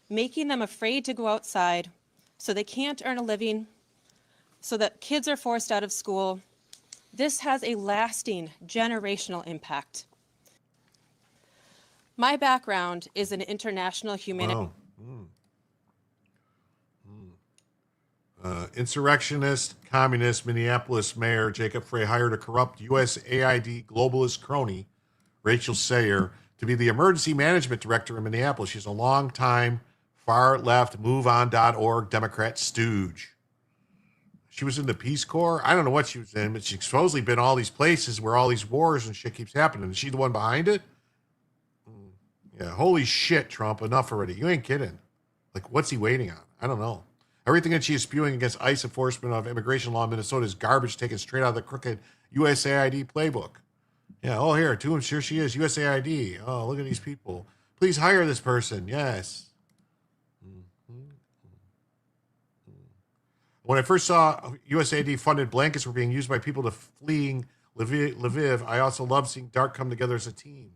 making them afraid to go outside so they can't earn a living, so that kids are forced out of school. This has a lasting generational impact. My background is in international humanitarian. Insurrectionist, communist Minneapolis Mayor Jacob Frey hired a corrupt USAID globalist crony, Rachel Sayer, to be the emergency management director in Minneapolis. She's a longtime far-left MoveOn.org Democrat stooge. She was in the Peace Corps. I don't know what she was in, but she's supposedly been all these places where all these wars and shit keeps happening. Is she the one behind it? Yeah, holy shit, Trump, enough already. You ain't kidding. Like, what's he waiting on? I don't know. Everything that she is spewing against ICE enforcement of immigration law in Minnesota is garbage taken straight out of the crooked USAID playbook. Yeah, oh, here she is, USAID. Oh, look at these people. Please hire this person. Yes. When I first saw USAID-funded blankets were being used by people to fleeing Lviv, I also loved seeing DART come together as a team.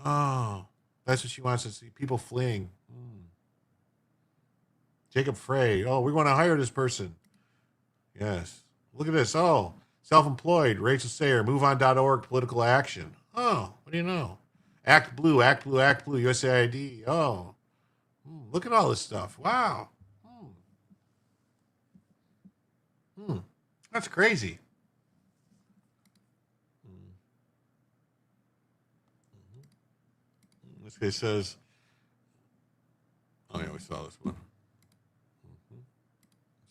Oh, that's what she wants to see, people fleeing. Jacob Frey. Oh, we want to hire this person. Yes. Look at this. Oh, self-employed. Rachel Sayer. MoveOn.org. Political action. Oh, what do you know? Act Blue. Act Blue. Act Blue. USAID. Oh. Look at all this stuff. Wow. That's crazy. This guy says, oh yeah, we saw this one.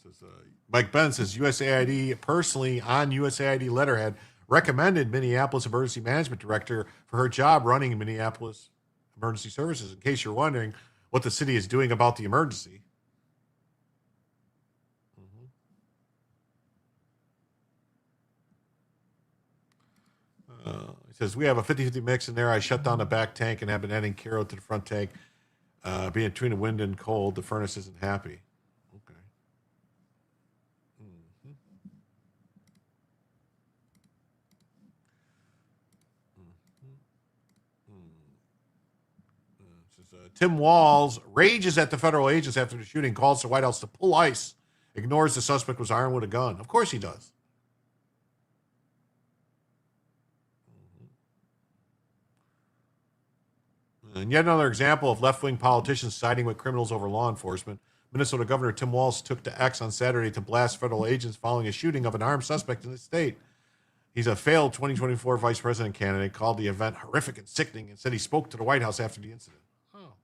It says, Mike Benn says USAID personally on USAID letterhead recommended Minneapolis Emergency Management Director for her job running Minneapolis Emergency Services. In case you're wondering what the city is doing about the emergency. He says, we have a 50-50 mix in there. I shut down the back tank and have been adding Kero to the front tank. Being between the wind and cold, the furnace isn't happy. Okay. Tim Walz rages at the federal agents after the shooting, calls the White House to pull ICE, ignores the suspect was armed with a gun. Of course he does. And yet another example of left-wing politicians siding with criminals over law enforcement. Minnesota Governor Tim Walz took to X on Saturday to blast federal agents following a shooting of an armed suspect in the state. He's a failed 2024 vice president candidate, called the event horrific and sickening, and said he spoke to the White House after the incident. Oh.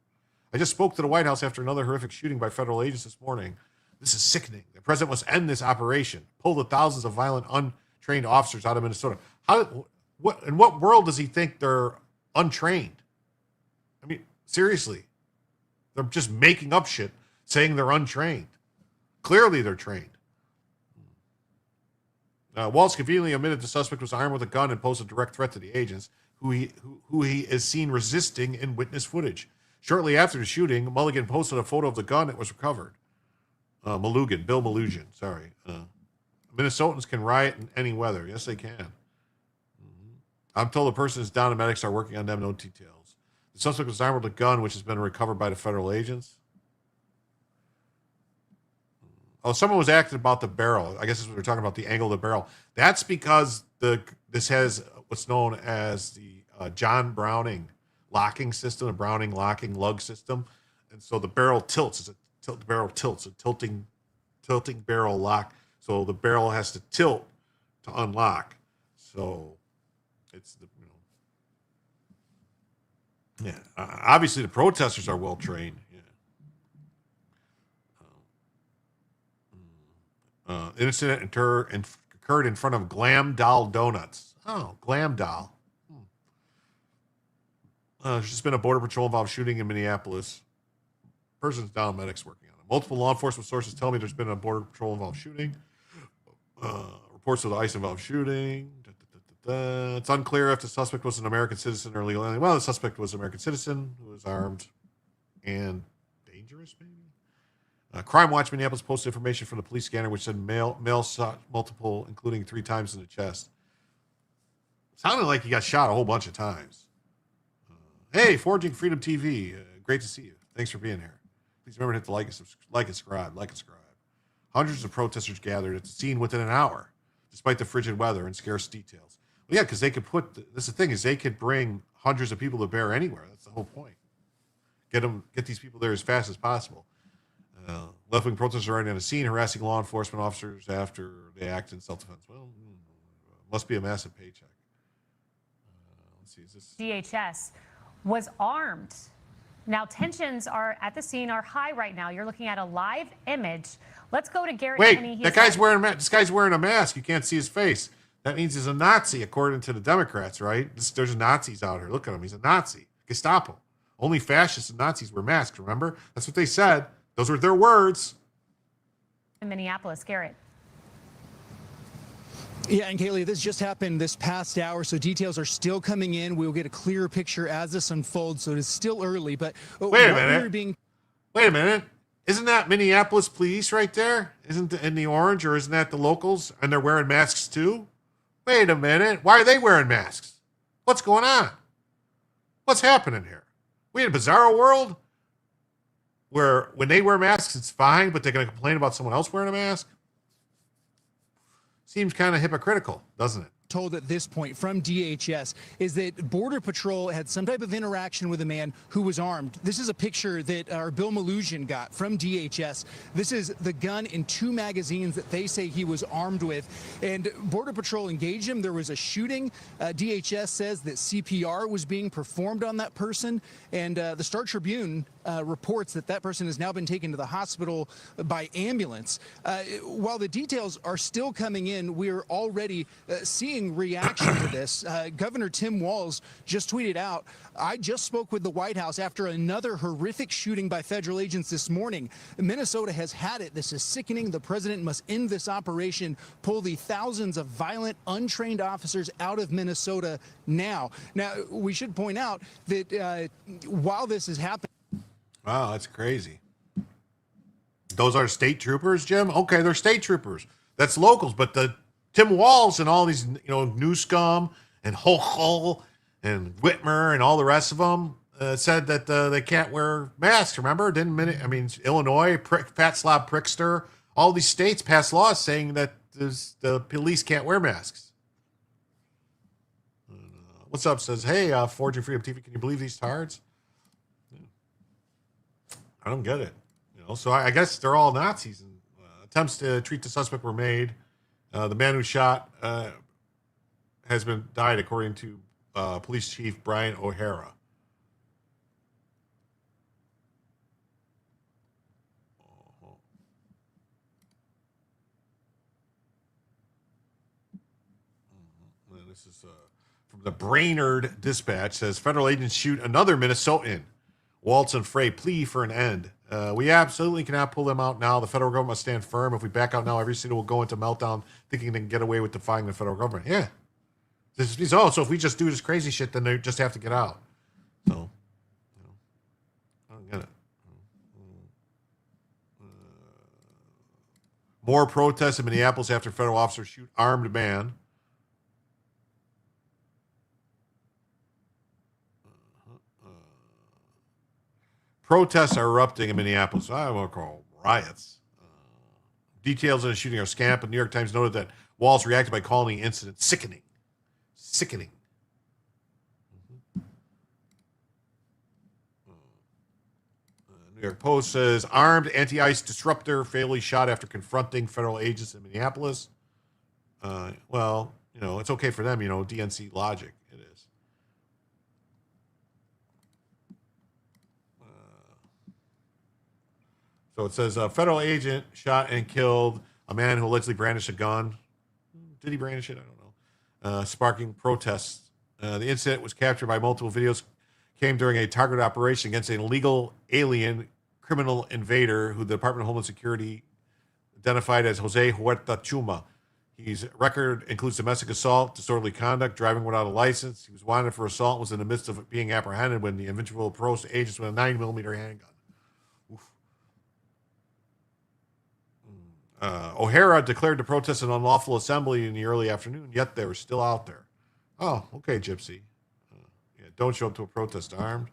I just spoke to the White House after another horrific shooting by federal agents this morning. This is sickening. The president must end this operation, pull the thousands of violent, untrained officers out of Minnesota. In what world does he think they're untrained? I mean, seriously, they're just making up shit, saying they're untrained. Clearly, they're trained. Walz conveniently admitted the suspect was armed with a gun and posed a direct threat to the agents, who he is seen resisting in witness footage. Shortly after the shooting, Mulligan posted a photo of the gun that was recovered. Bill Malugin, sorry. Minnesotans can riot in any weather. Yes, they can. I'm told the person is down and medics are working on them. No details. The suspect was armed with a gun, which has been recovered by the federal agents. Oh, someone was asking about the barrel. I guess this is what we're talking about, the angle of the barrel. That's because this has what's known as the John Browning locking system, a Browning locking lug system. And so the barrel tilts. The barrel tilts, a tilting barrel lock. So the barrel has to tilt to unlock. So it's obviously the protesters are well trained. Incident occurred in front of Glam Doll Donuts. Oh, Glam Doll. There's just been a Border Patrol involved shooting in Minneapolis. Person's down, medics working on it. Multiple law enforcement sources tell me there's been a Border Patrol involved shooting. Reports of the ICE involved shooting. It's unclear if the suspect was an American citizen or illegal alien. Well, the suspect was an American citizen who was armed and dangerous, maybe. Crime Watch Minneapolis posted information from the police scanner, which said male shot multiple, including 3 times in the chest. Sounded like he got shot a whole bunch of times. Hey, Forging Freedom TV, great to see you. Thanks for being here. Please remember to hit the like and subscribe. Hundreds of protesters gathered at the scene within an hour, despite the frigid weather and scarce details. Well, yeah, because they could that's the thing, is they could bring hundreds of people to bear anywhere. That's the whole point. Get these people there as fast as possible. Left-wing protesters are already on the scene, harassing law enforcement officers after they act in self-defense. Well, must be a massive paycheck. Let's see, is this... DHS was armed. Now, tensions at the scene are high right now. You're looking at a live image. Let's go to Garrett Kinney. Wait, this guy's wearing a mask. You can't see his face. That means he's a Nazi, according to the Democrats, right? There's Nazis out here. Look at him. He's a Nazi. Gestapo. Only fascists and Nazis wear masks, remember? That's what they said. Those were their words. In Minneapolis, Garrett. Yeah, and Kaylee, this just happened this past hour, so details are still coming in. We'll get a clearer picture as this unfolds, so it is still early. But wait a minute. Isn't that Minneapolis police right there? Isn't it in the orange, or isn't that the locals? And they're wearing masks too? Wait a minute. Why are they wearing masks? What's going on? What's happening here? We in a bizarro world where when they wear masks, it's fine, but they're going to complain about someone else wearing a mask? Seems kind of hypocritical, doesn't it? Told at this point from DHS is that Border Patrol had some type of interaction with a man who was armed. This is a picture that our Bill Malusian got from DHS. This is the gun in 2 magazines that they say he was armed with. And Border Patrol engaged him. There was a shooting. DHS says that CPR was being performed on that person. And the Star Tribune reports that person has now been taken to the hospital by ambulance. While the details are still coming in, we're already seeing reaction to this. Governor Tim Walz just tweeted out, "I just spoke with the White House after another horrific shooting by federal agents this morning. Minnesota has had it. This is sickening. The president must end this operation, pull the thousands of violent, untrained officers out of Minnesota now." Now, we should point out that while this is happening, wow, that's crazy. Those are state troopers, Jim? Okay, they're state troopers. That's locals, but the Tim Walz and all these, Newscomb and Hochul and Whitmer and all the rest of them said that they can't wear masks, remember? Illinois, Fat Slob Prickster, all these states passed laws saying that the police can't wear masks. What's up? Says, hey, Forging Freedom TV, can you believe these tards? I don't get it. So I guess they're all Nazis. And, attempts to treat the suspect were made. The man who shot has died, according to Police Chief Brian O'Hara. This is from the Brainerd Dispatch. Says federal agents shoot another Minnesotan. Waltz and Frey plea for an end. We absolutely cannot pull them out now. The federal government must stand firm. If we back out now, every city will go into meltdown thinking they can get away with defying the federal government. Yeah. So if we just do this crazy shit, then they just have to get out. So, I don't get it. More protests in Minneapolis after federal officers shoot armed man. Protests are erupting in Minneapolis. I will call riots. Details of the shooting are scant, but the New York Times noted that Walz reacted by calling the incident sickening. Sickening. New York Post says armed anti-ICE disruptor fatally shot after confronting federal agents in Minneapolis. Well, it's okay for them, DNC logic. It is. So it says a federal agent shot and killed a man who allegedly brandished a gun. Did he brandish it? I don't know. Sparking protests. The incident was captured by multiple videos, came during a targeted operation against an illegal alien criminal invader who the Department of Homeland Security identified as Jose Huerta Chuma. His record includes domestic assault, disorderly conduct, driving without a license. He was wanted for assault and was in the midst of being apprehended when the individual approached agents with a 9mm handgun. O'Hara declared the protest an unlawful assembly in the early afternoon, yet they were still out there. Oh, okay, Gypsy. Don't show up to a protest armed.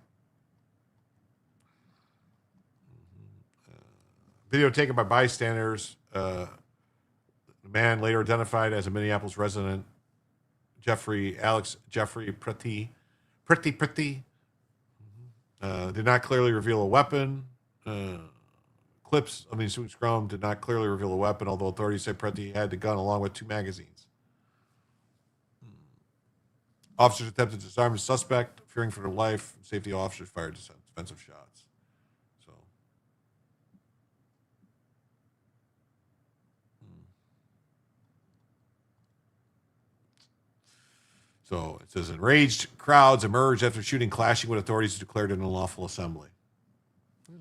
Video taken by bystanders. The man later identified as a Minneapolis resident, Alex Jeffrey Pretty. Did not clearly reveal a weapon. Clips of the ensuing scrum did not clearly reveal a weapon, although authorities say Pretty had the gun along with 2 magazines. Officers attempted to disarm the suspect, fearing for their life. Safety officers fired defensive shots. So it says enraged crowds emerged after shooting clashing with authorities who declared it an unlawful assembly.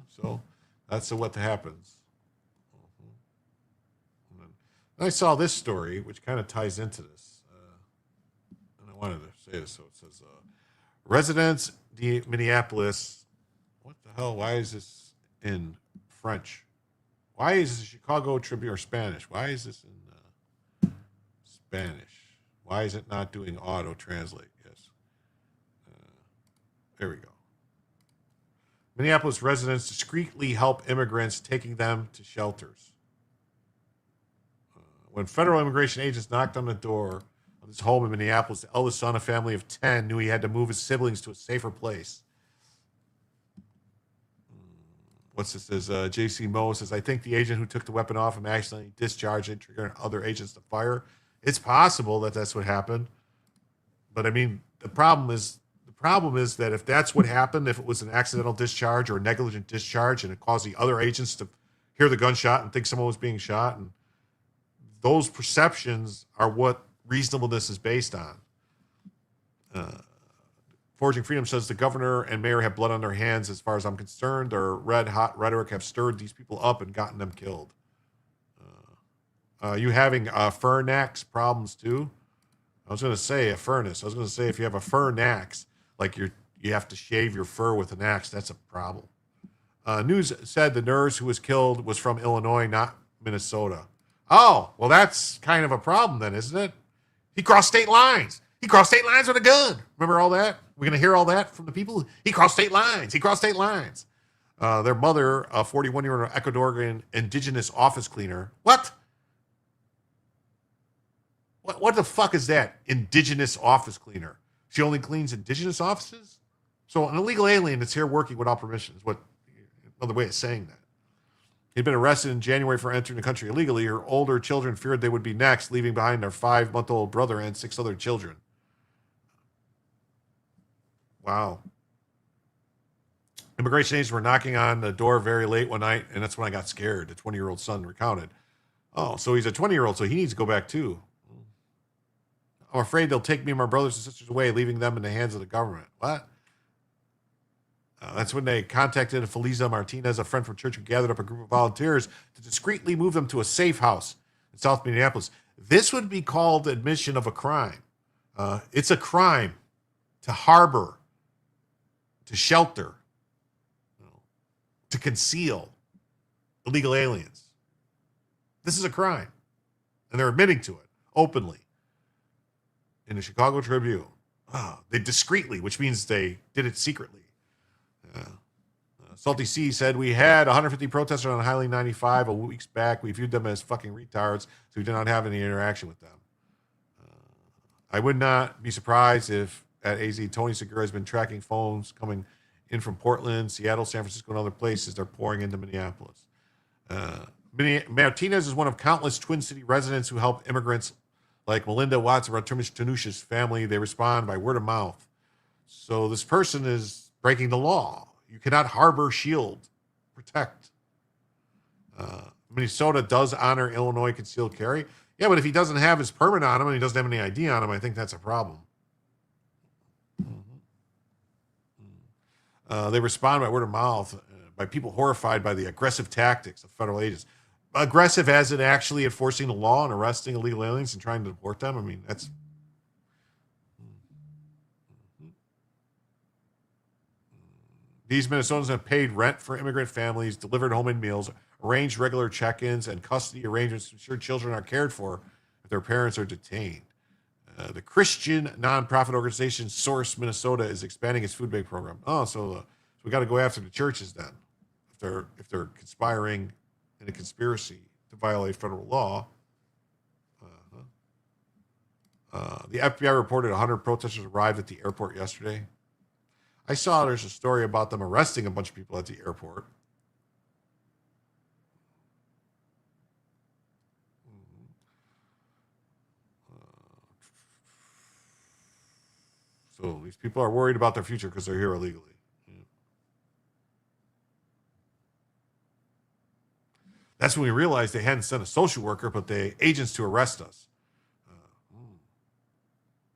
So that's what happens. And I saw this story, which kind of ties into this. And I wanted to say this. So it says, residents de Minneapolis. What the hell? Why is this in French? Why is this Chicago Tribune or Spanish? Why is this in Spanish? Why is it not doing auto translate? Yes. There we go. Minneapolis residents discreetly help immigrants, taking them to shelters. When federal immigration agents knocked on the door of his home in Minneapolis, the eldest son of a family of 10 knew he had to move his siblings to a safer place. What's this? Says J.C. Moe says, I think the agent who took the weapon off him accidentally discharged it, triggering other agents to fire. It's possible that that's what happened. But I mean, the problem is that if that's what happened, if it was an accidental discharge or a negligent discharge and it caused the other agents to hear the gunshot and think someone was being shot, and those perceptions are what reasonableness is based on. Forging Freedom says the governor and mayor have blood on their hands as far as I'm concerned. Their red-hot rhetoric have stirred these people up and gotten them killed. You having furnax problems too? I was going to say a furnace. I was going to say if you have a furnax, like you have to shave your fur with an axe, that's a problem. News said the nurse who was killed was from Illinois, not Minnesota. Oh, well, that's kind of a problem then, isn't it? He crossed state lines. He crossed state lines with a gun. Remember all that? We're going to hear all that from the people. He crossed state lines. He crossed state lines. Their mother, a 41-year-old Ecuadorian indigenous office cleaner. What? What the fuck is that? Indigenous office cleaner. She only cleans indigenous offices? So an illegal alien that's here working without permission is another way of saying that. He'd been arrested in January for entering the country illegally. Her older children feared they would be next, leaving behind their 5-month-old brother and 6 other children. Wow. Immigration agents were knocking on the door very late one night, and that's when I got scared. The 20-year-old son recounted. Oh, so he's a 20-year-old, so he needs to go back too. I'm afraid they'll take me and my brothers and sisters away, leaving them in the hands of the government. What? That's when they contacted Feliza Martinez, a friend from church, who gathered up a group of volunteers to discreetly move them to a safe house in South Minneapolis. This would be called admission of a crime. It's a crime to harbor, to shelter, to conceal illegal aliens. This is a crime. And they're admitting to it openly in the Chicago Tribune. They discreetly, which means they did it secretly. Salty C said, we had 150 protesters on Highway 95 a weeks back. We viewed them as fucking retards, so we did not have any interaction with them. I would not be surprised if at AZ, Tony Segura has been tracking phones coming in from Portland, Seattle, San Francisco, and other places. They're pouring into Minneapolis. Martinez is one of countless Twin City residents who help immigrants like Melinda Watts or Tanusha's family. They respond by word of mouth. So this person is breaking the law. You cannot harbor, shield, protect. Minnesota does honor Illinois concealed carry. Yeah, but if he doesn't have his permit on him and he doesn't have any ID on him, I think that's a problem. They respond by word of mouth, by people horrified by the aggressive tactics of federal agents. Aggressive as in actually enforcing the law and arresting illegal aliens and trying to deport them. I mean, that's... These Minnesotans have paid rent for immigrant families, delivered homemade meals, arranged regular check-ins and custody arrangements to ensure children are cared for if their parents are detained. The Christian nonprofit organization Source Minnesota is expanding its food bank program. So we got to go after the churches then, if they're conspiring in a conspiracy to violate federal law. The FBI reported 100 protesters arrived at the airport yesterday. I saw there's a story about them arresting a bunch of people at the airport. So these people are worried about their future because they're here illegally. That's when we realized they hadn't sent a social worker, but the agents to arrest us.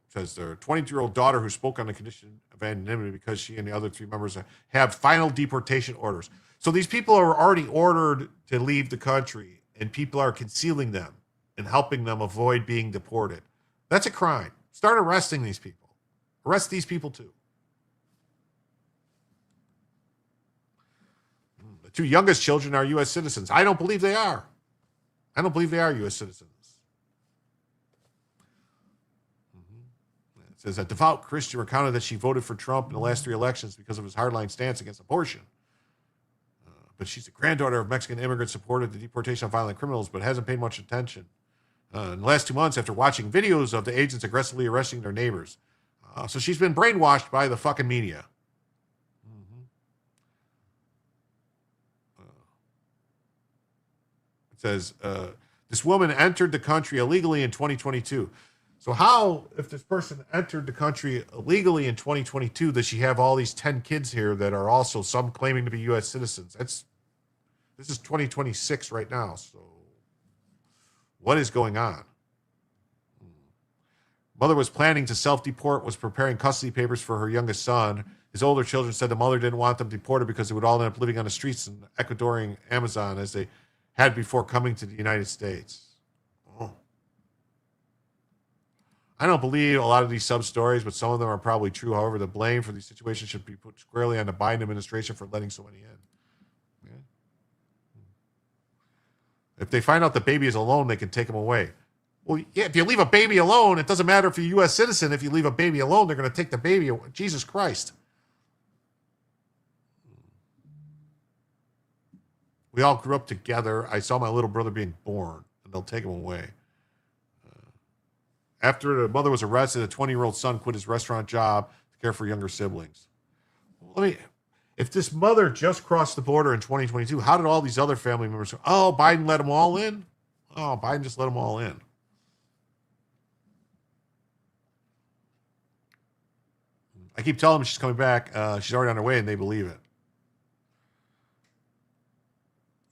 Says their 22-year-old daughter who spoke on the condition of anonymity because she and the other 3 members have final deportation orders. So these people are already ordered to leave the country, and people are concealing them and helping them avoid being deported. That's a crime. Start arresting these people. Arrest these people too. The 2 youngest children are U.S. citizens. I don't believe they are. I don't believe they are U.S. citizens. It says a devout Christian recounted that she voted for Trump in the last 3 elections because of his hardline stance against abortion. But she's the granddaughter of Mexican immigrants, supported the deportation of violent criminals, but hasn't paid much attention. In the last 2 months, after watching videos of the agents aggressively arresting their neighbors. So she's been brainwashed by the fucking media. It says, this woman entered the country illegally in 2022. So how, if this person entered the country illegally in 2022, does she have all these 10 kids here that are also some claiming to be U.S. citizens? This is 2026 right now. So what is going on? Mother was planning to self-deport, was preparing custody papers for her youngest son. His older children said the mother didn't want them deported because they would all end up living on the streets in Ecuadorian Amazon as they had before coming to the United States. I don't believe a lot of these sub-stories, but some of them are probably true. However, the blame for these situations should be put squarely on the Biden administration for letting so many in. Okay? If they find out the baby is alone, they can take him away. Well, yeah, if you leave a baby alone, it doesn't matter if you're a U.S. citizen. If you leave a baby alone, they're going to take the baby away. Jesus Christ. We all grew up together. I saw my little brother being born, and they'll take him away. After the mother was arrested, a 20-year-old son quit his restaurant job to care for younger siblings. If this mother just crossed the border in 2022, how did all these other family members go, oh, Biden let them all in? Oh, Biden just let them all in. I keep telling them she's coming back. She's already on her way, and they believe it.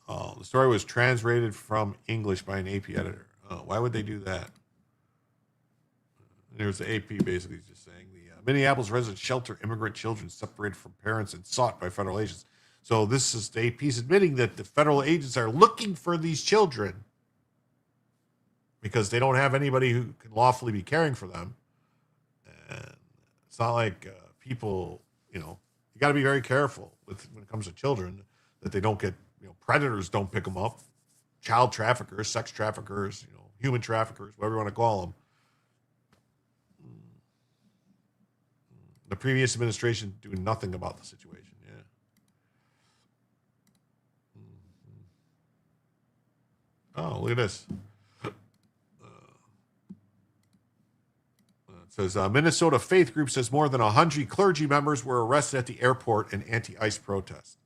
Oh, the story was translated from English by an AP editor. Oh, why would they do that? There's the AP basically just saying the Minneapolis resident shelter immigrant children separated from parents and sought by federal agents. So this is the AP's admitting that the federal agents are looking for these children because they don't have anybody who can lawfully be caring for them. And it's not like people, you got to be very careful when it comes to children that they don't get, predators don't pick them up, child traffickers, sex traffickers, human traffickers, whatever you want to call them. The previous administration doing nothing about the situation. Yeah. Oh, look at this. Let's says Minnesota Faith Group says more than 100 clergy members were arrested at the airport in anti-ICE protest.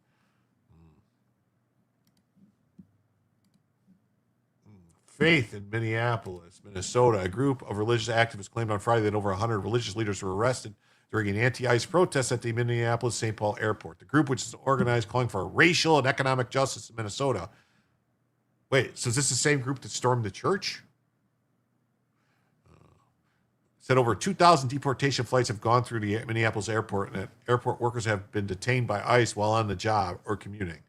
Faith in Minneapolis, Minnesota. A group of religious activists claimed on Friday that over 100 religious leaders were arrested during an anti-ICE protest at the Minneapolis-St. Paul airport. The group, which is organized calling for racial and economic justice in Minnesota. Wait, so is this the same group that stormed the church? Said over 2,000 deportation flights have gone through the Minneapolis airport, and that airport workers have been detained by ICE while on the job or commuting.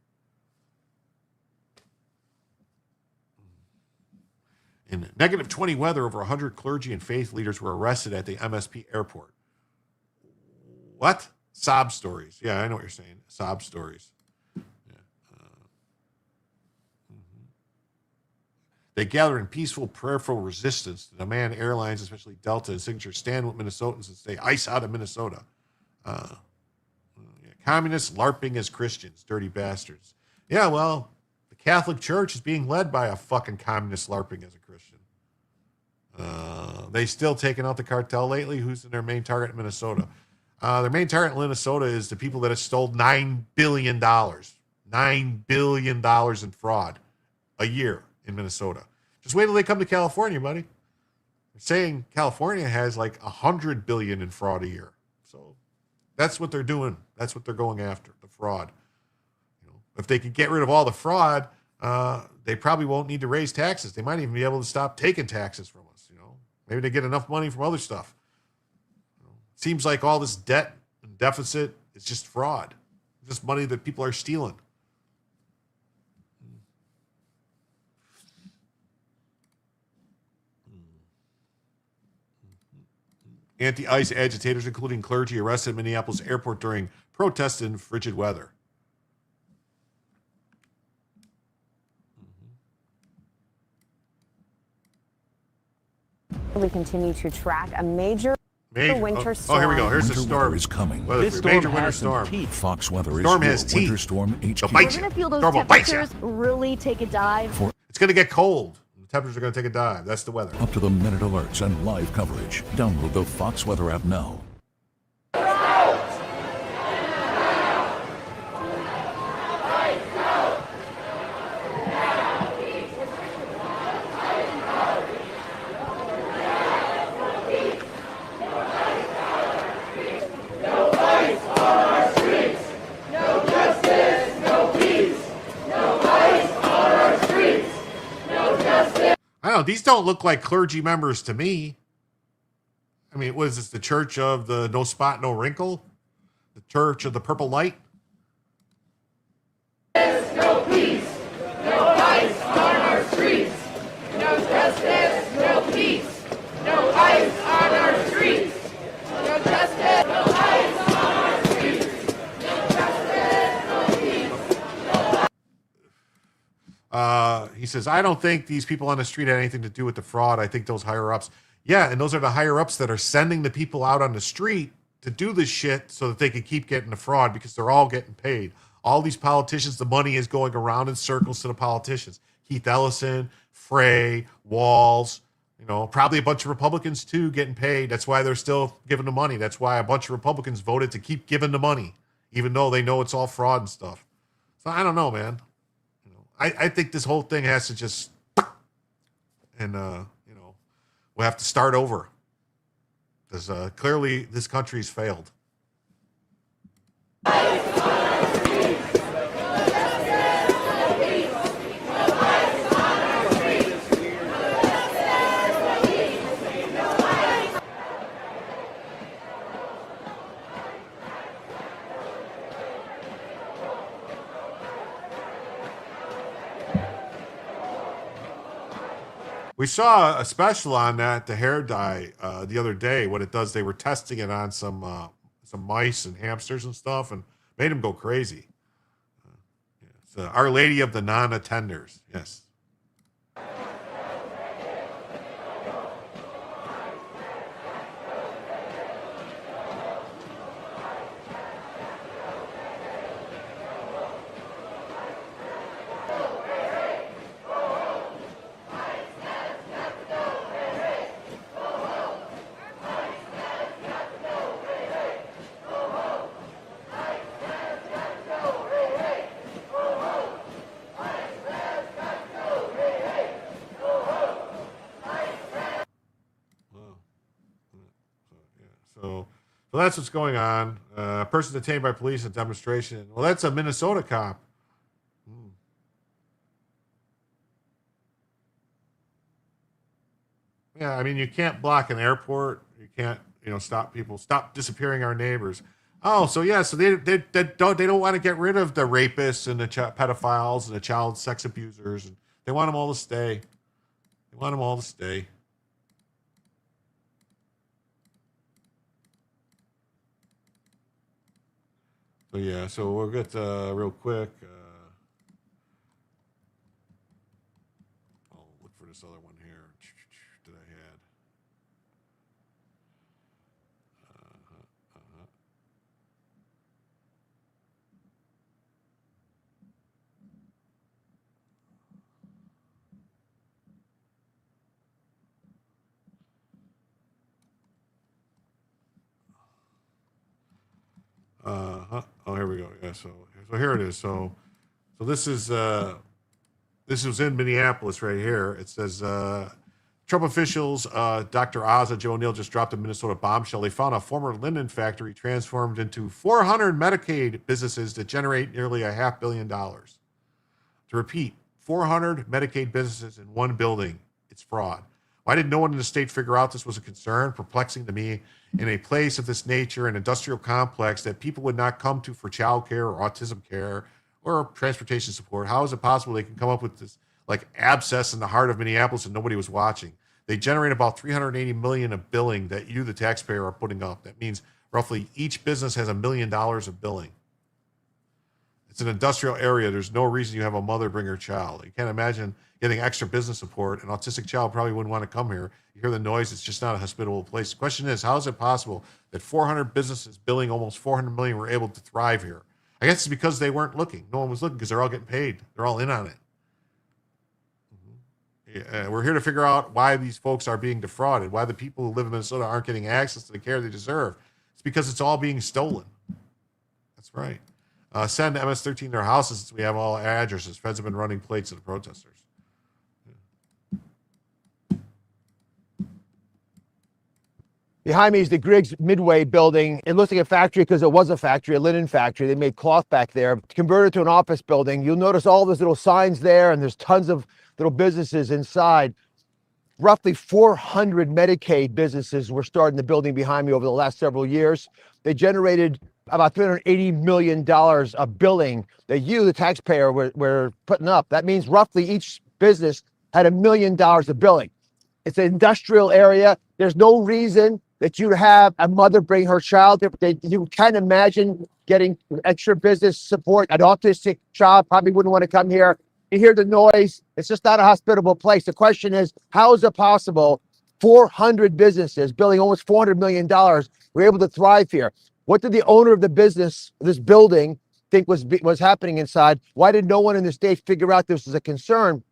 In negative 20 weather, over 100 clergy and faith leaders were arrested at the MSP airport. What? Sob stories. Yeah, I know what you're saying. Sob stories. Yeah. They gather in peaceful, prayerful resistance to demand airlines, especially Delta and Signature, stand with Minnesotans and say, ICE out of Minnesota. Communists LARPing as Christians, dirty bastards. Yeah, well, the Catholic Church is being led by a fucking communist LARPing as a Christian. They still taking out the cartel lately? Who's their main target in Minnesota? Their main target in Minnesota is the people that have stole $9 billion. $9 billion in fraud a year in Minnesota. Just wait till they come to California, buddy. They're saying California has like $100 billion in fraud a year. So that's what they're doing. That's what they're going after, the fraud. If they could get rid of all the fraud, they probably won't need to raise taxes. They might even be able to stop taking taxes from us. Maybe they get enough money from other stuff. Seems like all this debt and deficit is just fraud, just money that people are stealing. Anti-ICE agitators, including clergy, arrested at Minneapolis airport during protests in frigid weather. We continue to track a major winter storm. Oh, here we go. Here's the storm. Is coming. This storm major winter storm. Teeth. Fox Weather Storm is has your teeth. Winter Storm HQ. It'll bite you. We're going to feel those Storm will bite you. temperatures really take a dive. It's going to get cold. The temperatures are going to take a dive. That's the weather. Up to the minute alerts and live coverage. Download the Fox Weather app now. I don't know. These don't look like clergy members to me. I mean, what is this? The Church of the No Spot, No Wrinkle? The Church of the Purple Light? No peace, no ICE on our streets. No justice, no peace, no ICE on our streets. No justice, no ICE on our streets. No justice, no peace. He says, I don't think these people on the street had anything to do with the fraud. I think those higher-ups. Yeah, and those are the higher-ups that are sending the people out on the street to do this shit so that they can keep getting the fraud because they're all getting paid. All these politicians, the money is going around in circles to the politicians. Keith Ellison, Frey, Walls, probably a bunch of Republicans too getting paid. That's why they're still giving the money. That's why a bunch of Republicans voted to keep giving the money, even though they know it's all fraud and stuff. So I don't know, man. I think this whole thing has to just, and we'll have to start over because clearly this country's failed. We saw a special on that, the hair dye, the other day. What it does, they were testing it on some mice and hamsters and stuff, and made them go crazy. It's Our Lady of the Non-Attenders. Yes. that's what's going on. A person detained by police at demonstration. Well, that's a Minnesota cop. Yeah, I mean, you can't block an airport. You can't, stop people. Stop disappearing our neighbors. Oh, so yeah, so they don't want to get rid of the rapists and the pedophiles and the child sex abusers. And they want them all to stay. They want them all to stay. So yeah, so we'll get real quick. I'll look for this other one here that I had. Oh, here we go. Yeah, so here it is. So this was in Minneapolis right here. It says Trump officials, Dr. Oz and Joe O'Neill just dropped a Minnesota bombshell. They found a former linen factory transformed into 400 Medicaid businesses that generate nearly $500 million. To repeat, 400 Medicaid businesses in one building. It's fraud. Why did no one in the state figure out this was a concern? Perplexing to me. In a place of this nature, an industrial complex that people would not come to for child care or autism care or transportation support, how is it possible they can come up with this like abscess in the heart of Minneapolis and nobody was watching? They generate about $380 million of billing that you, the taxpayer, are putting up. That means roughly each business has $1 million of billing. It's an industrial area. There's no reason you have a mother bring her child. You can't imagine getting extra business support. An autistic child probably wouldn't want to come here. You hear the noise. It's just not a hospitable place. The question is, how is it possible that 400 businesses billing almost $400 million were able to thrive here? I guess it's because they weren't looking. No one was looking because they're all getting paid. They're all in on it. We're here to figure out why these folks are being defrauded, why the people who live in Minnesota aren't getting access to the care they deserve. It's because it's all being stolen. That's right. Send MS-13 their houses since we have all addresses. Feds have been running plates to the protesters. Behind me is the Griggs Midway building. It looks like a factory because it was a factory, a linen factory. They made cloth back there. Converted to an office building. You'll notice all those little signs there, and there's tons of little businesses inside. Roughly 400 Medicaid businesses were started in the building behind me over the last several years. They generated about $380 million of billing that you, the taxpayer, were putting up. That means roughly each business had $1 million of billing. It's an industrial area. There's no reason that you have a mother bring her child. You can't imagine getting extra business support. An autistic child probably wouldn't want to come here. You hear the noise. It's just not a hospitable place. The question is, how is it possible 400 businesses billing almost $400 million were able to thrive here? What did the owner of the business, this building, think was happening inside? Why did no one in the state figure out this was a concern?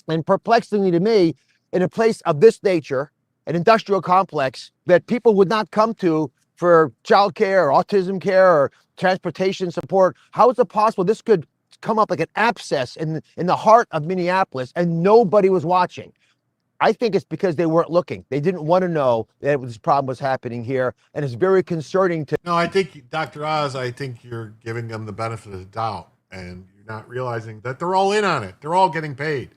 And perplexingly to me, in a place of this nature, an industrial complex that people would not come to for child care or autism care or transportation support, how is it possible this could come up like an abscess in the heart of Minneapolis and nobody was watching? I think it's because they weren't looking. They didn't want to know that this problem was happening here, and it's very concerning to. No, I think, Dr. Oz, I think you're giving them the benefit of the doubt, and you're not realizing that they're all in on it. They're all getting paid.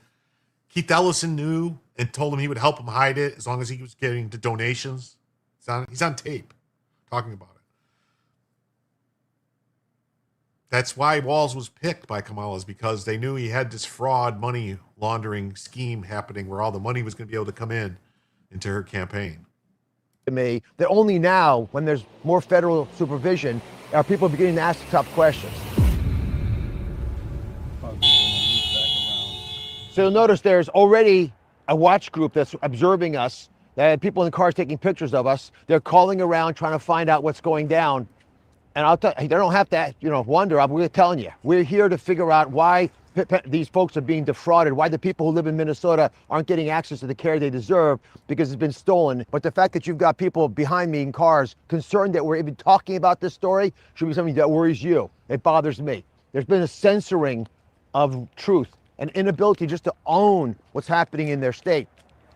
Keith Ellison knew and told him he would help him hide it as long as he was getting the donations. He's on tape talking about it. That's why Walz was picked by Kamala, is because they knew he had this fraud money laundering scheme happening where all the money was going to be able to come into her campaign. To me, that only now, when there's more federal supervision, are people beginning to ask tough questions. So you'll notice there's already a watch group that's observing us. They had people in the cars taking pictures of us. They're calling around trying to find out what's going down. And I'll tell you, they don't have to, wonder. We're telling you, we're here to figure out why these folks are being defrauded, why the people who live in Minnesota aren't getting access to the care they deserve because it's been stolen. But the fact that you've got people behind me in cars concerned that we're even talking about this story should be something that worries you. It bothers me. There's been a censoring of truth, an inability just to own what's happening in their state.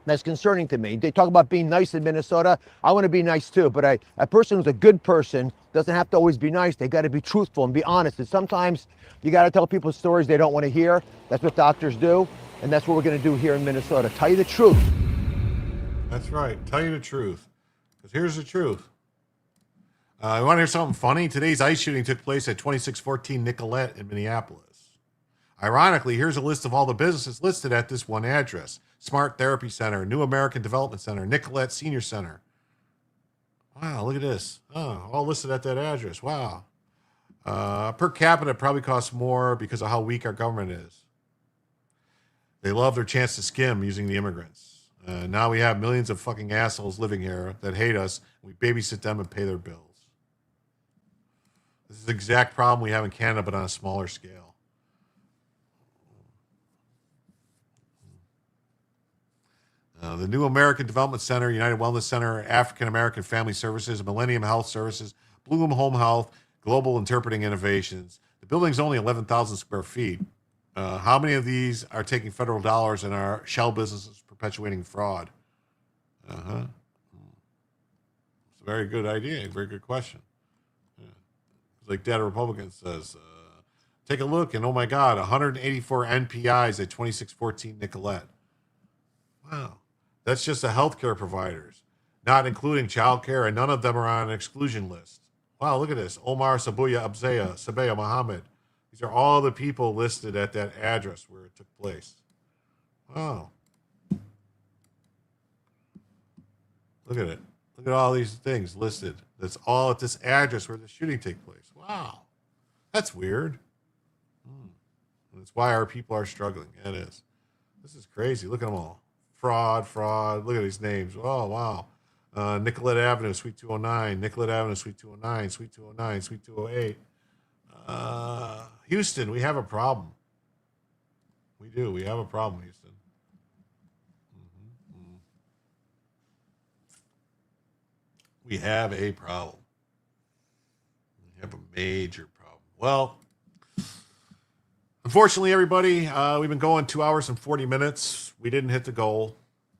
That's concerning to me. They talk about being nice in Minnesota. I want to be nice too, but a person who's a good person doesn't have to always be nice. They got to be truthful and be honest. And sometimes you got to tell people stories they don't want to hear. That's what doctors do, and that's what we're going to do here in Minnesota. Tell you the truth. That's right. Tell you the truth. Because here's the truth. You want to hear something funny? Today's ICE shooting took place at 2614 Nicollet in Minneapolis. Ironically, here's a list of all the businesses listed at this one address. Smart Therapy Center, New American Development Center, Nicollet Senior Center. Wow, look at this. Oh, all listed at that address. Wow. Per capita, it probably costs more because of how weak our government is. They love their chance to skim using the immigrants. Now we have millions of fucking assholes living here that hate us. We babysit them and pay their bills. This is the exact problem we have in Canada, but on a smaller scale. The New American Development Center, United Wellness Center, African American Family Services, Millennium Health Services, Bloom Home Health, Global Interpreting Innovations. The building's only 11,000 square feet. How many of these are taking federal dollars and are shell businesses perpetuating fraud? It's a very good idea, very good question. Yeah. Like Data Republican says, take a look and oh my God, 184 NPIs at 2614 Nicollet. Wow. That's just the healthcare providers, not including childcare, and none of them are on an exclusion list. Wow, look at this. Omar, Sabuya, Sabeya, Mohammed. These are all the people listed at that address where it took place. Wow. Look at it. Look at all these things listed. That's all at this address where the shooting took place. Wow. That's weird. That's why our people are struggling. Yeah, it is. This is crazy. Look at them all. Fraud. Look at these names. Oh, wow. Nicollet Avenue, Suite 209. Nicollet Avenue, Suite 209. Suite 209. Suite 208. Houston, we have a problem. We do. We have a problem, Houston. We have a problem. We have a major problem. Well, unfortunately, everybody, we've been going 2 hours and 40 minutes. We didn't hit the goal.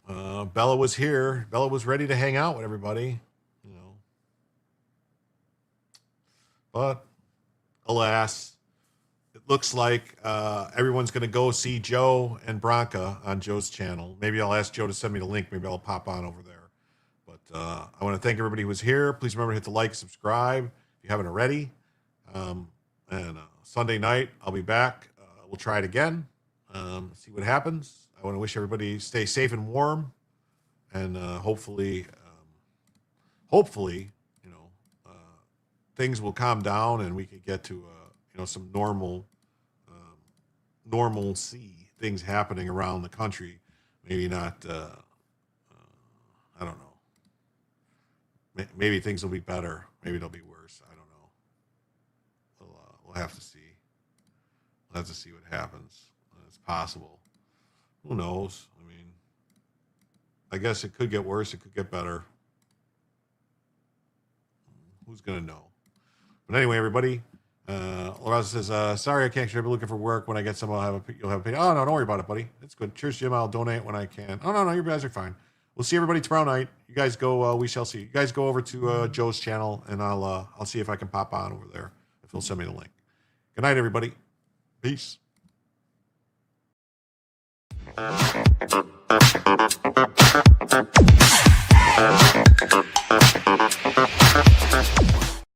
Bella was here. Bella was ready to hang out with everybody, you know. But alas, it looks like everyone's going to go see Joe and Bronca on Joe's channel. Maybe I'll ask Joe to send me the link. Maybe I'll pop on over there. But I want to thank everybody who was here. Please remember to hit the like, subscribe if you haven't already. And Sunday night, I'll be back. We'll try it again. See what happens. I want to wish everybody stay safe and warm, and hopefully, you know, things will calm down and we can get to you know, some normalcy things happening around the country. Maybe not. I don't know. Maybe things will be better. Maybe they'll be worse. I don't know. We'll have to see. We'll have to see what happens. It's possible. Who knows? I mean, I guess it could get worse. It could get better. Who's going to know? But anyway, everybody, Laura says, sorry, I can't. Should I be looking for work? When I get some, you'll have a pay. Oh, no, don't worry about it, buddy. It's good. Cheers, Jim. I'll donate when I can. Oh, no, you guys are fine. We'll see everybody tomorrow night. You guys go, we shall see. You guys go over to Joe's channel, and I'll see if I can pop on over there, if he'll send me the link. Good night, everybody. Peace.